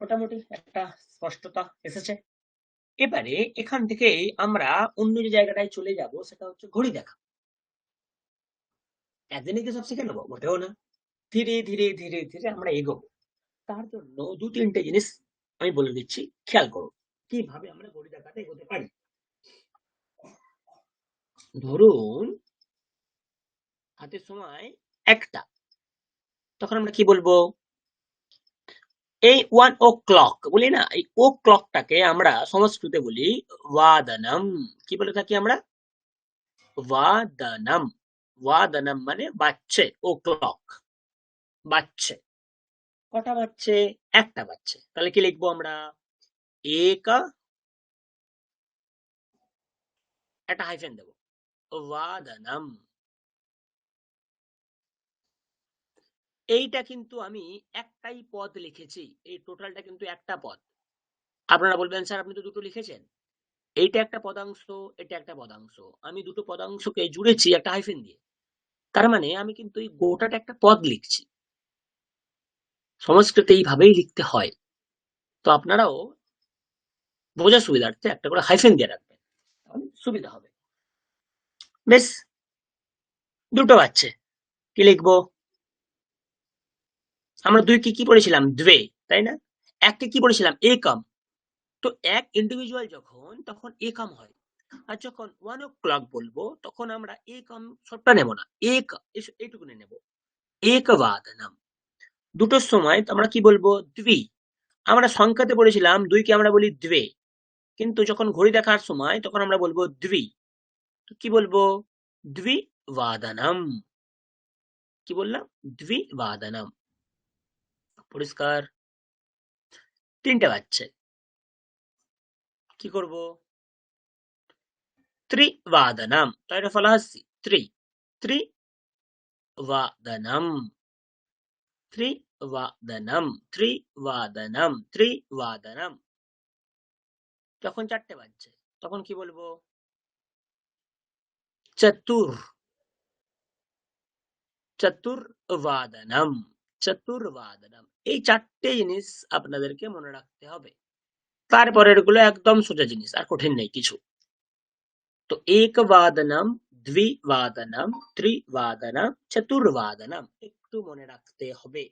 মোটামুটি একটা স্পষ্টতা এসেছে। এবারে এখান থেকে আমরা অন্য যে জায়গাটায় চলে যাব, সেটা হচ্ছে ঘড়ি দেখা। একদিনে কি সব শিখে নেবো? মোটেও না। ধীরে ধীরে ধীরে ধীরে আমরা এগোবো। তার জন্য দু তিনটে জিনিস আমি বলে দিচ্ছি, খেয়াল করুন কিভাবে আমরা ঘড়ি দেখাতে এগোতে পারি। ধরুন হাতে সময় একটা, তখন আমরা কি বলবো? এই 1 o'clock বলি না, এই ও ক্লকটাকে আমরা সংস্কৃতে বলি ওয়াদনম। কি বলে থাকি আমরা? ওয়াদনম। ওয়াদনম মানে বাজছে, ও ক্লক বাজছে। কটা বাজছে? একটা বাজছে। তাহলে কি লিখবো আমরা? এক, একটা হাইফেন দেবো, ওয়াদনম। এইটা কিন্তু আমি একটাই পদ লিখেছি, এই টোটালটা কিন্তু একটা পদ। আপনারা বলবেন স্যার আপনি তো দুটো লিখেছেন। এইটা একটা পদাংশ, এটা একটা পদাংশ, আমি দুটো পদাংশকে জুড়েছি একটা হাইফেন দিয়ে। তার মানে আমি কিন্তু এই গোটাটা একটা পদ লিখছি। সংস্কৃতে এইভাবেই লিখতে হয়। তো আপনারাও বোঝার সুবিধার্থে একটা করে হাইফেন দিয়ে রাখবেন, তাহলে সুবিধা হবে। বেশ, দুটো বাচ্চে, কি লিখবো? আমরা দুই কি পড়েছিলাম? দ্বে, তাই না? এককে কি পড়েছিলাম? একম। তো এক ইন্ডিভিজুয়াল যখন, তখন একম হয়। আর যখন 1 o'clock বলবো তখন আমরা একম সবটা নেব না, এইটুকুনি নেব। একবাদনম। দুটোর সময় আমরা কি বলবো? দ্বি। আমরা সংখ্যাতে পড়েছিলাম দুইকে আমরা বলি দ্বে, কিন্তু যখন ঘড়ি দেখার সময় তখন আমরা বলবো দ্বি। কি বলবো? দ্বিবাদনম। কি বললাম? দ্বিবাদনম। পরিষ্কার? তিনটে বাজছে, কি করব? ত্রিবাদনম। তো এটা ফলা হাসছি ত্রিবাদনম। ত্রিবাদনম, ত্রিবাদনম, ত্রিবাদনম। যখন চারটে বাজছে তখন কি বলবো? চতুর্বাদনম। চতুর্বাদনম। এই চারটে জিনিস আপনাদেরকে মনে রাখতে হবে। তারপরের গুলো একদম সোজা জিনিস, আর কঠিন নেই কিছু। তো একবাদনম, দ্বিবাদনম, ত্রিবাদনম, চতুর্বাদনম একটু মনে রাখতে হবে।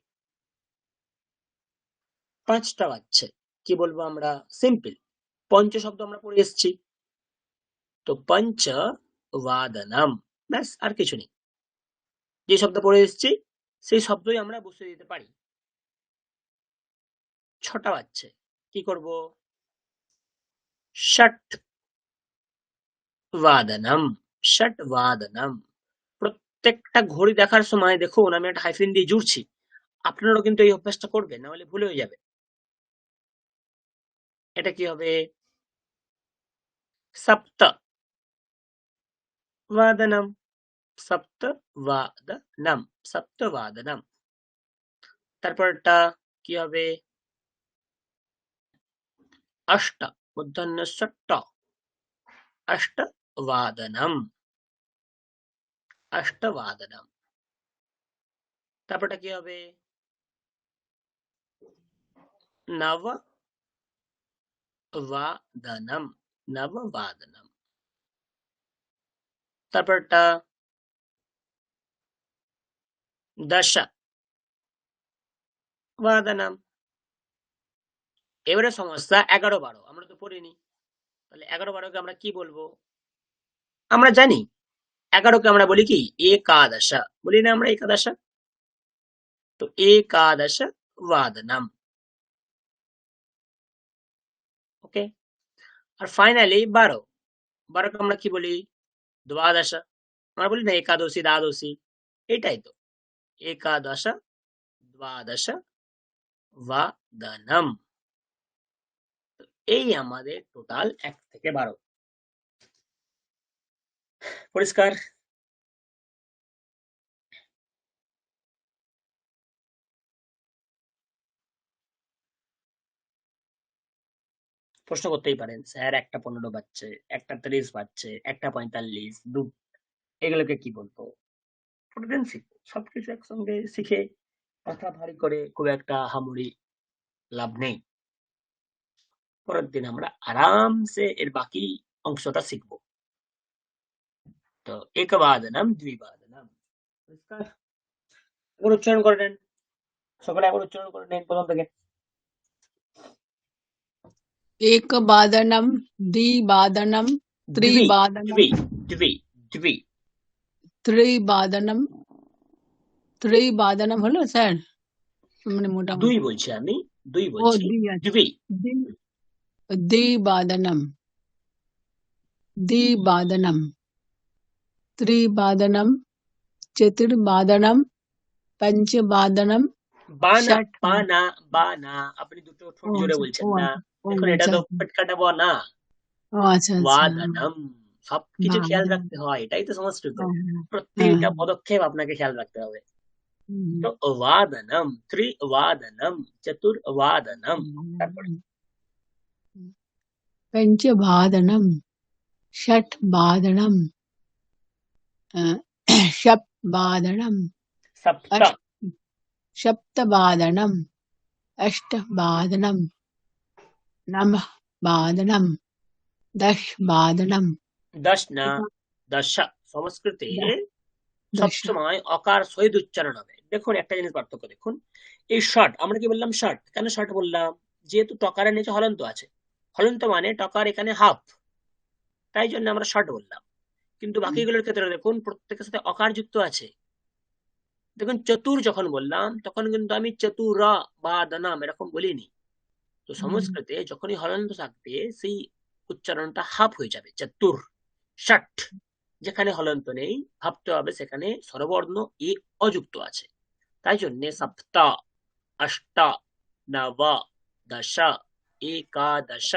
পাঁচটা বাজছে, কি বলবো আমরা? সিম্পল পঞ্চ শব্দ আমরা পড়ে এসেছি, তো পঞ্চবাদনম। ব্যাস, আর কিছু নেই। যে শব্দ পড়ে এসেছি সেই শব্দই আমরা বসিয়ে দিতে পারি। ছটা বাজছে, কি করব? ষটবাদনম। ষটবাদনম। প্রত্যেকটা ঘড়ি দেখার সময় দেখুন আমি একটা হাইফেন দিয়ে জুড়ছি। আপনারাও কিন্তু এই অভ্যাসটা করবেন, না হলে ভুলে হয়ে যাবে। এটা কি হবে? সপ্তবাদনম। সপ্তবাদনম। সপ্তবাদনম। তারপরটা কি হবে? অষ্ট মূর্ধন্য ষট্ট। অষ্টবাদনম। অষ্টবাদনম। তারপরটা কি হবে? নববাদনম। নববাদনম। তারপরটা দশবাদনম। এবারে সমস্যা 11-12, আমরা তো পড়িনি। তাহলে 11-12কে আমরা কি বলবো? আমরা জানি 11কে আমরা বলি কি? একাদশ। বলি না আমরা একাদশ? তো একাদশ বাদনম। ওকে। আর ফাইনালি 12কে আমরা কি বলি? দ্বাদশ। আমরা বলি না একাদশী, দ্বাদশী, এটাই তো একাদশ দ্বাদশ বাদনম। এই আমাদের টোটাল 1 থেকে 12। পরিষ্কার? প্রশ্ন করতেই পারেন স্যার 1টা 15 বাজছে, 1টা 30 বাজছে, 1টা 45, এগুলোকে কি বলবো? প্রতিদিন শিখবো, সবকিছু একসঙ্গে শিখে মাথা ভারী করে খুব একটা আহামরি লাভ নেই। পরের দিন আমরা আরামসে এর বাকি অংশটা শিখবো। তো একবাদনম, দ্বিবাদনম। পরিষ্কার? একবার উচ্চারণ করে নেন, সকলে একবার উচ্চারণ করে নেন প্রথম থেকে। একবাদনম, দ্বিবাদনম, দ্বি, ত্রিবাদনম, দ্বি, দ্বি, দ্বি। ত্রিবাদনম। ত্রিবাদনম হলো স্যার? মানে মোটামুটি দুই বলছি আমি, দুই ও বলছি, দি আছে দ্বি। দি- দ্বিবাদনম দ্বিবাদনম ত্রিবাদনম চতুর্বাদনম পঞ্চবাদনম বা না, ষট বা না, বা না, আপনি দুটো ঠোঁট ও জোরে আচ্ছা বলছেন ও না। আচ্ছা ও দেখুন এটা আচ্ছা তো আচ্ছা পেটকাটা ব না, ও আচ্ছা আচ্ছা ওয়াদনম। সবকিছু খেয়াল বাদনম রাখতে হয়, এটাই তো সংস্কৃত। হ্যাঁ হ্যাঁ হ্যাঁ প্রতিটা হ্যাঁ পদক্ষেপ আপনাকে খেয়াল রাখতে হবে। হুম, তো ওয়াদনম, ত্রিওয়াদনম, চতুর্ওয়াদনম। তারপরে पंचवादनम षट्वादनम सप्तवादनम সপ্ত, अष्ट सप्तवादनम अष्टवादनम नववादनम दशवादनम দশ না, দশ। সংস্কৃতে दश সবসময় অকার সহিত উচ্চারণ হবে। দেখুন একটা জিনিস পার্থক্য দেখুন, এই শর্ট, আমরা কি বললাম শর্ট, কেন শর্ট বললাম? যেহেতু টকারের নিচে হলন্ত আছে, হলন্ত মানে টকার এখানে হাফ, তাই জন্য আমরা শর্ট বললাম। কিন্তু বাকিগুলোর ক্ষেত্রে দেখুন প্রত্যেকের সাথে অকার যুক্ত আছে। দেখুন চতুর যখন বললাম তখন কিন্তু আমি চতুর বা দনাম এরকম বলিনি। তো সংস্কৃতে যখনই হলন্ত থাকবে সেই উচ্চারণটা হাফ হয়ে যাবে, চতুর। ষট যেখানে হলন্ত নেই, ভাবতে হবে সেখানে স্বরবর্ণ এ অযুক্ত আছে। তাই জন্য সপ্ত, অষ্ট, নব, দশ, একাদশ,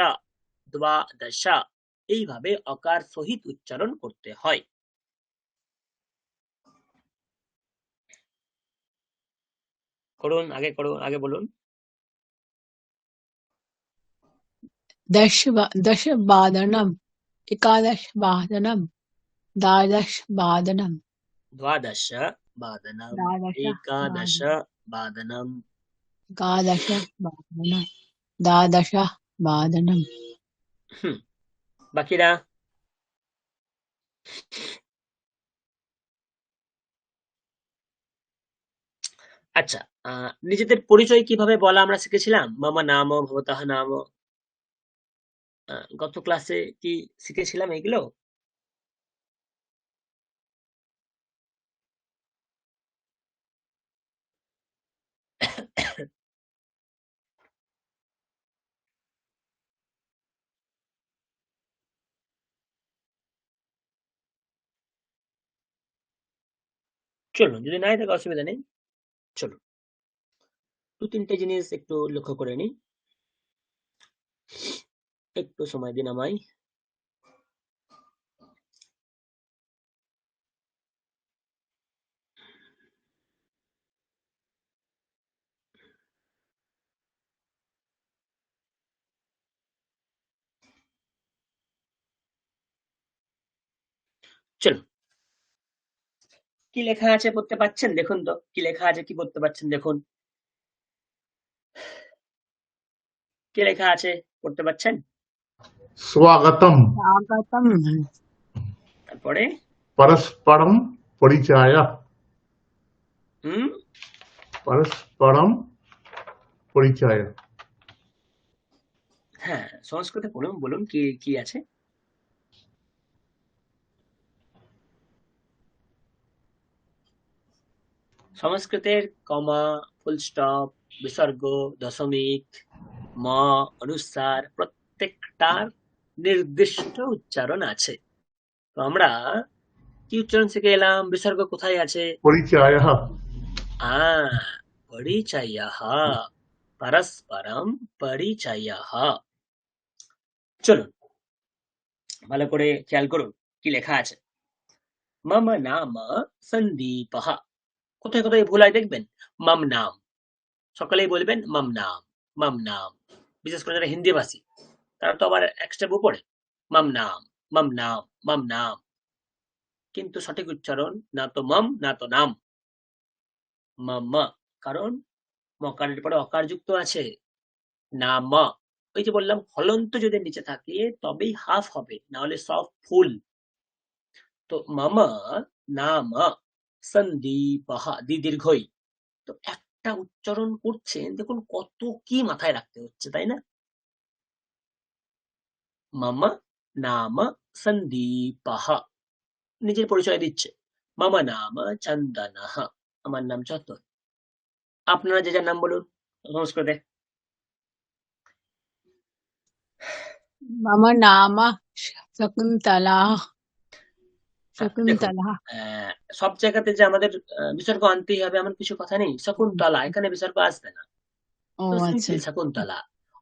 দ্বাদশ এইভাবে অকার সহিত উচ্চারণ করতে হয়। করুন, আগে বলুন। दश वादनम एकादश वादनम द्वादश वादनम द्वादश वादनम, द्वादश एकादश वादनम वादनम। एकादश वादनम द्वादश वादनम বাকিরা? আচ্ছা, নিজেদের পরিচয় কিভাবে বলা আমরা শিখেছিলাম, মামা নাম ভবতঃ নাম। গত ক্লাসে কি শিখেছিলাম এগুলো? চলুন, যদি নাই থাকে অসুবিধা নেই, চলুন দু তিনটে জিনিস একটু লক্ষ্য করে নিই। একটু সময় দিন আমায়। চলুন, কি লেখা আছে পড়তে পাচ্ছেন? দেখুন তো কি লেখা আছে, কি পড়তে পাচ্ছেন দেখুন। কি লেখা আছে পড়তে পাচ্ছেন? स्वागतम, स्वागतम তারপরে परस्परम परिचय, হুম परस्परम परिचय, হ্যাঁ, সংস্কৃতে বলুন, বলুন কি কি আছে। সংস্কৃতের কমা, ফুল স্টপ, বিসর্গ, দশমিক, ম, অনুস্বার প্রত্যেকটার নির্দিষ্ট উচ্চারণ আছে। তো আমরা কি উচ্চারণ শিখে এলাম? বিসর্গ কোথায় আছে? परिचय, পরিচয়ঃ, পরস্পরম পরিচয়ঃ। চলুন ভালো করে খেয়াল করুন কি লেখা আছে। মম নাম সন্দীপঃ। কোথায় কোথায় ভুল হয় দেখবেন, মম নাম, সকলেই বলবেন মম নাম, মম নাম। বিশেষ করে যারা হিন্দি ভাষী তারা তো আবার এক স্টেপ উপরে, মম নাম, মম নাম, মম নাম। কিন্তু সঠিক উচ্চারণ না তো মম না তো নাম, মম। কারণ মকারের পরে অকার যুক্ত আছে, নাম। ওই যে বললাম হলন্ত যদি নিচে থাকে তবেই হাফ হবে, না হলে সব ফুল। তো মম নাম সন্দীপঃ, দীর্ঘই। তো একটা উচ্চারণ করছেন, দেখুন কত কি মাথায় রাখতে হচ্ছে, তাই না? মম নাম সন্দীপঃ, নিজের পরিচয় দিচ্ছে। মম নাম চন্দনঃ, আমার নাম চন্দন। আপনারা যে যার নাম বলুন সংস্কৃতে। मम नाम शकुन्तला দেখুন शकुन्तला সব জায়গাতে যে আমাদের বিসর্গ আনতেই হবে এমন কিছু কথা নেই। শকুন্তলা এখানে বিসর্গ আসবে না, ও তো আচ্ছা সিম্পল শকুন্তলা।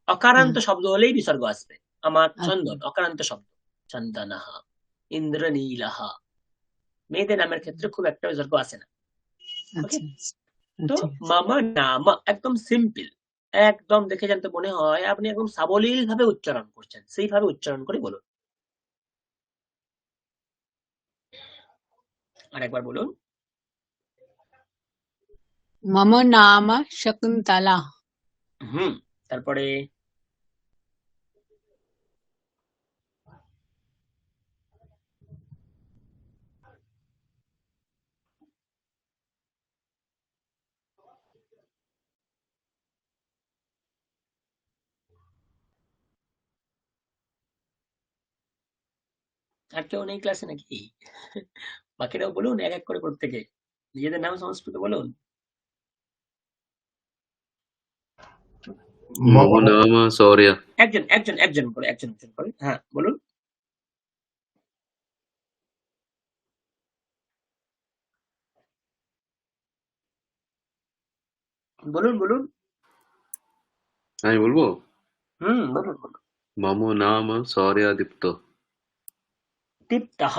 অকারান্ত শব্দ হলেই বিসর্গ আসবে। আমার চন্দন অকারান্ত শব্দ, চন্দনাহা, ইন্দ্রনীলাহা। মেয়েদের নামের ক্ষেত্রে খুব একটা বিসর্গ আসে না। ওকে, তো মামা নাম একদম সিম্পল, একদম দেখে জানতে মনে হয় আপনি একদম সাবলীল ভাবে উচ্চারণ করছেন, সেইভাবে উচ্চারণ করে বলুন। আরেকবার বলুন। मम नाम शकुन्तला তারপরে আর কেউ নেই ক্লাসে নাকি? বাকিরাও বলুন এক এক করে প্রত্যেকে নিজেদের নাম সংস্কৃত বলুন। मम नाम शौर्य। একজন একজন একজন করে হ্যাঁ বলুন। বলুন বলুন। আমি বলবো? বলুন বলুন। मम नाम शौर्यादीप्त। দীপ্তাহ।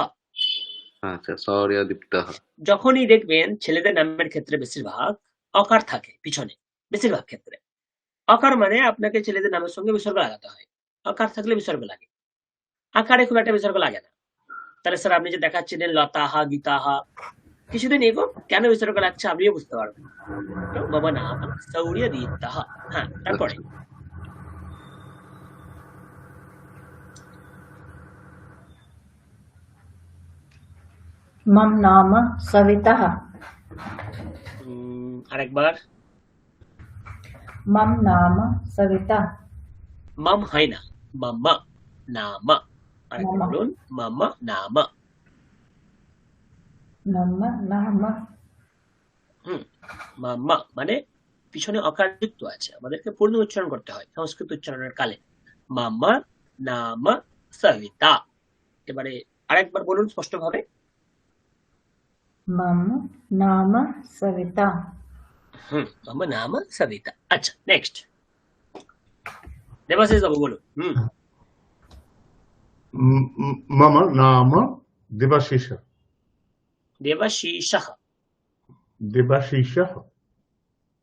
আচ্ছা, শৌর্যাদীপ্তः। যখনই দেখবেন ছেলেদের নামের ক্ষেত্রে বেশিরভাগ অকার থাকে পিছনে, বেশিরভাগ ক্ষেত্রে অকার মানে আপনাকে ছেলেদের নামের সঙ্গে বিসর্গ লাগাতে হয়। অকার থাকলে বিসর্গ লাগে, আকারে খুব একটা বিসর্গ লাগে না। তাহলে স্যার আপনি যে দেখাচ্ছিলেন লতাহা গীতাহা, কিছুদিন এগো কেন বিসর্গ লাগছে আপনিও বুঝতে পারবেন। তো বাবা নাম শৌর্যদীপ্তः। হ্যাঁ, তারপরে मम नाम सविता। আরেকবার। मम नाम सविता। মাম হয় না, মাম্মা নাম। আরেকবার বলুন, মাম্মা নাম। मम नाम। মাম্মা মানে পিছনে অকার যুক্ত আছে, আমাদেরকে পূর্ণ উচ্চারণ করতে হয় সংস্কৃত উচ্চারণের কালে। মাম্মা নাম সবিতা। এবারে আরেকবার বলুন স্পষ্টভাবে। मम नाम सविता। মাম নাম সবিতা। আচ্ছা, নেক্সট দেবাশিস বাবু বলুন। मम नाम देवाशीषः। দেবাশিষः। देवाशीषः।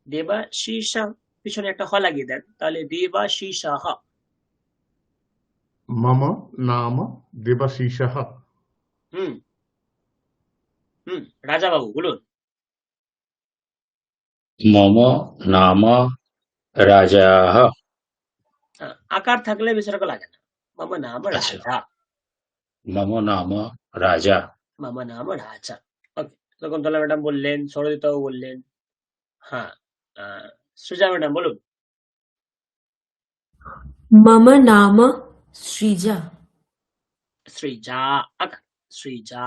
দেবাশিষ পিছনে একটা হ লাগিয়ে দেন, তাহলে দেবাশিষः। मम नाम देवाशीषः। রাজা বাবু বলুন। मम नाम राजाः। আকার থাকলে বিসর্গ লাগে না, মাম নাম আচ্ছা। রাজা। मम नाम राजा। মাম নাম রাজা। ওকে, শকুন্তলা ম্যাডাম বললেন, সরজিতাও বললেন। হ্যাঁ, সৃজা ম্যাডাম বলুন। मम नाम श्रीजा। সৃজা আকার, সৃজা।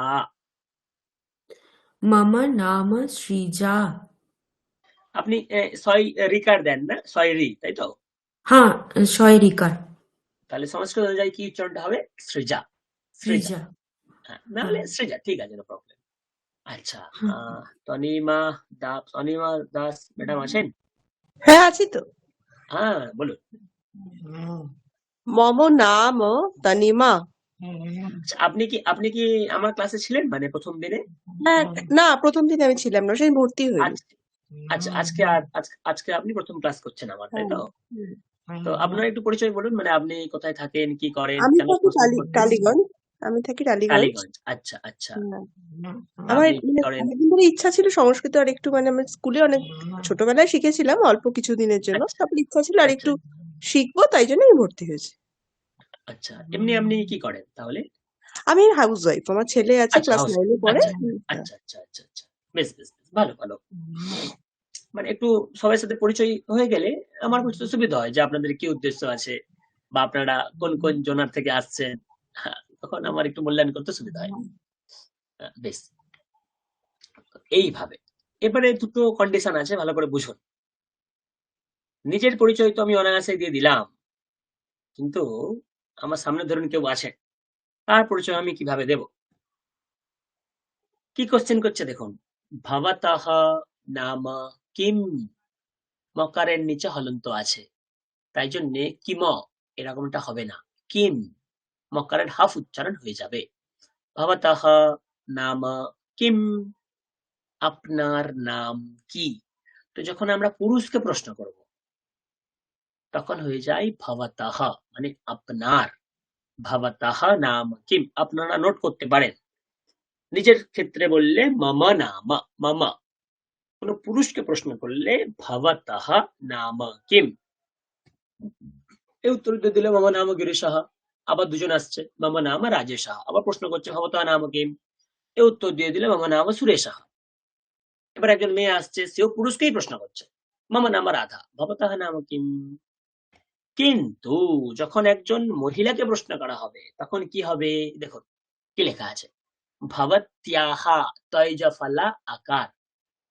मम नाम श्रीजा। আপনি ছয় রিকার দেন না, ছয় রি, তাই তো? हाँ, शौरिकार। তাহলে সংস্কৃত অনুযায়ী কি উচ্চারণটা হবে? সৃজা। श्रीजा। নাহলে সৃজা, ঠিক আছে, নো প্রবলেম। আচ্ছা, তনিমা দাস ম্যাডাম আছেন? হ্যাঁ আছি তো। হ্যাঁ বলুন। মম নাম তনিমা। আচ্ছা, আপনি কি আমার ক্লাসে ছিলেন মানে প্রথম দিনে? হ্যাঁ, না প্রথম দিন আমি ছিলাম না, সেই ভর্তি হইনি। আচ্ছা, আজকে আপনি প্রথম ক্লাস করছেন আমার, তাই তো? তো আপনার একটু পরিচয় বলুন, মানে আপনি কোথায় থাকেন, কি করেন, আমি কেন থাকি পছন্দ করতেন? টালিগঞ্জ। আমি থাকি টালিগঞ্জ। টালিগঞ্জ। আচ্ছা আচ্ছা। আমার আপনি কি করেন? অনেকদিন ধরে ইচ্ছা ছিল সংস্কৃত আর একটু, মানে আমি স্কুলে অনেক ছোটবেলায় শিখেছিলাম অল্প কিছু দিনের জন্য, আচ্ছা তারপর ইচ্ছা ছিল আর আচ্ছা একটু শিখবো, তাই জন্য আমি ভর্তি হয়েছি। আচ্ছা, এমনি আপনি কি করেন তাহলে? আমি হাউস ওয়াইফ, আমার ছেলে আছে আচ্ছা, ক্লাস হাউস। 9 এ পড়ে। আচ্ছা আচ্ছা আচ্ছা আচ্ছা, বেশ বেশ বেশ, ভালো ভালো। মানে একটু সবার সাথে পরিচয় হয়ে গেলে আমার বুঝতে সুবিধা হয় যে আপনাদের কি উদ্দেশ্য আছে বা আপনারা কোন কোন জোনার থেকে আসছেন। হ্যাঁ, তখন আমার একটু মূল্যায়ন করতে সুবিধা হয়। বেশ, এইভাবে। এবারে দুটো কন্ডিশন আছে, ভালো করে বুঝুন। নিজের পরিচয় তো আমি অনায়াসে দিয়ে দিলাম, কিন্তু আমার সামনে ধরুন কেউ আছে, তার পরিচয় আমি কিভাবে দেব? কি কোশ্চেন করছে দেখুন, ভবতঃ নাম কিম, মকারের নিচে হলন্ত আছে, তাই জন্য কিম এরকমটা হবে না, কিম মকারের হাফ উচ্চারণ হয়ে যাবে। ভবতঃ নাম কিম, আপনার নাম কি। তো যখন আমরা পুরুষকে প্রশ্ন করব তখন হয়ে যায় ভবতঃ, মানে আপনার। ভবতঃ নাম কিম, আপনারা নোট করতে পারেন। নিজের ক্ষেত্রে বললে মম নাম, মম। কোন পুরুষকে প্রশ্ন করলে ভবতঃ নাম কিম। এই উত্তর দিয়ে দিলে মম নাম গিরিশः। আবার দুজন আসছে, মম নাম রাজেশः, আবার প্রশ্ন করছে ভবতঃ নাম কিম। এই উত্তর দিয়ে দিলে মম নাম সুরেশः। এবার একজন মেয়ে আসছে, সেও পুরুষকেই প্রশ্ন করছে, মম নাম রাধা, ভবতঃ নাম কিম। কিন্তু যখন একজন মহিলাকে প্রশ্ন করা হবে তখন কি হবে দেখুন কি লেখা আছে, ভবত্যাহা, তৈজফলা আকার,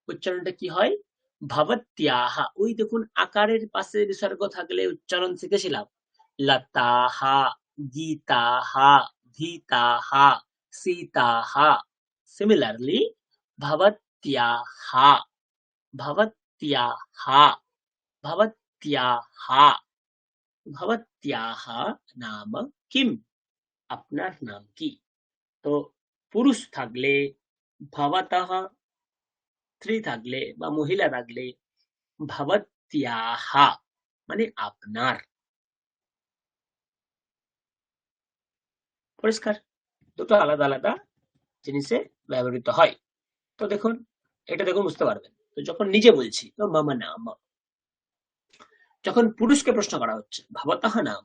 উচ্চারণটা কি হয় ভবত্যাহা। ওই দেখুন আকারের পাশে বিসর্গ থাকলে উচ্চারণ শিখেছিলাম, লতাহা, গীতাহা, ধীতাহা, সীতাহা। সিমিলারলি ভবত্যাহা, ভবত্যাহা, ভবত্যাহা, ভবত্যাহা নাম কিম, আপনার নাম কি। তো পুরুষ থাকলে ভবতঃ, স্ত্রী থাকলে বা মহিলা থাকলে ভবত্যাহা, মানে আপনার। পরিষ্কার? দুটো আলাদা আলাদা জিনিসে ব্যবহৃত হয়। তো দেখুন এটা দেখুন বুঝতে পারবেন। তো যখন নিজে বলছি তো মম নাম, যখন পুরুষকে প্রশ্ন করা হচ্ছে ভবতঃ নাম,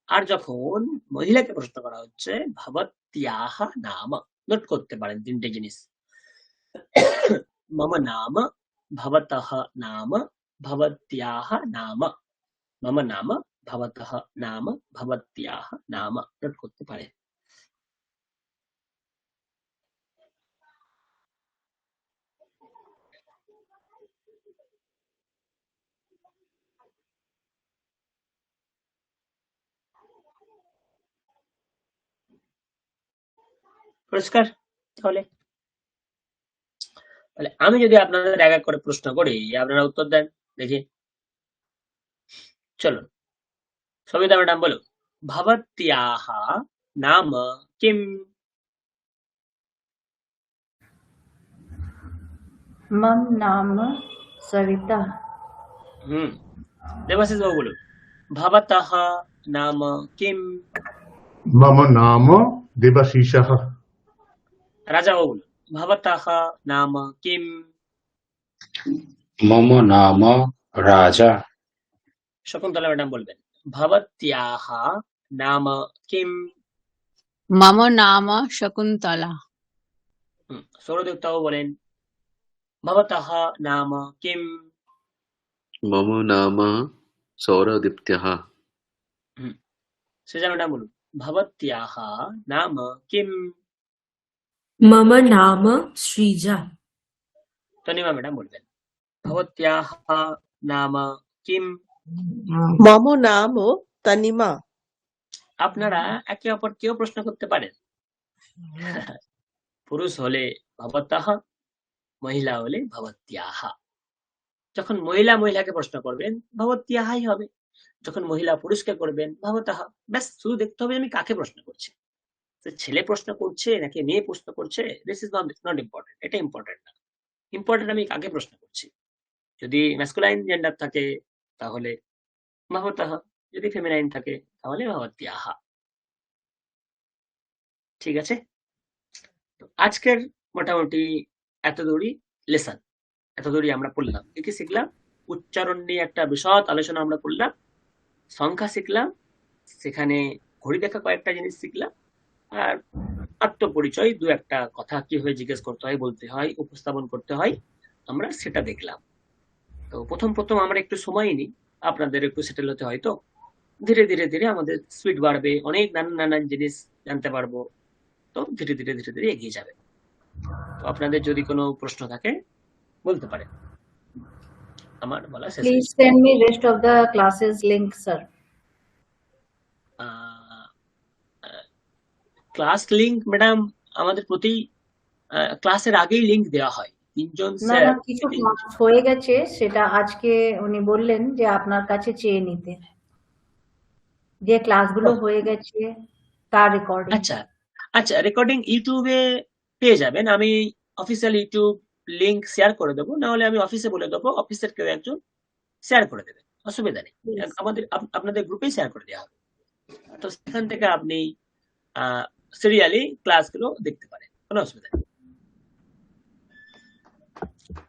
আর যখন মহিলাকে প্রশ্ন করা হচ্ছে ভবত্যাহা নাম। নোট করতে পারেন তিনটে জিনিস, মম নাম, ভবতঃ নাম, ভবত্যাহ নাম। মম নাম, ভবতঃ নাম, ভবত্যাহ নাম। নোট করতে পারেন। পরিষ্কার? তাহলে আমি যদি আপনাদের এক এক করে প্রশ্ন করি, আপনারা উত্তর দেন দেখি। চলুন, সবিতা ম্যাডাম বলুন, ভবত্যাহ নাম কিম। मम नाम सविता। দেবাশিস বাবু বলুন, ভবতঃ নাম কিম। मम नाम देवशीषः। রাজা বাবু বলুন, ভবতঃ নাম কিম। মম নাম রাজা। শকুন্তলা ম্যাডাম বলবেন, ভবত্যাহ নাম কিম। মম নাম শকুন্তলা। সৌরদীপ্ত বাবু বলেন, ভবতঃ নাম কিম। मम नाम सौरदीप्त्यः। সৃজা ম্যাডাম বলুন, ভবত্যাহ নাম কিম। মম নাম সৃজা। তনিমা ম্যাডাম বলবেন, ভবত্যাহ নাম কিম। মম নাম তনিমা। আপনারা একে অপরকেও প্রশ্ন করতে পারেন। পুরুষ হলে ভবতঃ, মহিলা হলে ভবত্যাহ। যখন মহিলা মহিলাকে প্রশ্ন করবেন ভবত্যাহাই হবে, যখন মহিলা পুরুষকে করবেন ভবতঃ। ব্যাস, শুধু দেখতে হবে আমি কাকে প্রশ্ন করছি, ছেলে প্রশ্ন করছে নাকি মেয়ে প্রশ্ন করছে, দিস ইজ নট ইম্পর্টেন্ট, এটা ইম্পর্টেন্ট না। ইম্পর্টেন্ট আমি কাকে প্রশ্ন করছি। যদি ম্যাসকুলাইন জেন্ডার থাকে তাহলে ভবতঃ, যদি ফেমিনাইন থাকে তাহলে ভবত্যাহ। ঠিক আছে? তো আজকের মোটামুটি এতদূরই লেসন, এতদূরই আমরা পড়লাম। কি কি শিখলাম? উচ্চারণ নিয়ে একটা বিশদ আলোচনা আমরা করলাম, সংখ্যা শিখলাম, সেখানে ঘড়ি দেখা কয়েকটা জিনিস শিখলাম, আর আত্মপরিচয় দু একটা কথা কিভাবে জিজ্ঞেস করতে হয়, বলতে হয়, উপস্থাপন করতে হয়, আমরা সেটা দেখলাম। তো প্রথম আমরা একটু সময় নিই, আপনাদের একটু সেটেল হতে হয়, তো ধীরে ধীরে ধীরে আমাদের স্পিড বাড়বে, অনেক নানান জিনিস জানতে পারবো, তো ধীরে ধীরে ধীরে ধীরে এগিয়ে যাবে। তো আপনাদের যদি কোনো প্রশ্ন থাকে বলতে পারেন। আমার বলা শেষ Please হয়েছে। send me rest of the classes link, sir. Class link madam আমাদের প্রতি ক্লাসের আগেই লিংক দেওয়া হয়। 3 জন না স্যার না, কিছু ক্লাস হয়ে গেছে, সেটা আজকে উনি বললেন যে আপনার কাছে চেয়ে নিতে, যে ক্লাসগুলো হয়ে গেছে তার রেকর্ডিং। আচ্ছা আচ্ছা, রেকর্ডিং ইউটিউবে পেয়ে যাবেন। আমি অফিসিয়াল ইউটিউব লিংক শেয়ার করে দেবো, না হলে আমি অফিসে বলে দেবো, অফিসের কেউ একজন শেয়ার করে দেবে, অসুবিধা নেই। আমাদের আপনাদের গ্রুপেই শেয়ার করে দেওয়া হবে, তো সেখান থেকে আপনি সিরিয়ালি ক্লাসগুলো দেখতে পারেন, কোনো অসুবিধা নেই।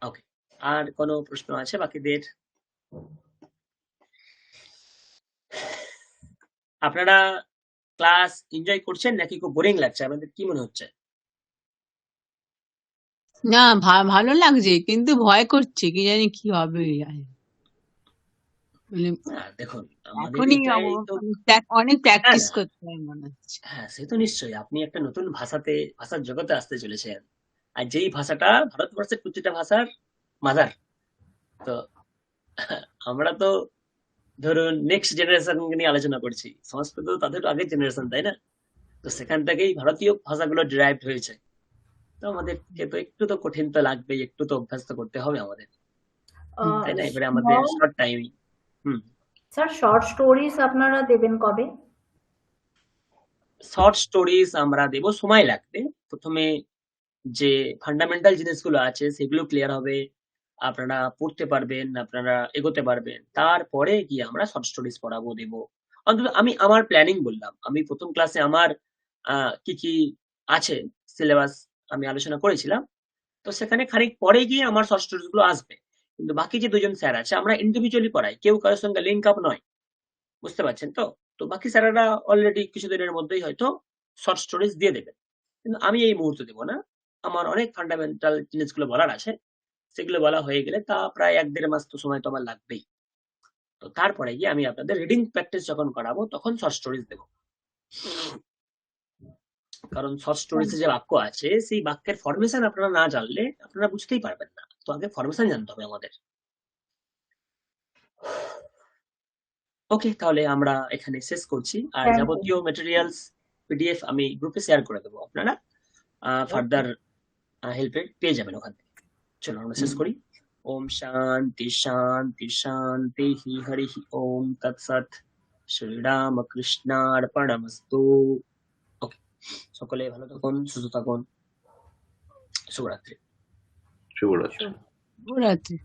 ওকে, আর কোনো প্রশ্ন আছে বাকিদের? আপনারা ক্লাস এনজয় করছেন নাকি খুব বোরিং লাগছে? আপনাদের কি মনে হচ্ছে? না, ভালো লাগছে, কিন্তু ভয় করছে, কি জানি কি হবে। মানে দেখুন, আমাদের এখনই এটাই তো। অনেক না প্র্যাকটিস না, করতে হয় মনে হচ্ছে। হ্যাঁ সে তো নিশ্চয়ই। আপনি একটা নতুন ভাষার জগতে আসতে চলেছেন, আর যেই ভাষাটা ভারতবর্ষের প্রতিটা ভাষার মাদার। তো আমরা তো ধরুন নেক্সট জেনারেশন নিয়ে আলোচনা করছি, সংস্কৃত তাদের আগের জেনারেশন, তাই না? তো সেখান থেকেই ভারতীয় ভাষাগুলো ডিরাইভড হয়েছে। তো আমাদেরকে তো একটু তো কঠিন তো লাগবেই, একটু তো অভ্যাস তো করতে হবে আমাদের, তাই না? এবারে আমাদের শর্ট টাইমই। স্যার, শর্ট স্টোরিজ আপনারা দেবেন কবে? শর্ট স্টোরিজ আমরা দেব, সময় লাগবে। প্রথমে যে ফান্ডামেন্টাল জিনিসগুলো আছে সেগুলো ক্লিয়ার হবে, আপনারা পড়তে পারবেন, আপনারা এগোতে পারবেন, তারপরে গিয়ে আমরা শর্ট স্টোরিজ পড়াবো, দেবো। অন্তত আমি আমার প্ল্যানিং বললাম, আমি প্রথম ক্লাসে আমার কি কি আছে সিলেবাস আমি আলোচনা করেছিলাম। তো সেখানে খানিক পরে গিয়ে আমার শর্ট স্টোরিজ গুলো আসবে। কিন্তু বাকি যে দুজন স্যার আছে আমরা ইন্ডিভিজুয়ালি পড়াই, কেউ কারোর সঙ্গে লিঙ্ক আপ নয়, বুঝতে পারছেন তো? তো বাকি স্যারেরা অলরেডি কিছুদিনের মধ্যেই হয়তো শর্ট স্টোরিজ দিয়ে দেবেন, কিন্তু আমি এই মুহূর্তে দেবো না। আমার অনেক ফান্ডামেন্টাল জিনিসগুলো বলার আছে, সেগুলো বলা হয়ে গেলে তা প্রায় 1-1.5 মাস তো সময় তো আমার লাগবেই। তো তারপরে গিয়ে আমি আপনাদের রিডিং প্র্যাকটিস যখন করাবো তখন শর্ট স্টোরিজ দেবো। কারণ শর্ট স্টোরিজে যে বাক্য আছে সেই বাক্যের ফরমেশন আপনারা না জানলে আপনারা বুঝতেই পারবেন না, তো আগে ফরমেশন জানতে হবে আমাদের। ওকে, তাহলে আমরা এখানে শেষ করছি, আর Thank you. যাবতীয় মেটেরিয়ালস পিডিএফ আমি গ্রুপে শেয়ার করে দেবো, আপনারা ফার্দার হেল্পে পেয়ে যাবেন ওখান থেকে। চলো আমরা শেষ করি। ওম শান্তি শান্তি শান্তি হরি ওম তৎসৎ। শ্রীরামকৃষ্ণার্পণমস্তু। ওকে, সকলে ভালো থাকুন, সুস্থ থাকুন, শুভরাত্রি। শুভরাত্রি। শুভরাত্রি।